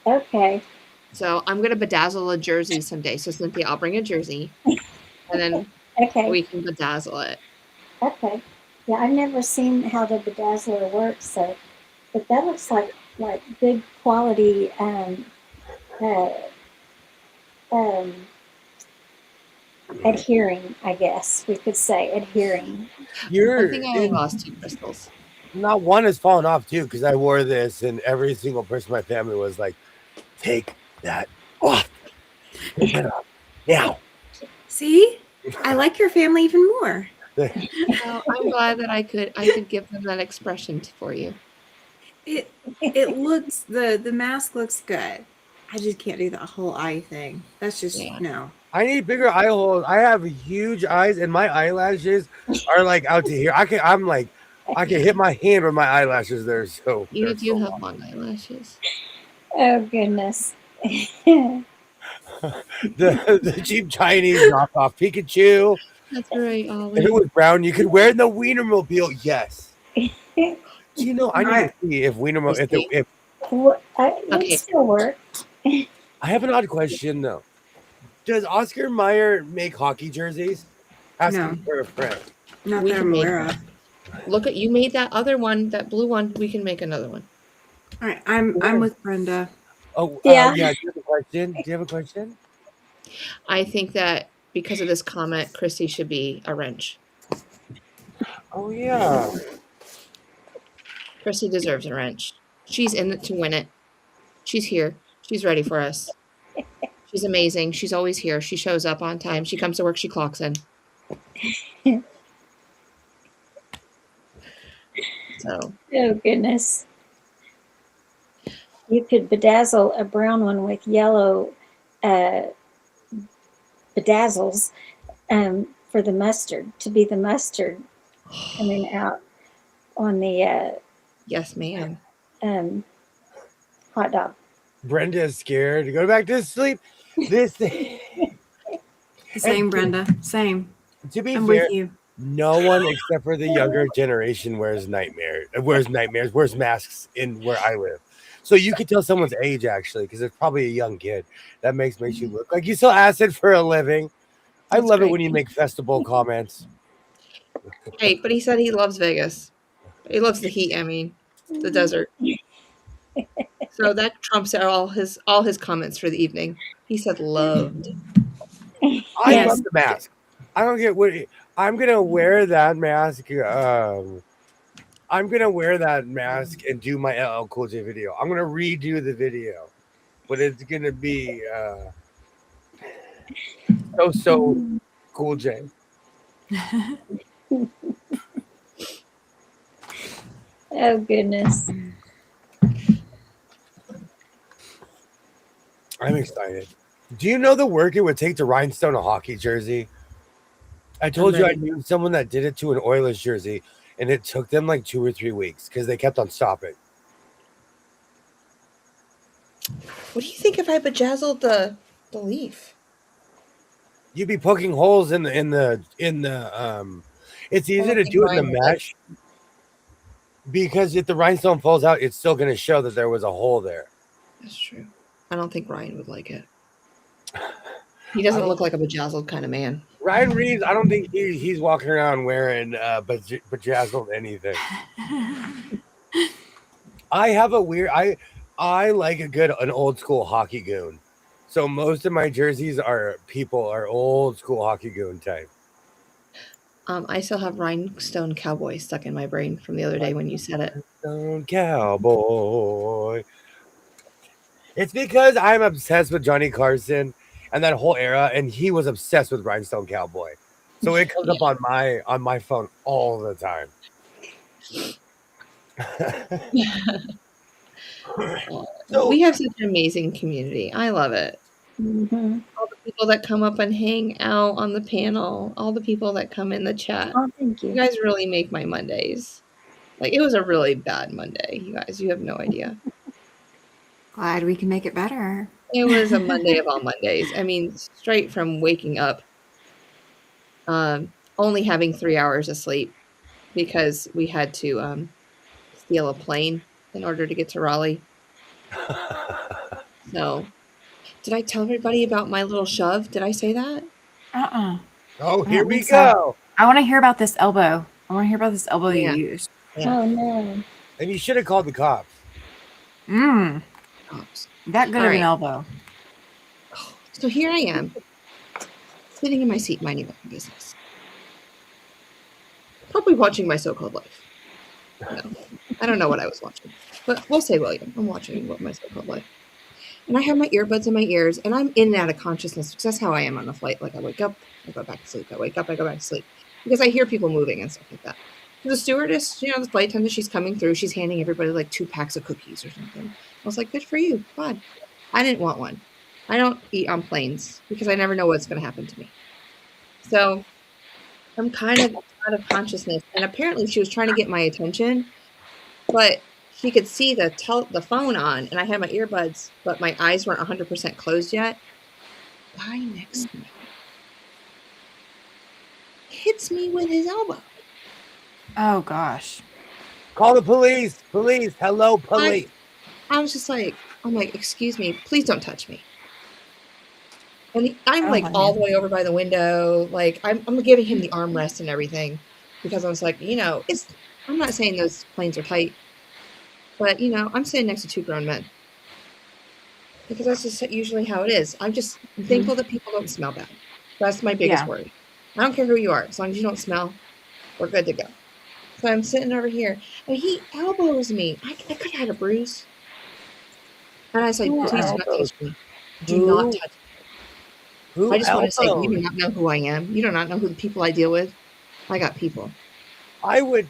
Okay. So I'm going to bedazzle a jersey someday. So Cynthia, I'll bring a jersey and then we can bedazzle it. Okay. Yeah, I've never seen how the bedazzler works, so, but that looks like good quality adhering, I guess we could say, adhering. I think I lost 2 crystals. Not one has fallen off too, because I wore this and every single person in my family was like, take that off. Take it off now. See? I like your family even more. Well, I'm glad that I could give them that expression for you. It looks the mask looks good. I just can't do the whole eye thing. That's just no. I need bigger eye holes. I have huge eyes and my eyelashes are like out to here. I can hit my hand with my eyelashes there. So you do have long eyelashes. Oh goodness. the cheap Chinese knockoff Pikachu. That's right, Ollie. If it was brown, you could wear it in the Wienermobile. Yes. Do you know? I need to see if Wienermobile. It still work. I have an odd question though. Does Oscar Mayer make hockey jerseys? Asking for a friend. Not that I'm aware of. Look at you made that other one, that blue one. We can make another one. All right, I'm with Brenda. Oh yeah. Do you have a question? Do you have a question? I think that because of this comment, Chrissy should be a wrench. Oh yeah. Chrissy deserves a wrench. She's in it to win it. She's here. She's ready for us. She's amazing. She's always here. She shows up on time. She comes to work. She clocks in. So. Oh goodness. You could bedazzle a brown one with yellow bedazzles for the mustard, to be the mustard coming out on the yes, ma'am. Hot dog. Brenda is scared to go back to sleep. This thing. Same, Brenda. Same. To be I'm fair, with you. no one except for the younger generation wears masks in where I live. So you could tell someone's age actually, because it's probably a young kid. That makes you look like you sell acid for a living. I That's love it great. when you make festival comments. Hey, but he said he loves Vegas. He loves the heat. I mean, the desert. So that trumps out all his comments for the evening. He said loved. I Yes. love the mask. I don't get what I'm gonna wear that mask. I'm gonna wear that mask and do my LL Cool J video. I'm gonna redo the video, but it's gonna be so Cool J. Oh goodness. I'm excited. Do you know the work it would take to rhinestone a hockey jersey? I told you I ready. knew someone that did it to an Oilers jersey, and it took them like 2 or 3 weeks because they kept on stopping. What do you think if I bejazzled the leaf? You'd be poking holes in the it's easy to do it in the mesh because if the rhinestone falls out, it's still going to show that there was a hole there. That's true. I don't think Ryan would like it. He doesn't look like a bejazzled kind of man. Ryan Reeves, I don't think he's walking around wearing bejazzled anything. I have a weird I like an old school hockey goon. So most of my jerseys are old school hockey goon type. I still have rhinestone cowboy stuck in my brain from the other day when you said it. Rhinestone cowboy. It's because I'm obsessed with Johnny Carson and that whole era, and he was obsessed with Rhinestone Cowboy. So it comes up on my phone all the time. So, we have such an amazing community. I love it. Mm-hmm. All the people that come up and hang out on the panel, all the people that come in the chat. Oh, thank you. You guys really make my Mondays. Like, it was a really bad Monday, you guys. You have no idea. Glad we can make it better. It was a Monday of all Mondays. I mean, straight from waking up, only having 3 hours of sleep because we had to steal a plane in order to get to Raleigh. So, did I tell everybody about my little shove? Did I say that? Oh, here we so. go. I want to hear about this elbow. I want to hear about this elbow Yeah. you used. Yeah. Oh no. And you should have called the cops. That good of an elbow. So here I am, sitting in my seat, minding my own business. Probably watching My So-Called Life. No, I don't know what I was watching, but we'll say William. I'm watching My So-Called Life. And I have my earbuds in my ears, and I'm in and out of consciousness because that's how I am on the flight. Like I wake up, I go back to sleep. I wake up, I go back to sleep. Because I hear people moving and stuff like that. The stewardess, the flight attendant, she's coming through. She's handing everybody like 2 packs of cookies or something. I was like, good for you. God. I didn't want one. I don't eat on planes because I never know what's going to happen to me. So I'm kind of out of consciousness. And apparently she was trying to get my attention, but she could see the phone on, and I had my earbuds, but my eyes weren't 100% closed yet. Guy next to me hits me with his elbow. Oh, gosh. Call the police. Police. Hello, police. I was just like, I'm like, excuse me, please don't touch me. And I'm like all the way over by the window. Like I'm giving him the armrest and everything because I was like, I'm not saying those planes are tight, but I'm sitting next to 2 grown men because that's just usually how it is. I'm just thankful that people don't smell bad. That's my biggest worry. I don't care who you are. As long as you don't smell, we're good to go. So I'm sitting over here and he elbows me. I could have had a bruise. And I was like, please do not touch me. Do not touch me. I just want to say, you do not know who I am. You do not know who the people I deal with. I got people. I would.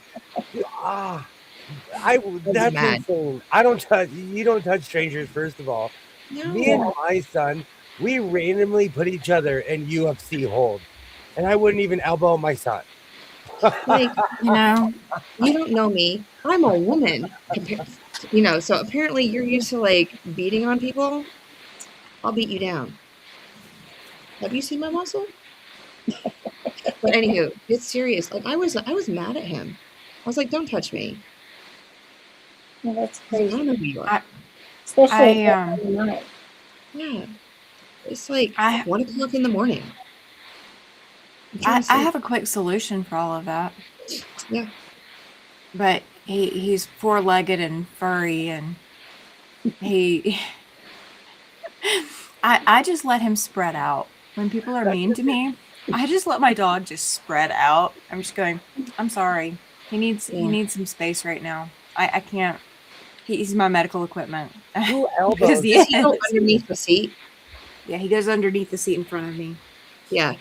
That's mad. insane. I don't touch. You don't touch strangers. First of all, No. me and my son, we randomly put each other in UFC hold, and I wouldn't even elbow my son. Like, you don't know me. I'm a woman. So apparently you're used to like beating on people. I'll beat you down. Have you seen my muscle? But anywho, it's serious. Like I was mad at him. I was like, "Don't touch me." Well, that's I was like, I crazy, don't know who you are. especially at I that time of night. Yeah, it's like I 1 o'clock in the morning. I'm trying I, to I sleep. have a quick solution for all of that. Yeah. But he's four-legged and furry, and he I just let him spread out. When people are mean to me, I just let my dog just spread out. I'm just going, I'm sorry. He needs some space right now. I can't. He's my medical equipment. Who Because elbows? he Does he go is. underneath the seat? Yeah, he goes underneath the seat in front of me. Yeah.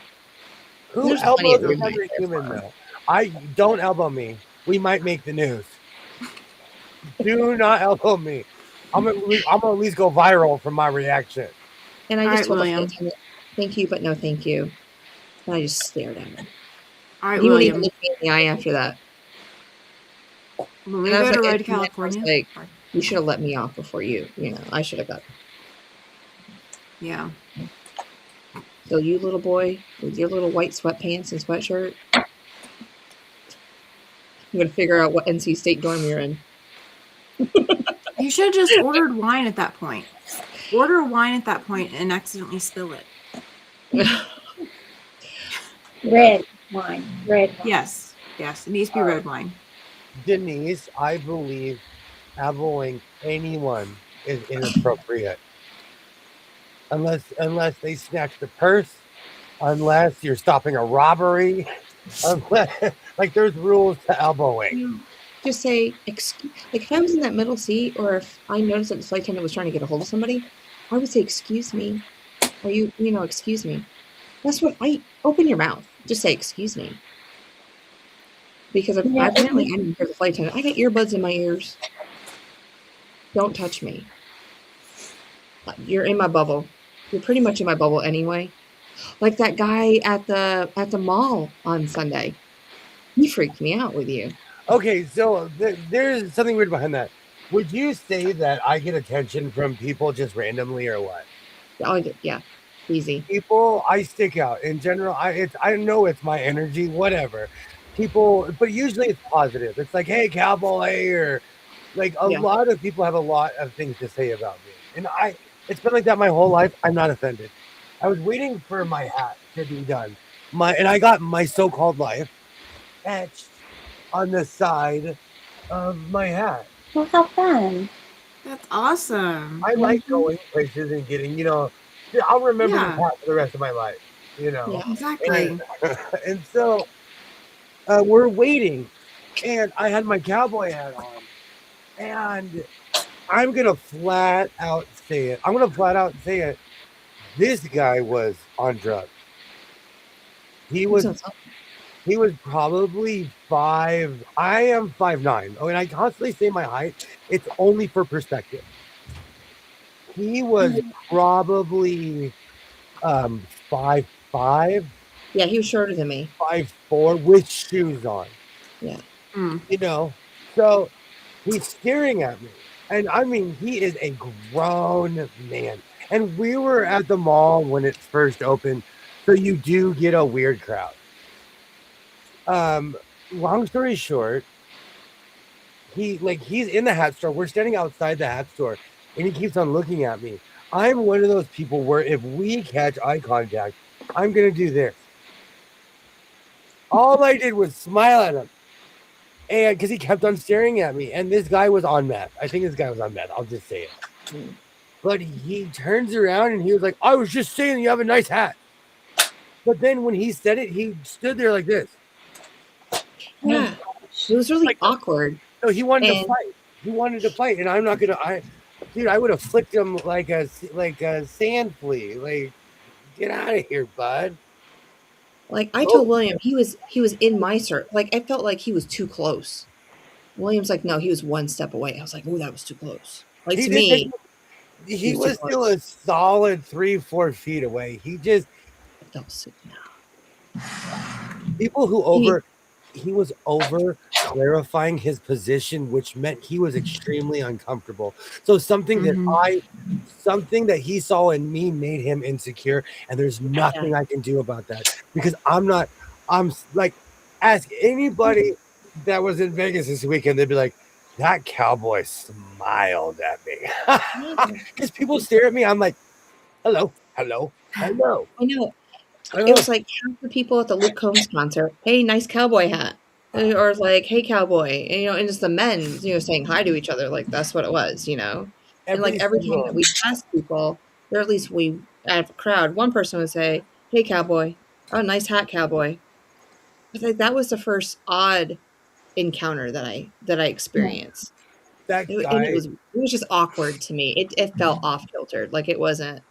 Who There's plenty elbows of room back another there human for him. though? I don't elbow me. We might make the news. Do not elbow me. I'm gonna at least go viral from my reaction. And I All just right, told the William. flight attendant, "Thank you, but no thank you." And I just stared at him. All right, He wouldn't even William. look me in the eye after that. When we And I was go to like, ride at to the end, I was California. like, "You should have let me off before you. I should have got." Yeah. So you little boy with your little white sweatpants and sweatshirt, I'm gonna figure out what NC State dorm you're in. You should have just ordered wine at that point. Order wine at that point and accidentally spill it. Red wine. Yes. Yes. It needs to be red wine. Denise, I believe elbowing anyone is inappropriate. Unless they snatch the purse, unless you're stopping a robbery, unless like there's rules to elbowing. Just say, like if I was in that middle seat or if I noticed that the flight attendant was trying to get a hold of somebody, I would say, "Excuse me. Are you, excuse me." That's what open your mouth. Just say, "Excuse me." Because apparently I didn't hear the flight attendant. I got earbuds in my ears. Don't touch me. You're in my bubble. You're pretty much in my bubble anyway. Like that guy at the mall on Sunday. He freaked me out with you. Okay, so there's something weird behind that. Would you say that I get attention from people just randomly or what? Yeah, easy. People, I stick out. In general, I know it's my energy, whatever. People, but usually it's positive. It's like, "Hey, cowboy," or like a lot of people have a lot of things to say about me, and it's been like that my whole life. I'm not offended. I was waiting for my hat to be done. And I got my so-called life etched on the side of my hat. Well, how fun. That's awesome. I like going places and getting, I'll remember this hat for the rest of my life, Yeah, exactly. And so we're waiting, and I had my cowboy hat on, and I'm going to flat out say it. This guy was on drugs. He was probably 5. I am 5'9". Oh, and I constantly say my height. It's only for perspective. He was probably 5'5". Yeah, he was shorter than me. 5'4" with shoes on. Yeah. So he's staring at me. And I mean, he is a grown man. And we were at the mall when it first opened. So you do get a weird crowd. Long story short, he's in the hat store. We're standing outside the hat store, and he keeps on looking at me. I'm one of those people where if we catch eye contact, I'm gonna do this. All I did was smile at him, and because he kept on staring at me, and this guy was on meth. I think this guy was on meth. I'll just say it. But he turns around and he was like, "I was just saying you have a nice hat." But then when he said it, he stood there like this. Yeah, it was really awkward. No, he wanted to fight. He wanted to fight, and I'm not gonna. I would have flicked him like a sand flea. Like, get out of here, bud. Like I told William, he was in my circle. Like I felt like he was too close. William's like, no, he was one step away. I was like, oh, that was too close. Like to me, he was still a solid 3-4 feet away. He just felt sick now. People who he was over clarifying his position, which meant he was extremely uncomfortable. So something that he saw in me made him insecure, and there's nothing I can do about that because I'm like, ask anybody that was in Vegas this weekend, they'd be like, that cowboy smiled at me. Because people stare at me, I'm like, hello. I know. It was like half the people at the Luke Combs concert, hey, nice cowboy hat. Or like, hey, cowboy. And, and it's the men, saying hi to each other. Like, that's what it was, And like every time that we passed people, or at least we, out of a crowd, one person would say, hey, cowboy. Oh, nice hat, cowboy. But like, that was the first odd encounter that I experienced. That and guy, it was just awkward to me. It felt off kiltered. Like, it wasn't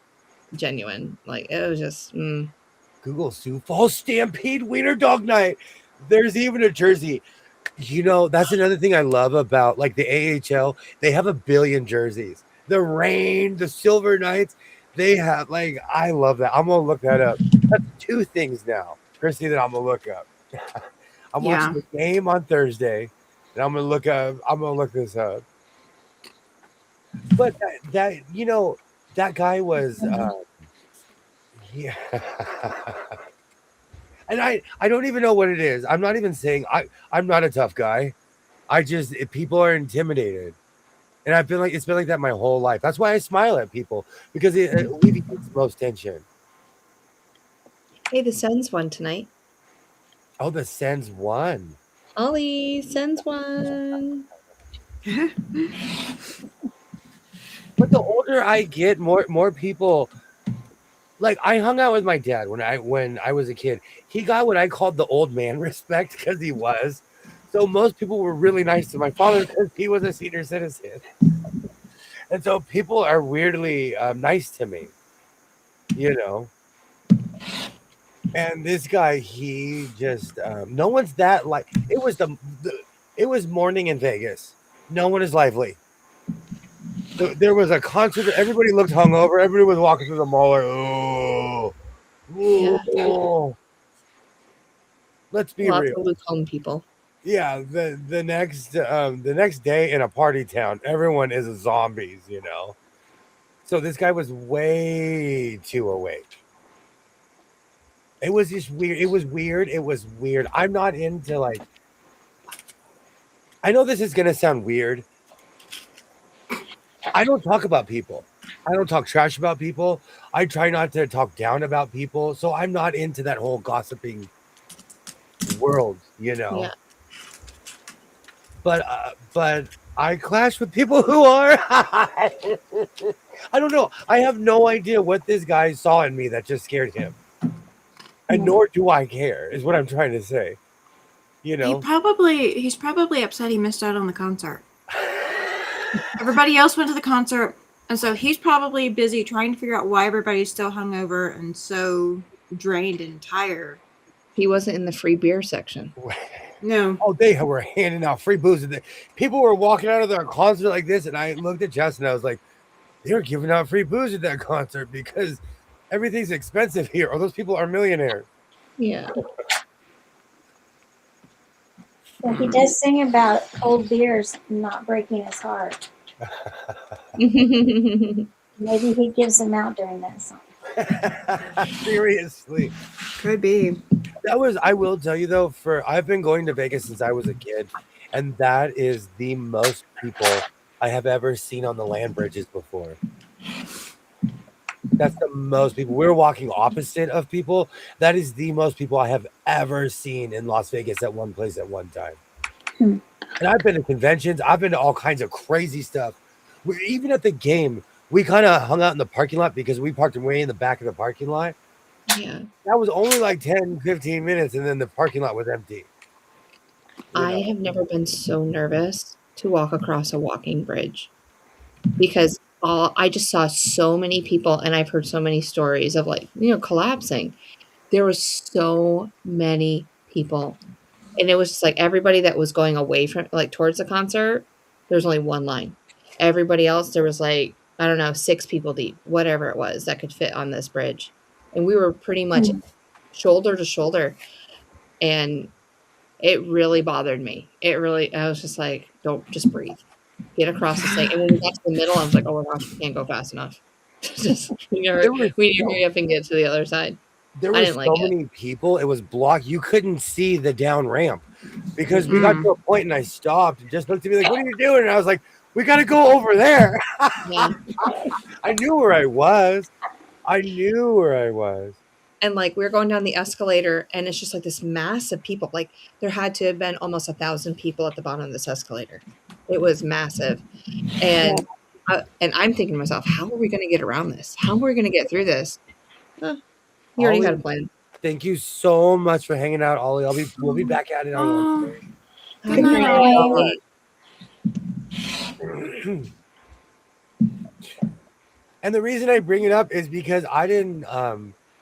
genuine. Like, it was just Google Sioux Falls Stampede Wiener Dog Night. There's even a jersey. That's another thing I love about like the AHL. They have a billion jerseys. The Rain, the Silver Knights, they have like, I love that. I'm gonna look that up. That's two things now, Christy, that I'm gonna look up. I'm watching the game on Thursday, and I'm gonna look this up. But that guy was yeah. And I don't even know what it is. I'm not even saying I'm not a tough guy. People are intimidated. And I feel like it's been like that my whole life. That's why I smile at people, because it alleviates most tension. Hey, the Sens won tonight. Oh, the Sens won. Ollie, Sens won. But the older I get, more people. Like, I hung out with my dad when I was a kid. He got what I called the old man respect because he was. So most people were really nice to my father because he was a senior citizen. And so people are weirdly nice to me, And this guy, he just no one's that like. It was morning in Vegas. No one is lively. There was a concert. Everybody looked hungover. Everybody was walking through the mall like, oh. Let's be Lots real. of Luke Home people. Yeah, the next day in a party town, everyone is zombies, So this guy was way too awake. It was just weird. It was weird. I'm not into like. I know this is gonna sound weird. I don't talk about people. I don't talk trash about people. I try not to talk down about people. So I'm not into that whole gossiping world, Yeah. But I clash with people who are. I don't know. I have no idea what this guy saw in me that just scared him. And nor do I care, is what I'm trying to say. He's probably upset he missed out on the concert. Everybody else went to the concert, and so he's probably busy trying to figure out why everybody's still hungover and so drained and tired. He wasn't in the free beer section. No. Oh, they were handing out free booze. People were walking out of their concert like this, and I looked at Jess and I was like, they were giving out free booze at that concert because everything's expensive here, or those people are millionaires. Yeah. Well, he does sing about cold beers not breaking his heart. Maybe he gives them out during that song. Seriously. Could be. I will tell you though, I've been going to Vegas since I was a kid, and that is the most people I have ever seen on the land bridges before. That's the most people. We're walking opposite of people. That is the most people I have ever seen in Las Vegas at one place at one time. And I've been to conventions. I've been to all kinds of crazy stuff. Even at the game, we kind of hung out in the parking lot because we parked way in the back of the parking lot. Yeah. That was only like 10, 15 minutes, and then the parking lot was empty. I have never been so nervous to walk across a walking bridge because I just saw so many people, and I've heard so many stories of like, collapsing. There were so many people, and it was just like everybody that was going away from, like, towards the concert, there was only one line. Everybody else, there was like, I don't know, 6 people deep, whatever it was that could fit on this bridge. And we were pretty much shoulder to shoulder. And It really bothered me. I was just like, don't, just breathe. Get across the thing. And when we got to the middle, I was like, oh my gosh, we can't go fast enough. Just, we need There were to hurry up and get to the other side. there I were didn't like so it. many people. It was blocked. You couldn't see the down ramp because we got to a point and I stopped and just looked at me like, "What are you doing?" And I was like, "We got to go over there." Yeah. I knew where I was. And like we were going down the escalator and it's just like this mass of people. Like there had to have been almost 1,000 people at the bottom of this escalator. It was massive. And I'm thinking to myself, how are we going to get around this? How are we going to get through this? You already had a plan. Thank you so much for hanging out, Ollie. We'll be back at it on Wednesday. Good night. And the reason I bring it up is because I didn't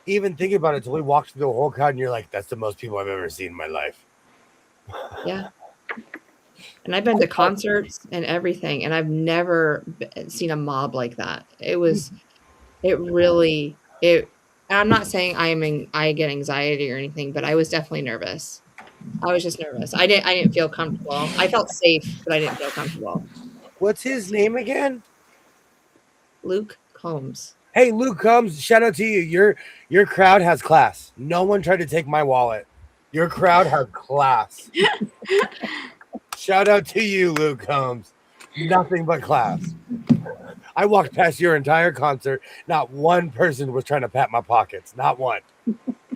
even think about it until we walked through the whole crowd, and you're like, "That's the most people I've ever seen in my life." Yeah. And I've been to concerts and everything, and I've never seen a mob like that. I'm not saying I get anxiety or anything, but I was definitely nervous. I was just nervous. I didn't feel comfortable. I felt safe, but I didn't feel comfortable. What's his name again? Luke Combs. Hey, Luke Combs, shout out to you. Your crowd has class. No one tried to take my wallet. Your crowd had class. Shout out to you, Luke Combs. Nothing but class. I walked past your entire concert. Not one person was trying to pat my pockets. Not one.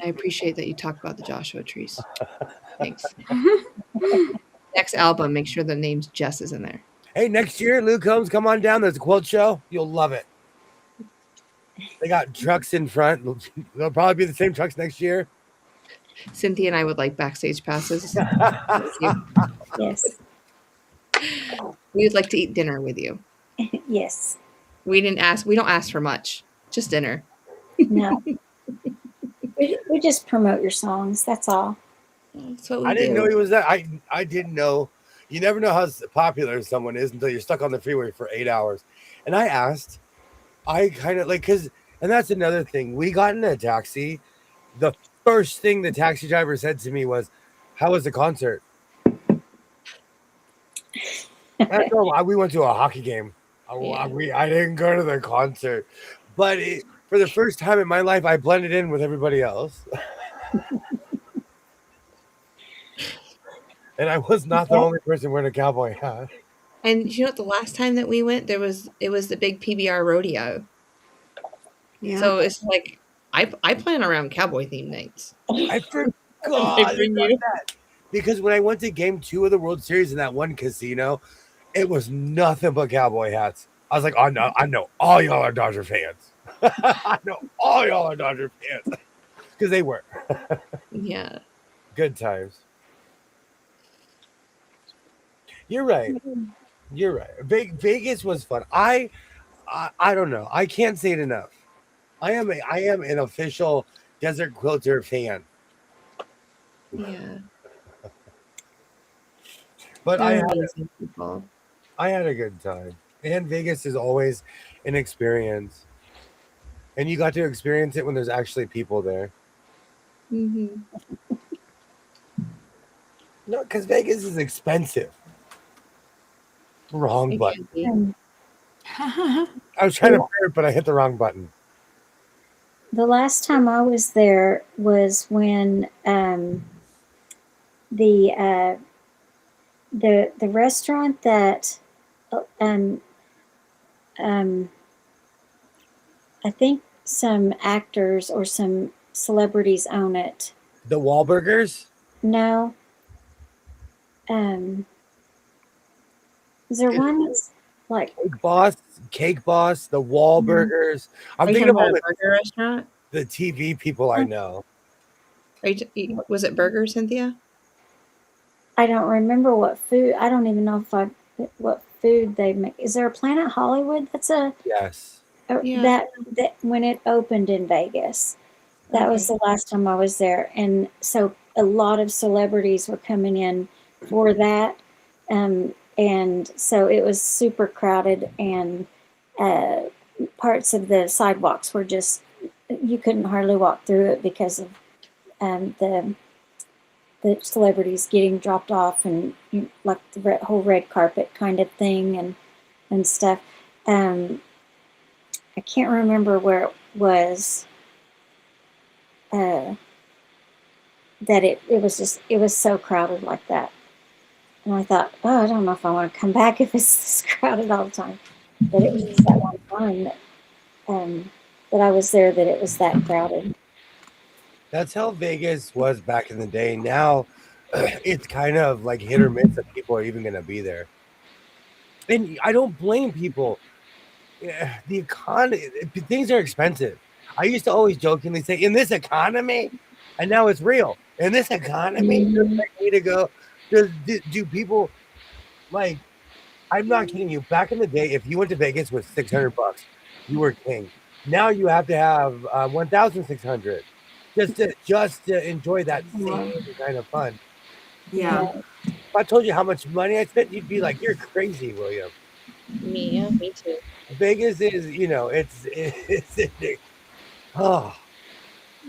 I appreciate that you talk about the Joshua trees. Thanks. Next album, make sure the name's Jess is in there. Hey, next year, Luke Combs, come on down. There's a quilt show. You'll love it. They got trucks in front. They'll probably be the same trucks next year. Cynthia and I would like backstage passes. Yes. We would like to eat dinner with you. Yes. We don't ask for much. Just dinner. No. we just promote your songs. That's all. That's what we I didn't do. know he was that. I didn't know. You never know how popular someone is until you're stuck on the freeway for 8 hours. And I asked, I kind of like, and that's another thing. We got in a taxi. The first thing the taxi driver said to me was, "How was the concert?" We went to a hockey game. I didn't go to the concert. But for the first time in my life, I blended in with everybody else. And I was not the only person wearing a cowboy hat. And you know what? The last time that we went, it was the big PBR rodeo. Yeah. So it's like I plan around cowboy themed nights. I forgot that. Because when I went to Game 2 of the World Series in that one casino, it was nothing but cowboy hats. I was like, I know all y'all are Dodger fans. I know all y'all are Dodger fans. Because they were. Yeah. Good times. You're right. Vegas was fun. I don't know. I can't say it enough. I am an official Desert Quilter fan. Yeah. But I had a good time. And Vegas is always an experience. And you got to experience it when there's actually people there. Mm-hmm. No, because Vegas is expensive. Wrong button. I was trying to burp, but I hit the wrong button. The last time I was there was when the restaurant that I think some actors or some celebrities own it. The Wahlburgers? No. Is there one that's like Cake Boss, the Wahlburgers? I'm thinking about a burger restaurant. The TV people I know. Was it burger, Cynthia? I don't remember what food. I don't even know what food they make. Is there a Planet Hollywood? That's a yes. That when it opened in Vegas, that was the last time I was there, and so a lot of celebrities were coming in for that, and so it was super crowded, and parts of the sidewalks were just you couldn't hardly walk through it because of the the celebrities getting dropped off and like the whole red carpet kind of thing and stuff. I can't remember where it was. That it was so crowded like that. And I thought, oh, I don't know if I want to come back if it's this crowded all the time. But it was just that one time that I was there that it was that crowded. That's how Vegas was back in the day. Now it's kind of like hit or miss if people are even going to be there. And I don't blame people. The economy, things are expensive. I used to always jokingly say, in this economy, and now it's real. In this economy, there's like way to go. Do people like? I'm not kidding you. Back in the day, if you went to Vegas with $600, you were king. Now you have to have 1,600 just to enjoy that same kind of fun. Yeah. If I told you how much money I spent, you'd be like, "You're crazy, William." Me too. Vegas is, it's oh.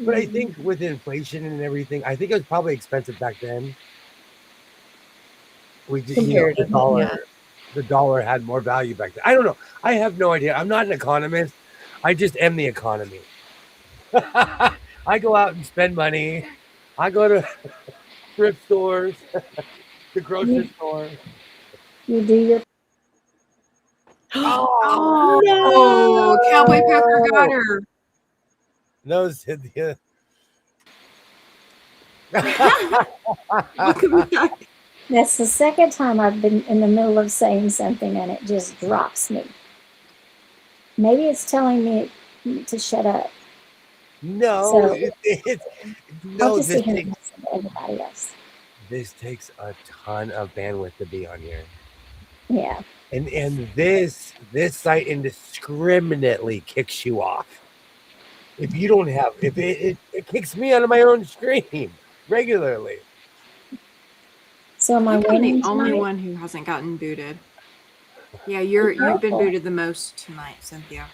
But I think with inflation and everything, I think it was probably expensive back then. We just, the dollar had more value back then. I don't know. I have no idea. I'm not an economist. I just am the economy. I go out and spend money. I go to thrift stores, the grocery store. You do your Oh, no! Cowboy poker got her. No, Cynthia. Welcome back. That's the second time I've been in the middle of saying something and it just drops me. Maybe it's telling me to shut up. No, So, no. I'll just sit here and listen to everybody else. This takes a ton of bandwidth to be on here. Yeah. And this site indiscriminately kicks you off. If you don't have, if it kicks me out of my own stream regularly. So am I I'm winning the only tonight? one who hasn't gotten booted. Yeah, you've been booted the most tonight, Cynthia.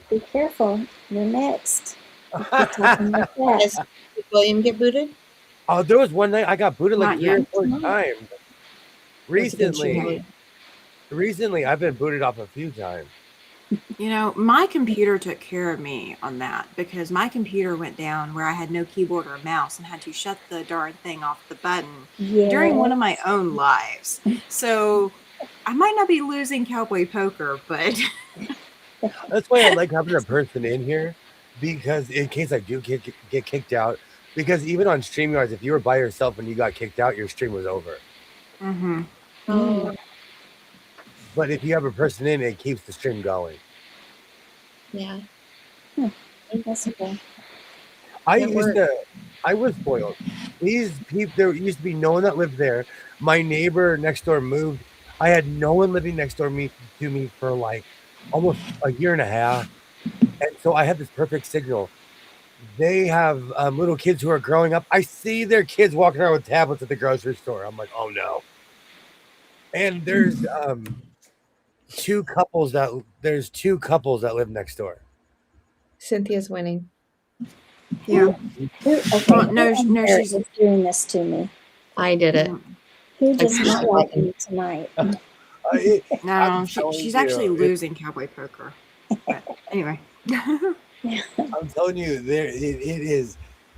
Be careful. You're next. Keep talking like that. Did William get booted? Oh, there was one night I got booted like Not 3 yet. or 4 times. Recently, I've been booted off a few times. You know, my computer took care of me on that because my computer went down where I had no keyboard or mouse and had to shut the darn thing off the button during one of my own lives. So I might not be losing Cowboy Poker, but That's why I like having a person in here, because in case I do get kicked out, because even on StreamYards, if you were by yourself and you got kicked out, your stream was over. mm-hmm. Oh, But if you have a person in, it keeps the stream going. yeah. That's okay. I was spoiled. These people, there used to be no one that lived there. My neighbor next door moved. I had no one living next door to me for like almost a year and a half. And so I had this perfect signal. They have little kids who are growing up. I see their kids walking around with tablets at the grocery store. I'm like, oh no. And there's two couples that live next door. Cynthia's winning. Yeah. Okay. No, she's doing this to me. I did it. Who does not like me tonight? no. She's actually losing Cowboy Poker. But anyway. I'm telling you, it is.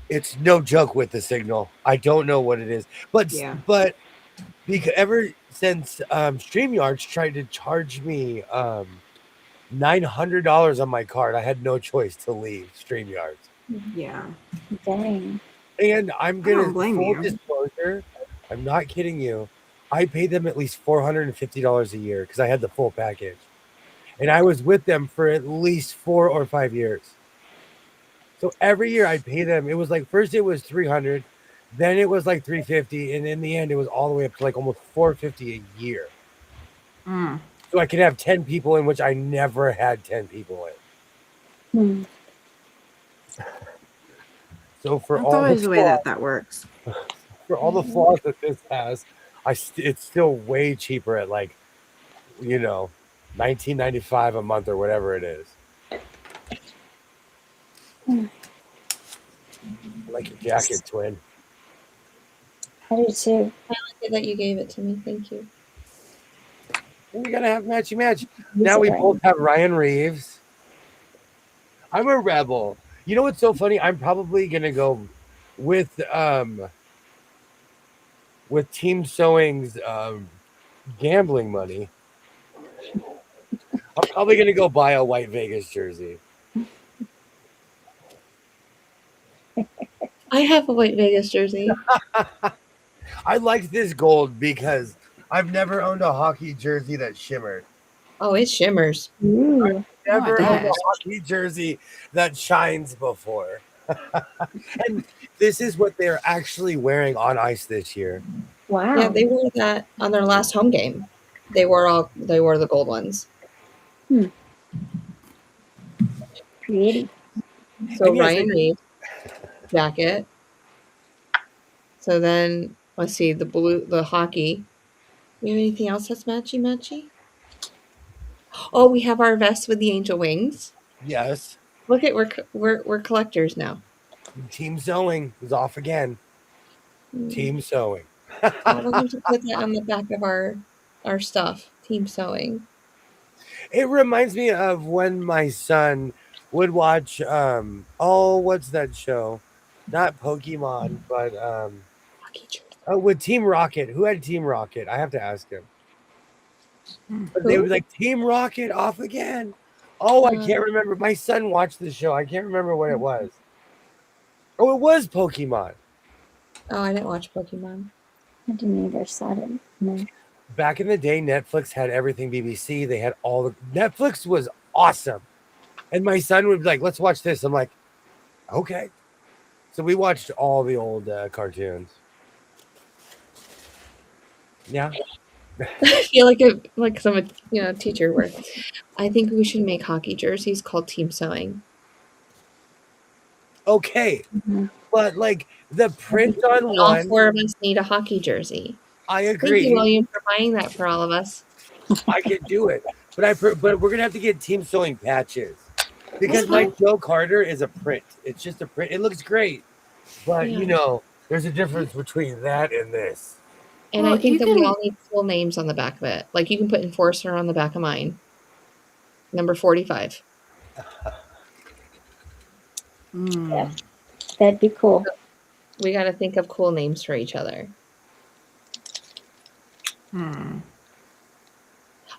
It's no joke with the signal. I don't know what it is, but because ever since StreamYards tried to charge me $900 on my card, I had no choice to leave StreamYards. Yeah. Dang. And I'm gonna full you. disclosure. I'm not kidding you. I paid them at least $450 a year because I had the full package, and I was with them for at least 4 or 5 years. So every year I pay them. It was like first it was $300, then it was like $350, and in the end it was all the way up to like almost $450 a year. So I could have 10 people in, which I never had 10 people in. So for That's all always the way that works. For all the flaws that this has, it's still way cheaper at like, $19.95 a month or whatever it is. I like your jacket, twin. I do too. I like it that you gave it to me. Thank you. We gotta have matchy match. Use Now it we right both have Ryan Reeves. I'm a rebel. You know what's so funny? I'm probably gonna go with Team Sewing's gambling money. I'm probably gonna go buy a white Vegas jersey. I have a white Vegas jersey. I liked this gold because I've never owned a hockey jersey that shimmered. Oh, it shimmers. Ooh. Never it owned a does. hockey jersey that shines before. And this is what they're actually wearing on ice this year. Wow. Yeah, they wore that on their last home game. They wore the gold ones. Pretty. So And yes, Ryan Reeves jacket. So then let's see the hockey. We have anything else that's matchy? Oh, we have our vest with the angel wings. yes, Look at we're collectors now. Team Sewing is off again. Team Sewing. Oh, we'll have to put that on the back of our stuff. Team Sewing. It reminds me of when my son would watch what's that show? Not Pokemon, but with Team Rocket. Who had Team Rocket? I have to ask him. But they Who? would like Team Rocket off again. Oh, I can't remember. My son watched the show. I can't remember what it was. Oh, it was Pokemon. Oh, I didn't watch Pokemon. I didn't either, so I didn't know. Back in the day, Netflix had everything BBC. They had all the Netflix was awesome. And my son would be like, let's watch this. I'm like, okay. So we watched all the old cartoons. Yeah. I feel like some teacher where I think we should make hockey jerseys called Team Sewing. Okay. Mhm. But like the print on All one, 4 of us need a hockey jersey. I Thank agree. you, William, for buying that for all of us. I could do it. But we're gonna have to get Team Sewing patches. Because my Joe Carter is a print. It's just a print. It looks great. But Yeah. there's a difference between that and this. And Well, I think you that we can- all need full names on the back of it. Like you can put Enforcer on the back of mine. Number 45. Yeah. That'd be cool. We got to think of cool names for each other.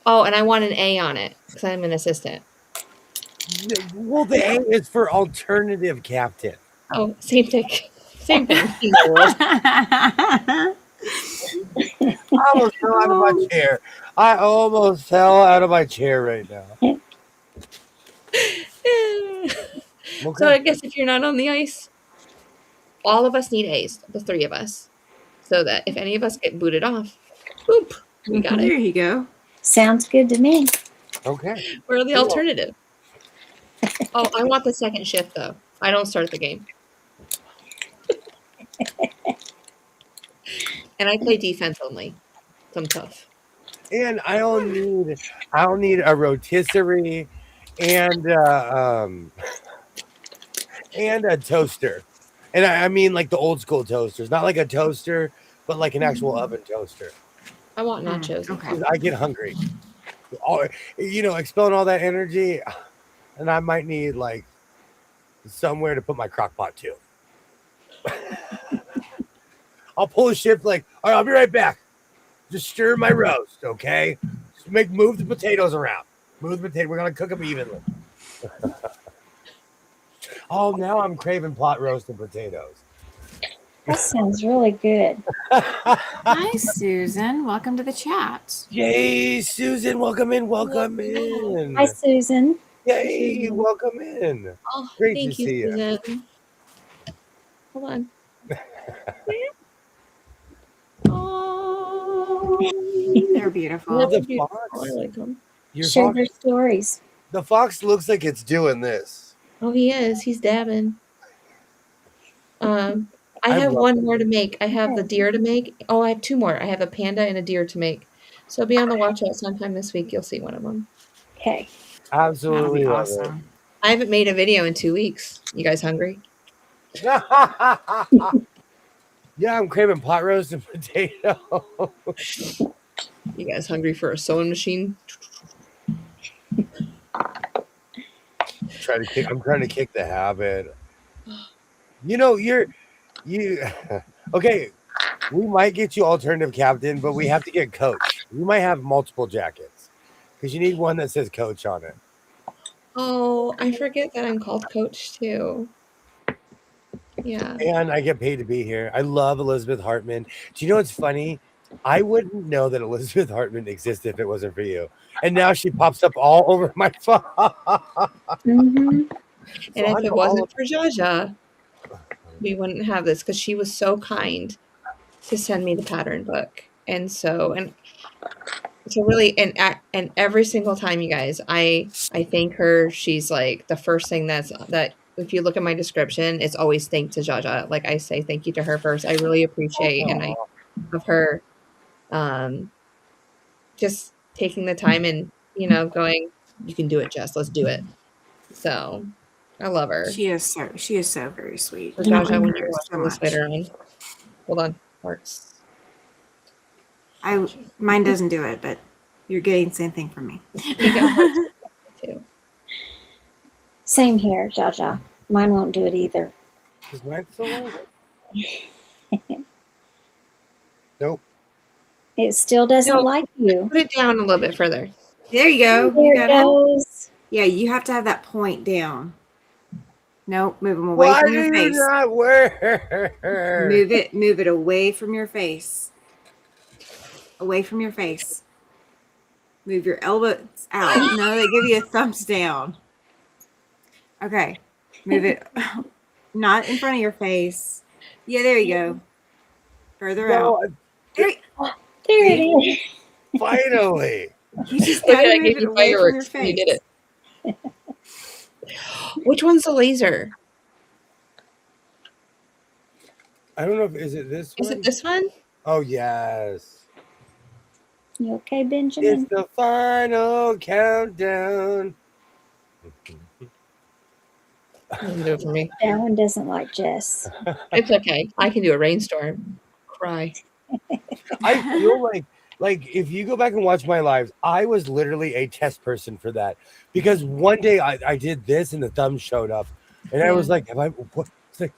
Oh, and I want an A on it because I'm an assistant. Well, the A is for alternative captain. Oh, same thing. Same thing. I almost fell out of my chair. I almost fell out of my chair right now. Okay. So I guess if you're not on the ice, all of us need A's, the 3 of us. So that if any of us get booted off, boop, we got There it. you go. Sounds good to me. Okay. We're the Cool. alternative. Oh, I want the second shift though. I don't start the game. And I play defense only. So I'm tough. And I'll need a rotisserie and a toaster. And I mean like the old school toasters, not like a toaster, but like an actual oven toaster. I want nachos. Okay. 'Cause I get hungry. Expelling all that energy, and I might need like somewhere to put my crock pot too. I'll pull a shift like, all right, I'll be right back. Just stir my roast, okay? Just move the potatoes around. Move the potato. We're gonna cook them evenly. Oh, now I'm craving pot roast and potatoes. That sounds really good. Hi, Susan. Welcome to the chat. Yay, Susan, welcome in. Hi, Susan. Yay, welcome in. Oh, Great thank to you, see you. Susan. Hold on. Oh, They're beautiful. Well, the beautiful. fox. I like them. Your Share fox, their stories. the fox looks like it's doing this. Oh, he is. He's dabbing. I have love one more to make. I have the deer to make. Oh, I have 2 more. I have a panda and a deer to make. So be on the watch out sometime this week. You'll see one of them. Okay. Absolutely That'll be love awesome. I haven't made a video in 2 weeks. You guys hungry? it. Yeah, I'm craving pot roast and potato. You guys hungry for a sewing machine? I'm trying to kick the habit. You know, you okay. We might get you alternative captain, but we have to get coach. You might have multiple jackets because you need one that says coach on it. Oh, I forget that I'm called Coach too. Yeah. And I get paid to be here. I love Elizabeth Hartman. Do you know what's funny? I wouldn't know that Elizabeth Hartman exists if it wasn't for you. And now she pops up all over my phone. Mm-hmm. And if it wasn't for Jaja, we wouldn't have this because she was so kind to send me the pattern book. And so really, and every single time, you guys, I thank her. She's like the first thing that if you look at my description, it's always thank to Jaja. Like I say thank you to her first. I really appreciate and I of her just taking the time and going, you can do it, Jess. Let's do it. So I love her. She is so very sweet. So Jaja, when her you're so watching this much. later on, hold on, hearts. Mine doesn't do it, but you're getting the same thing from me. You got hearts too. Same here, Jaja. Mine won't do it either. Is mine still on? Nope. It still doesn't No. like you. Put it down a little bit further. There you go. There You it got it. goes. Yeah, you have to have that point down. Nope, move them away from your face. Not work? Move it away from your face. Away from your face. Move your elbows out. No, they give you a thumbs down. Okay. Move it not in front of your face. Yeah, there you go. Further out. There There it is. Finally. you just Look at gotta I move gave it you away from your fireworks. You face. did it. Which one's the laser? I don't know if is it this one? Is it this one? Oh yes. You okay, Benjamin? It's the final countdown. You can do it for me. That one doesn't like Jess. It's okay. I can do a rainstorm. Cry. I feel like if you go back and watch my lives, I was literally a test person for that because one day I did this and the thumb showed up, and I was like, "Have I?" What? It's like,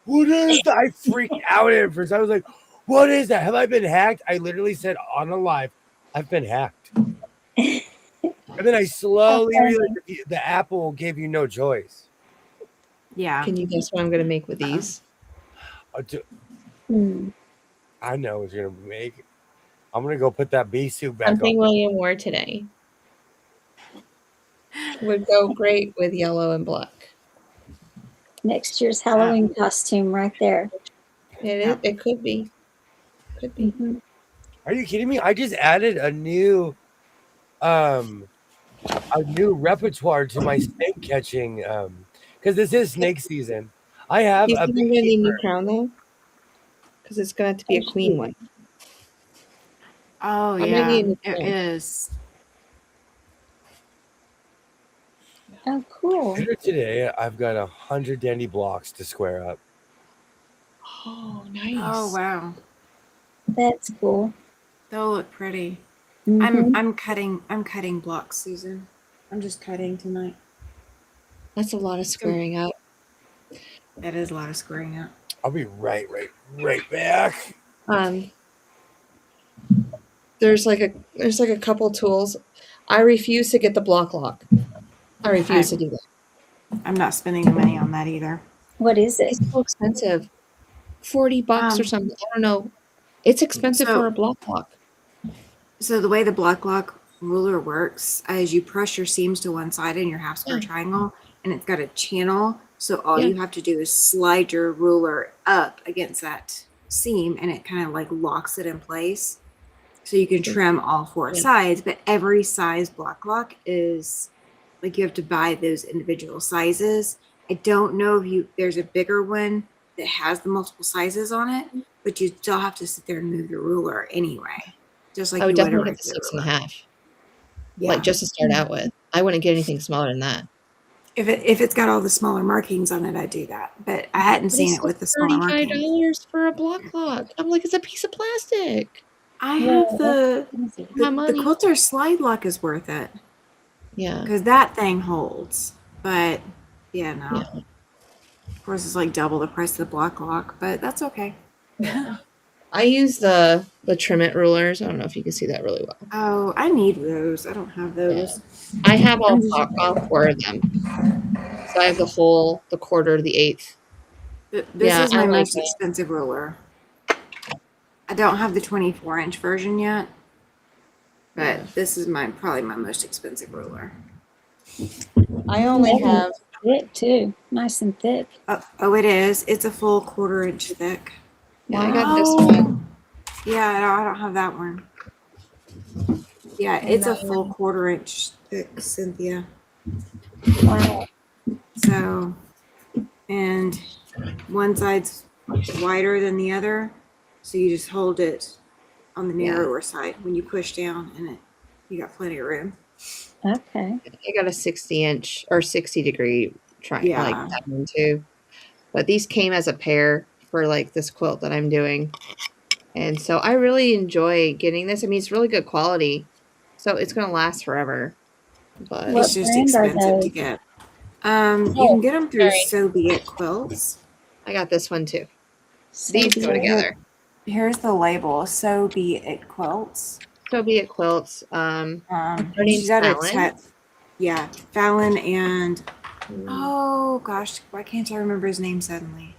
what is that? I freaked out at first. I was like, "What is that? Have I been hacked?" I literally said on a live, "I've been hacked," and then I slowly realized that the Apple gave you no choice. Yeah. Can you guess what I'm going to make with these? I know what you're gonna make. I'm gonna go put that bee suit back Something on. William wore today would go great with yellow and black. Next year's Halloween costume right there. It could be. Could be. Mhm. Are you kidding me? I just added a new repertoire to my snake catching because this is snake season. I have You a think I'm going to need a new beekeeper. crown though? Because it's going to have to be a queen one. Oh, I'm yeah. gonna need a It crown. is. Oh, cool. Later today, I've got 100 dandy blocks to square up. Oh, nice. Oh, wow. That's cool. They'll look pretty. Mhm. I'm cutting blocks, Susan. I'm just cutting tonight. That's a lot of squaring up. That is a lot of squaring up. I'll be right back. There's like a couple tools. I refuse to get the block lock. I refuse to do that. I'm not spending the money on that either. What is it? It's so expensive. $40 or something. I don't know. It's expensive for a block lock. So the way the block lock ruler works is you press your seams to one side in your half square triangle, and it's got a channel. So all you have to do is slide your ruler up against that seam, and it kind of like locks it in place. So you can trim all four sides, but every size block lock is like you have to buy those individual sizes. I don't know if there's a bigger one that has the multiple sizes on it, but you still have to sit there and move your ruler anyway. Just like I would you would a definitely get the regular ruler. 6.5. Yeah. Like just to start out with. I wouldn't get anything smaller than that. If it's got all the smaller markings on it, I do that. But I hadn't seen it with the smaller markings. $35 for a block clock. I'm like, it's a piece of plastic. I have the My money. quilter slide lock is worth it Yeah. because that thing holds. But yeah, no. Yeah. Of course, it's like double the price of the block lock, but that's okay. I use the Trim-It rulers. I don't know if you can see that really well. Oh, I need those. I don't have those. I have all 4 of them. So I have the whole, the quarter, the eighth. This Yeah, is my I like most it. expensive ruler. I don't have the 24-inch version yet, but this is probably my most expensive ruler. I only have. Thick too, nice and thick. Oh, it is. It's a full 1/4-inch thick. Yeah, I got this Oh. one. Yeah, no, I don't have that one. Yeah, it's a full 1/4-inch thick, Cynthia. Wow. So, and one side's wider than the other, so you just hold it on the narrower side when you push down, and you got plenty of room. Okay. I got a 60-inch or 60-degree triangle, Yeah. like that one too. But these came as a pair for like this quilt that I'm doing. And so I really enjoy getting this. I mean, it's really good quality. So it's going to last forever. But What It's just brand are expensive to those? get. You can get them through So Be It Quilts. I got this one too. So These go beautiful. together. Here's the label, So Be It Quilts. So Be It Quilts. Her name's She's out of Fallon. Yeah, Fallon and oh gosh, why can't I remember his name suddenly?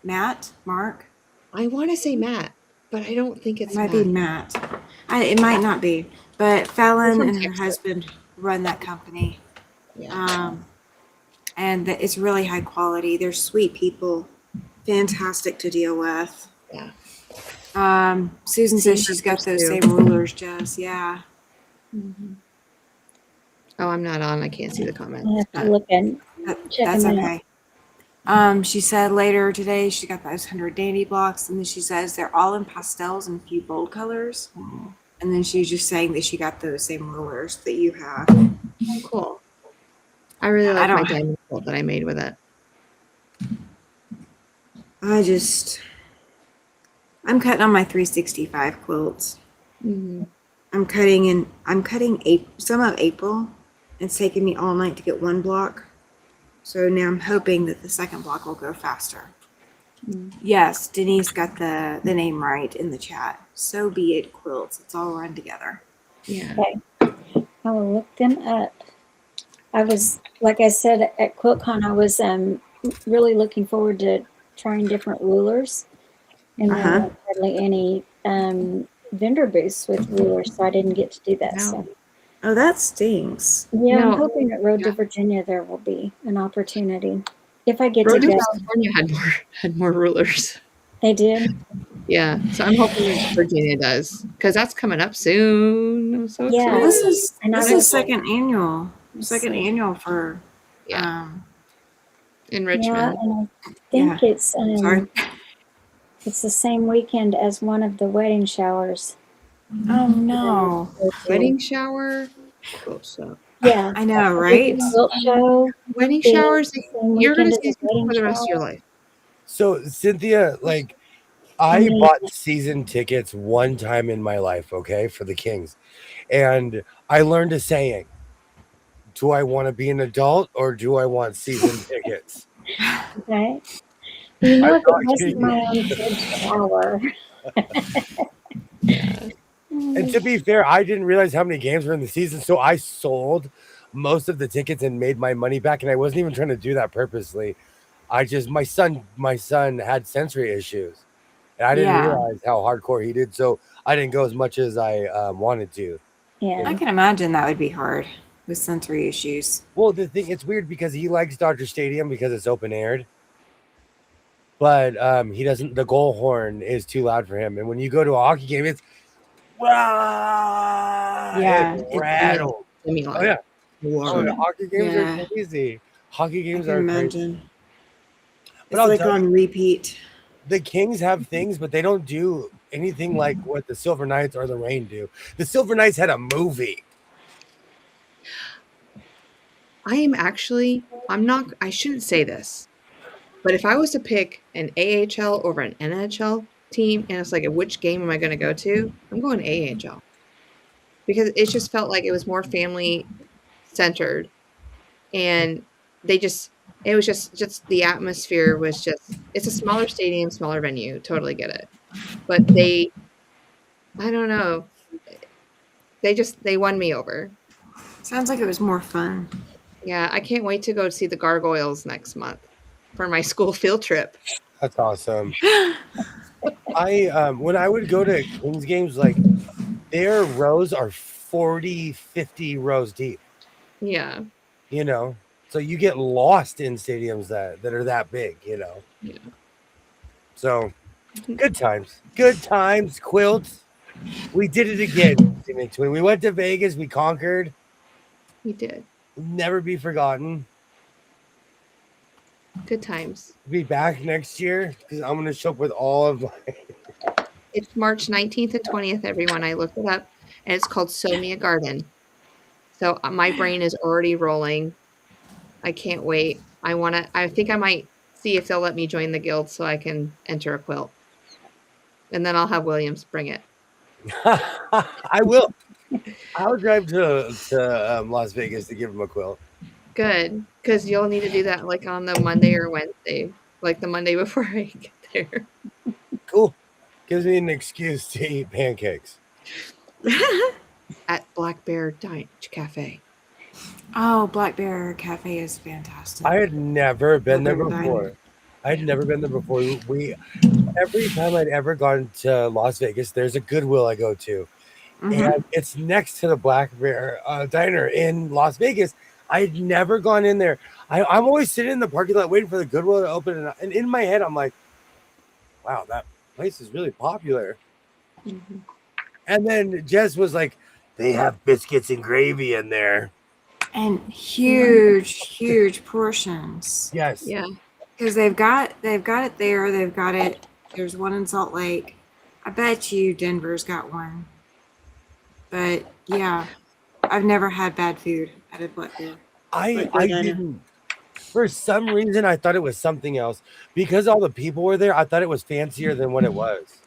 Mark? I want to say Matt, but I don't think it's It might be Matt. It might not be, but Fallon from and her Texas. husband run that company. Yeah. And it's really high quality. They're sweet people, fantastic to deal with. Yeah. Susan says she's got those same rulers, Jess. Yeah. Oh, I'm not on. I can't see the comment. I have to look and check That's them out. okay. She said later today she got those 100 dandy blocks, and then she says they're all in pastels and a few bold colors. And then she's just saying that she got those same rulers that you have. Oh, cool. I really like my don't- diamond quilt that I made with it. I'm cutting on my 365 quilts. Mm-hmm. I'm cutting some of April. It's taken me all night to get one block. So now I'm hoping that the second block will go faster. Yes, Denise got the name right in the chat. So Be It Quilts. It's all run together. Yeah. I will look them up. I was, like I said, at QuiltCon, I was really looking forward to trying different rulers. And there weren't hardly any vendor booths with rulers, so I didn't get to do that. No. So, Oh, that stinks. yeah, No. I'm hoping at Road to Virginia there will be an opportunity. If I get Road to to go. California had more rulers. They did? Yeah. So I'm hoping Virginia does, because that's coming up soon. I'm so Yeah. Well, excited. this is second annual. Second annual for In Yeah, Richmond. and I think sorry. it's the same weekend as one of the wedding showers. Oh no. Wedding shower. Quilt show. Yeah. I know, right? Quilt show. Wedding is showers. the same You're going weekend to as see the wedding for the rest of your shower. life. So Cynthia, like I bought season tickets one time in my life, okay, for the Kings. And I learned a saying. Do I want to be an adult or do I want season tickets? Okay. You know, if it not wasn't kidding. my own kid's shower. And to be fair, I didn't realize how many games were in the season, so I sold most of the tickets and made my money back. And I wasn't even trying to do that purposely. My son had sensory issues, and I didn't realize how hardcore he did. So I didn't go as much as I wanted to. Yeah. I can imagine that would be hard with sensory issues. Well, it's weird because he likes Dodger Stadium because it's open aired. But he doesn't. The goal horn is too loud for him, and when you go to a hockey game, it's it rattles. Oh yeah, hockey games are crazy. Hockey games are crazy. It's like on repeat. The Kings have things, but they don't do anything like what the Silver Knights or the Reign do. The Silver Knights had a movie. I shouldn't say this, but if I was to pick an AHL over an NHL team, and it's like, which game am I going to go to? I'm going AHL because it just felt like it was more family centered, and it was just the atmosphere was just. It's a smaller stadium, smaller venue. Totally get it, but I don't know. They won me over. Sounds like it was more fun. Yeah, I can't wait to go see the Gargoyles next month for my school field trip. That's awesome. When I would go to Kings games, like their rows are 40, 50 rows deep. Yeah. You know, so you get lost in stadiums that are that big. You know. Yeah. So good times, quilts. We did it again. When we went to Vegas, we conquered. We did. Never be forgotten. Good times. Be back next year because I'm going to show up with all of my. It's March 19th and 20th, everyone. I looked it up, and it's called Sew Me a Garden. So my brain is already rolling. I can't wait. I think I might see if they'll let me join the guild so I can enter a quilt. And then I'll have Williams bring it. I will. I'll drive to Las Vegas to give him a quilt. Good, because you'll need to do that like on the Monday or Wednesday, like the Monday before I get there. Cool. Gives me an excuse to eat pancakes. At Black Bear Cafe. Oh, Black Bear Cafe is fantastic. I had never been there before. We every time I'd ever gone to Las Vegas, there's a Goodwill I go to. And it's next to the Black Bear Diner in Las Vegas. I had never gone in there. I'm always sitting in the parking lot waiting for the Goodwill to open. And in my head, I'm like, wow, that place is really popular. And then Jess was like, they have biscuits and gravy in there. And huge portions. Yes. Yeah. Because they've got it there. They've got it. There's one in Salt Lake. I bet you Denver's got one. But yeah, I've never had bad food at a Black Bear. I didn't. For some reason, I thought it was something else. Because all the people were there, I thought it was fancier than what it was.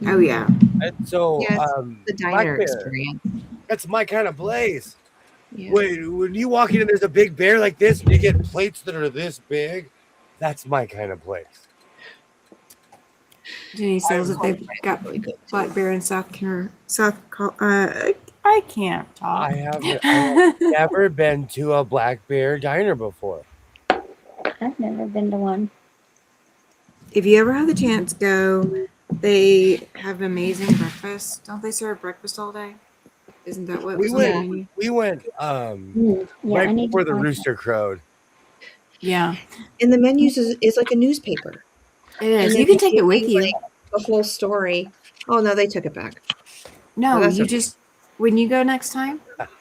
Oh, yeah. And so, the diner experience. That's my kind of place. Yeah. When you walk in and there's a big bear like this, and you get plates that are this big, that's my kind of place. Jenny says that they've got Black Bear in I can't talk. I have never been to a Black Bear diner before. I've never been to one. If you ever have the chance, go. They have amazing breakfast. Don't they serve breakfast all day? Isn't that what we went? We went right before the rooster crowed. Yeah. And the menus is like a newspaper. It is. You can take it with you. Like, the whole story. Oh no, they took it back. No, you okay. Just when you go next time,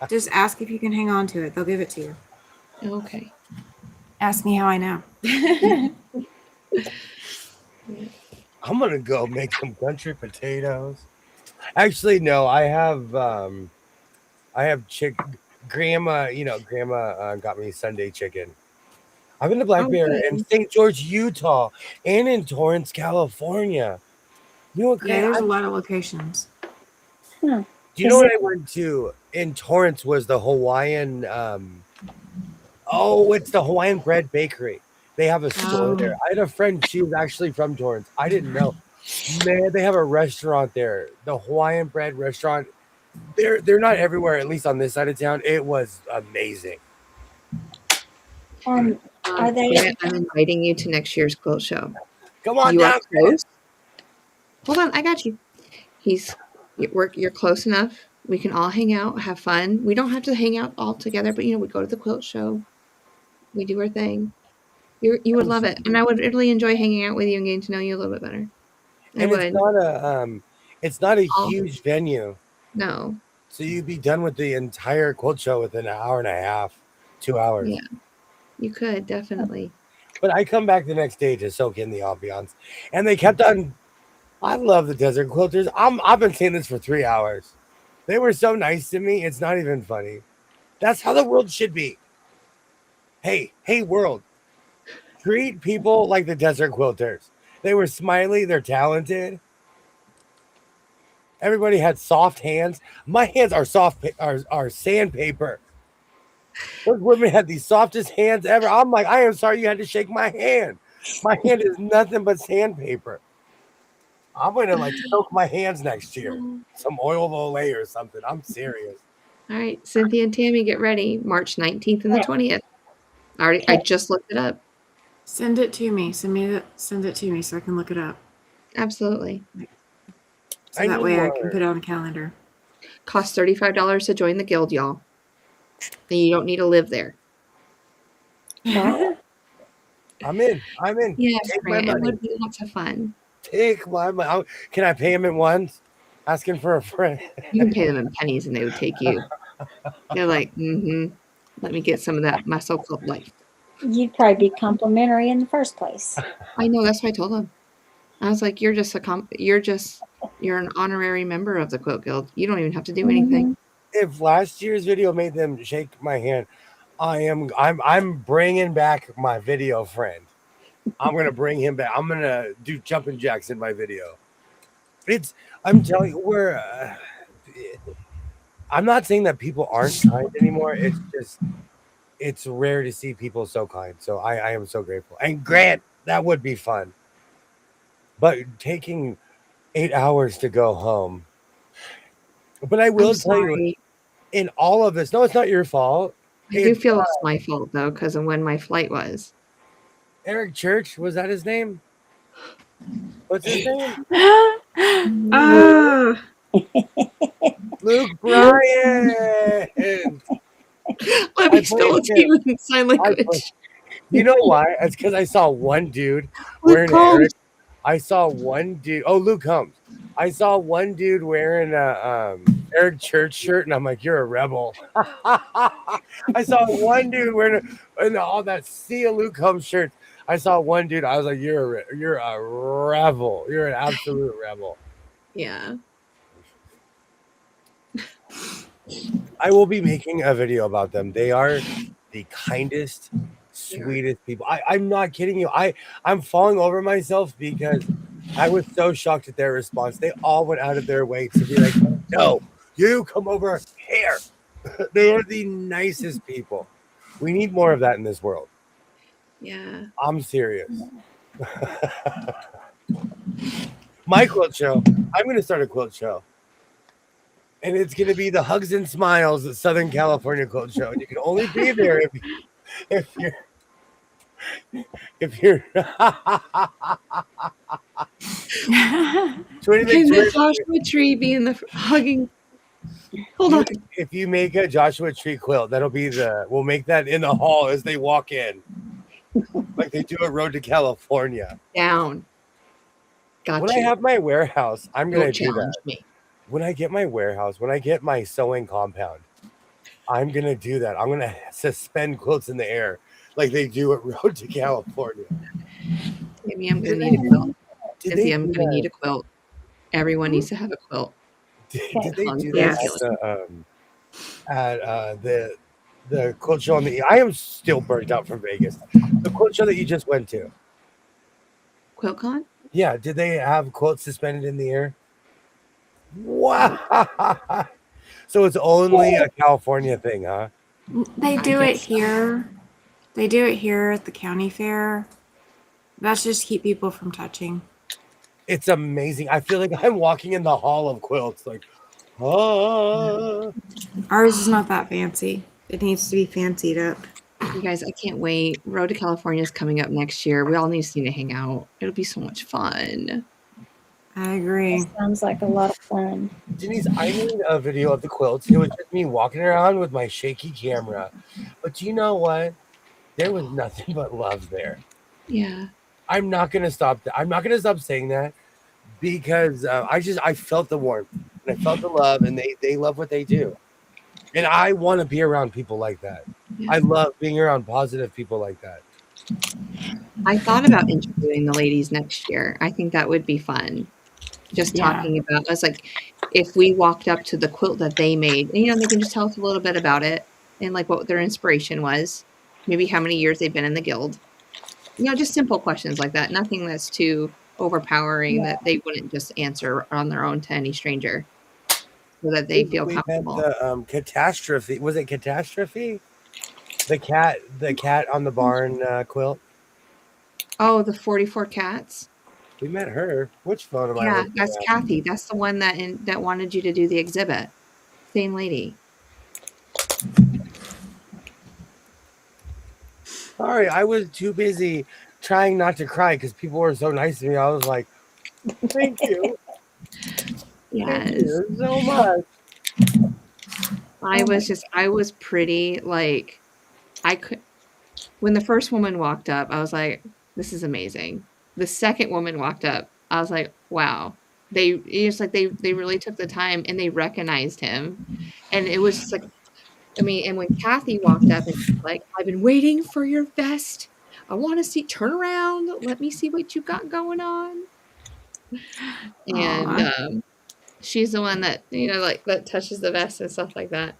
just ask if you can hang on to it. They'll give it to you. Okay. Ask me how I know. I'm gonna go make some country potatoes. Actually, no, I have grandma got me Sunday chicken. I've been to Black Bear in St. George, Utah, and in Torrance, California. You know what? Yeah, there's a lot of locations. Do you know what I went to in Torrance was the Hawaiian it's the Hawaiian Bread Bakery. They have a store there. I had a friend, she was actually from Torrance. I didn't know. Man, they have a restaurant there. The Hawaiian Bread restaurant. They're not everywhere, at least on this side of town. It was amazing. Are they? I'm inviting you to next year's quilt show. Come on you down. Are close. Hold on, I got you. You're close enough. We can all hang out, have fun. We don't have to hang out all together, but we go to the quilt show. We do our thing. You would love it, and I would really enjoy hanging out with you and getting to know you a little bit better. And it's not a huge venue. No. So you'd be done with the entire quilt show within an hour and a half, 2 hours. Yeah, you could definitely. But I come back the next day to soak in the ambiance, and they kept on. I love the Desert Quilters. I've been saying this for 3 hours. They were so nice to me. It's not even funny. That's how the world should be. Hey, world, treat people like the Desert Quilters. They were smiley. They're talented. Everybody had soft hands. My hands are are sandpaper. Those women had the softest hands ever. I'm like, I am sorry you had to shake my hand. My hand is nothing but sandpaper. I'm gonna like soak my hands next year. Some oil of Olay or something. I'm serious. All right, Cynthia and Tammy, get ready. March 19th and the 20th. I just looked it up. Send it to me. Send it to me so I can look it up. Absolutely. So that way I can put it on a calendar. Costs $35 to join the guild, y'all. And you don't need to live there. I'm in. Yeah, Take my it money. would be lots of fun. Take my money. Can I pay him in ones? Asking for a friend. You can pay them in pennies and they would take you. They're like, let me get some of that muscle club life. You'd probably be complimentary in the first place. I know, that's what I told them. I was like, you're an honorary member of the Quilt Guild. You don't even have to do anything. If last year's video made them shake my hand, I'm bringing back my video friend. I'm gonna bring him back. I'm gonna do jumping jacks in my video. I'm telling you, I'm not saying that people aren't kind anymore. It's just it's rare to see people so kind. So I am so grateful. And Grant, that would be fun. But taking 8 hours to go home. But I will tell you, in all of this, no, it's not your fault. I do feel it's my fault though, because of when my flight was. Eric Church, was that his name? What's his name? Luke Bryan. Let me still in sign language. You know why? It's because I saw one dude wearing Eric. I saw one dude. Oh, Luke Combs. I saw one dude wearing a Eric Church shirt, and I'm like, "You're a rebel." I saw one dude wearing all that sea of Luke Combs shirts. I saw one dude. I was like, "You're a rebel. You're an absolute rebel." Yeah. I will be making a video about them. They are the kindest, sweetest people. I'm not kidding you. I'm falling over myself because I was so shocked at their response. They all went out of their way to be like, "No, you come over here." They are the nicest people. We need more of that in this world. Yeah. I'm serious. My quilt show. I'm going to start a quilt show. And it's going to be the Hugs and Smiles at Southern California Quilt Show. And you can only be there if you're Can the Joshua Tree be in the hugging? Hold on. If you make a Joshua Tree quilt, we'll make that in the hall as they walk in. Like they do a Road to California. Down. Gotcha. When I have my warehouse, I'm going to do that. Me. When I get my warehouse, when I get my sewing compound, I'm going to do that. I'm going to suspend quilts in the air like they do at Road to California. Maybe I'm going to need a quilt. Cynthia, I'm going to need a quilt. Everyone needs to have a quilt. Did they do that at the quilt show I am still burnt out from Vegas. The quilt show that you just went to. QuiltCon? Yeah. Did they have quilts suspended in the air? Wow. So it's only a California thing, huh? They do it here. They do it here at the county fair. That's just to keep people from touching. It's amazing. I feel like I'm walking in the hall of quilts. Like, oh. Ours is not that fancy. It needs to be fancied up. You guys, I can't wait. Road to California is coming up next year. We all need to hang out. It'll be so much fun. I agree. That sounds like a lot of fun. Denise, I made a video of the quilts. It was just me walking around with my shaky camera. But you know what? There was nothing but love there. Yeah. I'm not going to stop. I'm not going to stop saying that because I felt the warmth and I felt the love, and they love what they do. And I want to be around people like that. Yeah. I love being around positive people like that. I thought about interviewing the ladies next year. I think that would be fun. Just talking about, I was like, if we walked up to the quilt that they made, and, they can just tell us a little bit about it and like what their inspiration was. maybe how many years they've been in the guild. Just simple questions like that. Nothing that's too overpowering that they wouldn't just answer on their own to any stranger, so that they feel We met comfortable. the catastrophe. Was it catastrophe? The cat on the barn quilt. Oh, the 44 cats. We met her. Which photo am I Yeah, looking that's at? Kathy. That's the one that wanted you to do the exhibit. Same lady. Sorry, I was too busy trying not to cry because people were so nice to me. I was like, thank you. Yes. Thank you so much. I was pretty like, when the first woman walked up, I was like, this is amazing. The second woman walked up, I was like, wow. They really took the time and they recognized him. And it was just like, and when Kathy walked up and she's like, I've been waiting for your vest. I want to turn around. Let me see what you got going on. And she's the one that, that touches the vest and stuff like that.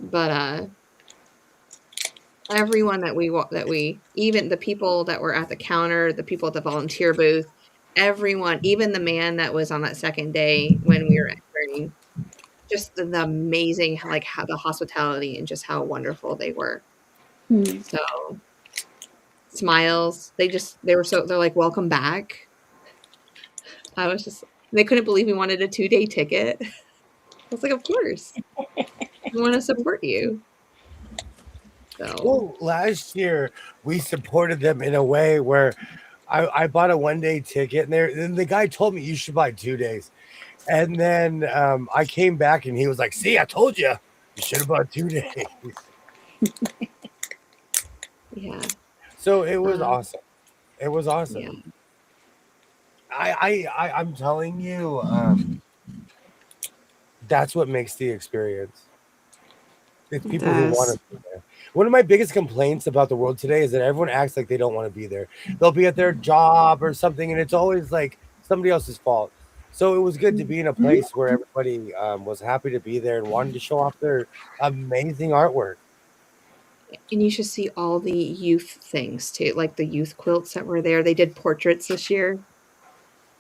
But everyone that we even the people that were at the counter, the people at the volunteer booth, everyone, even the man that was on that second day when we were entering, just the amazing, how the hospitality and just how wonderful they were. So smiles, they're like, welcome back. They couldn't believe we wanted a 2-day ticket. I was like, of course, we want to support you. So. Well, last year we supported them in a way where I bought a 1-day ticket, and the guy told me you should buy 2 days. And then I came back and he was like, see, I told you should have bought 2 days. Yeah. So it was awesome. It was awesome. Yeah. I'm telling you, that's what makes the experience. It's people who want to be there. One of my biggest complaints about the world today is that everyone acts like they don't want to be there. They'll be at their job or something, and it's always like somebody else's fault. So it was good to be in a place where everybody was happy to be there and wanted to show off their amazing artwork. And you should see all the youth things too, like the youth quilts that were there. They did portraits this year.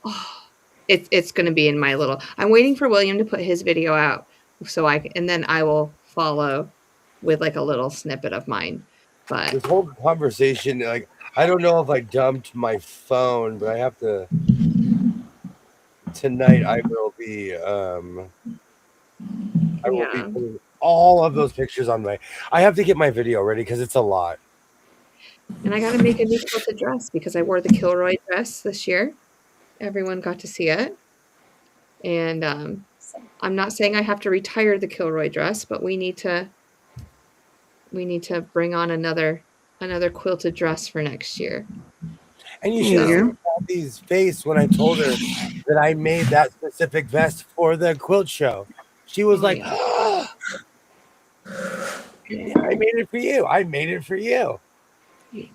Oh, it's going to be in my little. I'm waiting for William to put his video out, and then I will follow with like a little snippet of mine. But this whole conversation, like, I don't know if I dumped my phone, but I have to. Tonight, I will be. I will be putting all of those pictures on my. I have to get my video ready because it's a lot. And I got to make a new quilted dress because I wore the Kilroy dress this year. Everyone got to see it. And I'm not saying I have to retire the Kilroy dress, but we need to bring on another quilted dress for next year. And you should see Kathy's face when I told her that I made that specific vest for the quilt show. She was like, yeah, I made it for you. I made it for you. She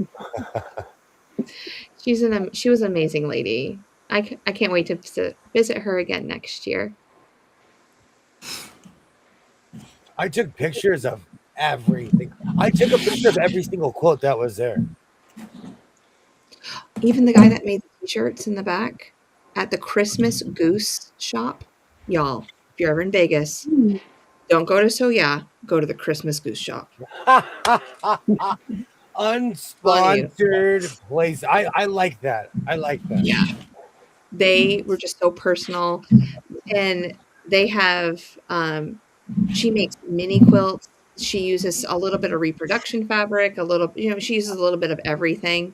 was an amazing lady. I can't wait to visit her again next year. I took pictures of everything. I took a picture of every single quilt that was there. Even the guy that made the t-shirts in the back at the Christmas Goose shop. Y'all, if you're ever in Vegas, don't go to Soya, go to the Christmas Goose shop. Unsponsored place. I like that. I like that. Yeah. They were just so personal. And they have, she makes mini quilts. She uses a little bit of reproduction fabric, she uses a little bit of everything.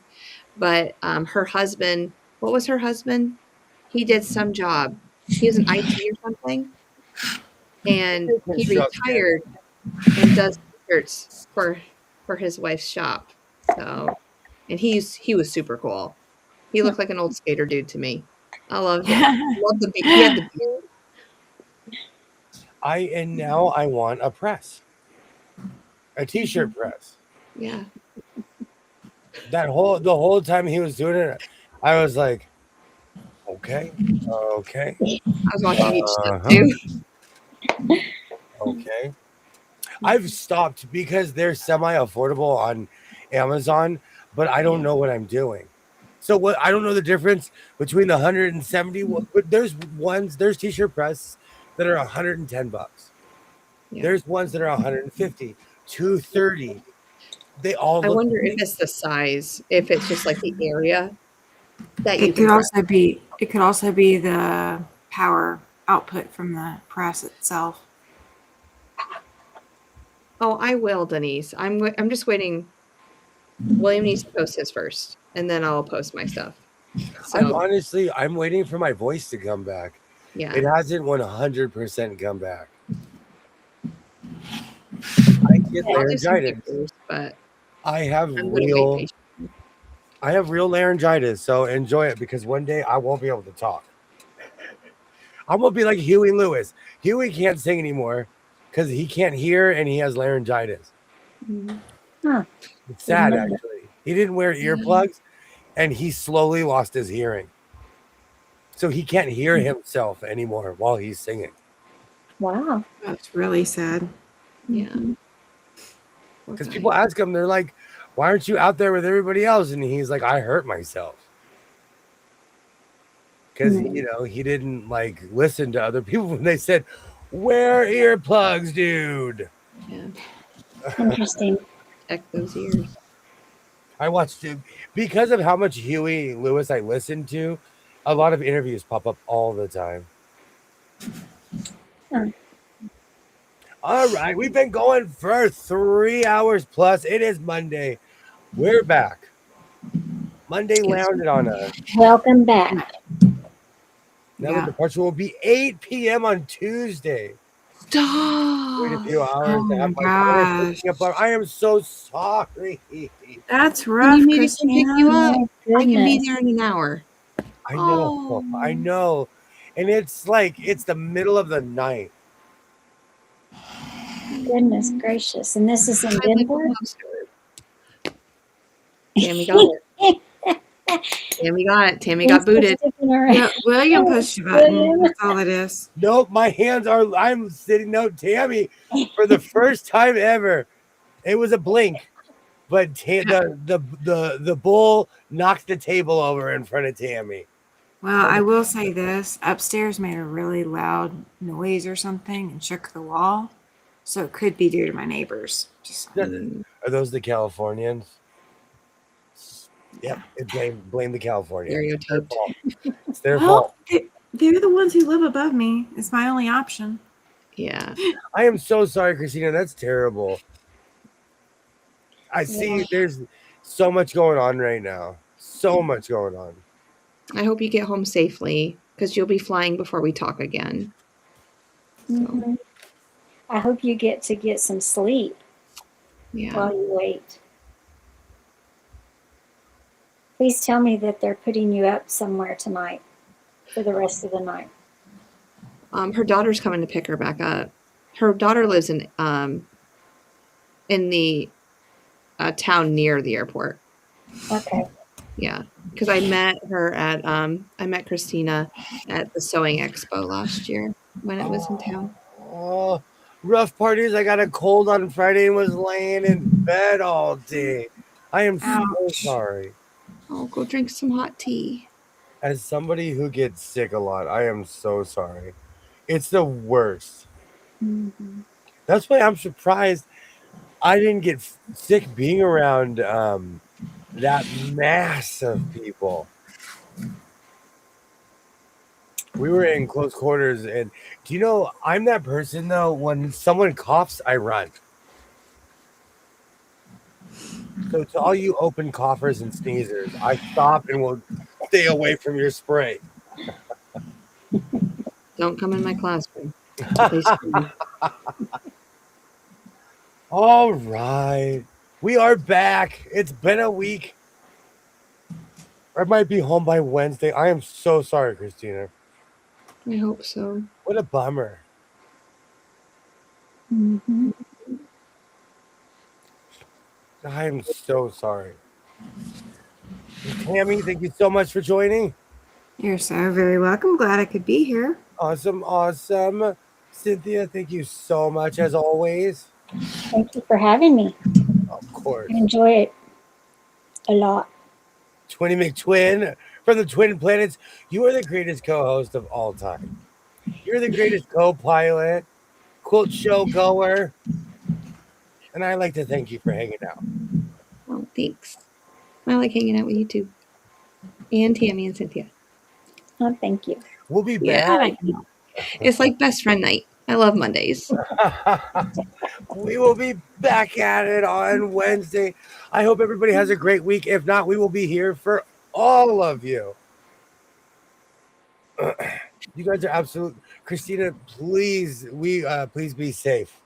But her husband, what was her husband? He did some job. He was an IT or something. And he retired and does t-shirts for his wife's shop. So, and he was super cool. He looked like an old skater dude to me. I loved him. He had the beard. Now I want a press. A t-shirt press. Yeah. The whole time he was doing it, I was like, okay. I was watching each step too. Okay. I've stopped because they're semi-affordable on Amazon, but I don't know what I'm doing. So what I don't know the difference between the 170. But there's t-shirt press that are $110. Yeah. There's ones that are 150, 230. They all I look wonder if great. it's the size, if it's just like the area that you It can could press. also be the power output from the press itself. Oh, I will, Denise. I'm just waiting. William needs to post his first, and then I'll post my stuff. So I'm waiting for my voice to come back. yeah, It hasn't 100% come back. I get I'll do some laryngitis. pictures, but I have I'm gonna wait real laryngitis, so enjoy it because one day I won't be able to talk. I'm gonna be like Huey Lewis. Huey can't sing anymore because he can't hear and he has laryngitis. patiently. Huh. It's sad, Remember. actually. He didn't wear earplugs, and he slowly lost his hearing, so he can't hear himself anymore while he's singing. Wow. That's really sad. Yeah. Mhm. Because people ask him, they're like, "Why aren't you out there with everybody else?" And he's like, "I hurt myself." Because he didn't like listen to other people when they said, "Wear earplugs, dude." Yeah. Interesting. Protect those ears. I watched it because of how much Huey Lewis I listened to. A lot of interviews pop up all the time. Huh. All right, we've been going for 3 hours plus. It is Monday. We're back. Monday landed on us. Welcome back. Now the Yeah. departure will be 8 p.m. on Tuesday. Wait a Stop. few hours Oh to have my my daughter gosh. pick me up. I am so sorry. That's Can rough, you maybe come pick you Christina. up? Oh, I can be goodness. there in an hour. I know. I know. And it's like it's the middle of the night. Goodness gracious. And this is in I live Denver? closer. Tammy got it. Tammy got it. Tammy got booted. Yeah, William pushed a button. That's all it is. Nope, my hands are. I'm sitting. No, Tammy, for the first time ever, it was a blink, but the bull knocked the table over in front of Tammy. Well, I will say this. Upstairs made a really loud noise or something and shook the wall. So it could be due to my neighbors. Just Are those the Californians? Yep. Blame the Californians. Stereotyped. It's their fault. they're the ones who live above me. It's my only option. Yeah. I am so sorry, Christina. That's terrible. I see there's so much going on right now. So much going on. I hope you get home safely because you'll be flying before we talk again. Mhm. I hope you get to get some sleep while you wait. Please tell me that they're putting you up somewhere tonight for the rest of the night. Her daughter's coming to pick her back up. Her daughter lives in the town near the airport. Okay. Yeah, because I met her at I met Christina at the sewing expo last year when it was in town. Oh, rough part is I got a cold on Friday and was laying in bed all day. I am so sorry. Oh, go drink some hot tea. As somebody who gets sick a lot, I am so sorry. It's the worst. Mm-hmm. That's why I'm surprised I didn't get sick being around that mass of people. We were in close quarters, and do you know I'm that person though? When someone coughs, I run. So to all you open coughers and sneezers, I stop and will stay away from your spray. Don't come in my classroom. All right. We are back. It's been a week. I might be home by Wednesday. I am so sorry, Christina. I hope so. What a bummer. Mm-hmm. I am so sorry. Tammy, thank you so much for joining. You're so very welcome. Glad I could be here. Awesome. Cynthia, thank you so much as always. Thank you for having me. Of course. I enjoy it. A lot. Twinny McTwin from the Twin Planets. You are the greatest co-host of all time. You're the greatest co-pilot, quilt show goer, and I'd like to thank you for hanging out. Oh, thanks. I like hanging out with you too. And Tammy and Cynthia. Oh, thank you. We'll be Yeah, I back. like hanging out. It's like best friend night. I love Mondays. We will be back at it on Wednesday. I hope everybody has a great week. If not, we will be here for all of you. You guys are absolute. Christina, please, please be safe.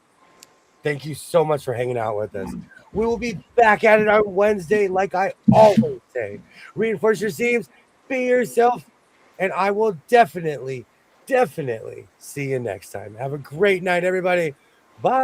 Thank you so much for hanging out with us. We will be back at it on Wednesday, like I always say. Reinforce your seams, be yourself, and I will definitely see you next time. Have a great night, everybody. Bye.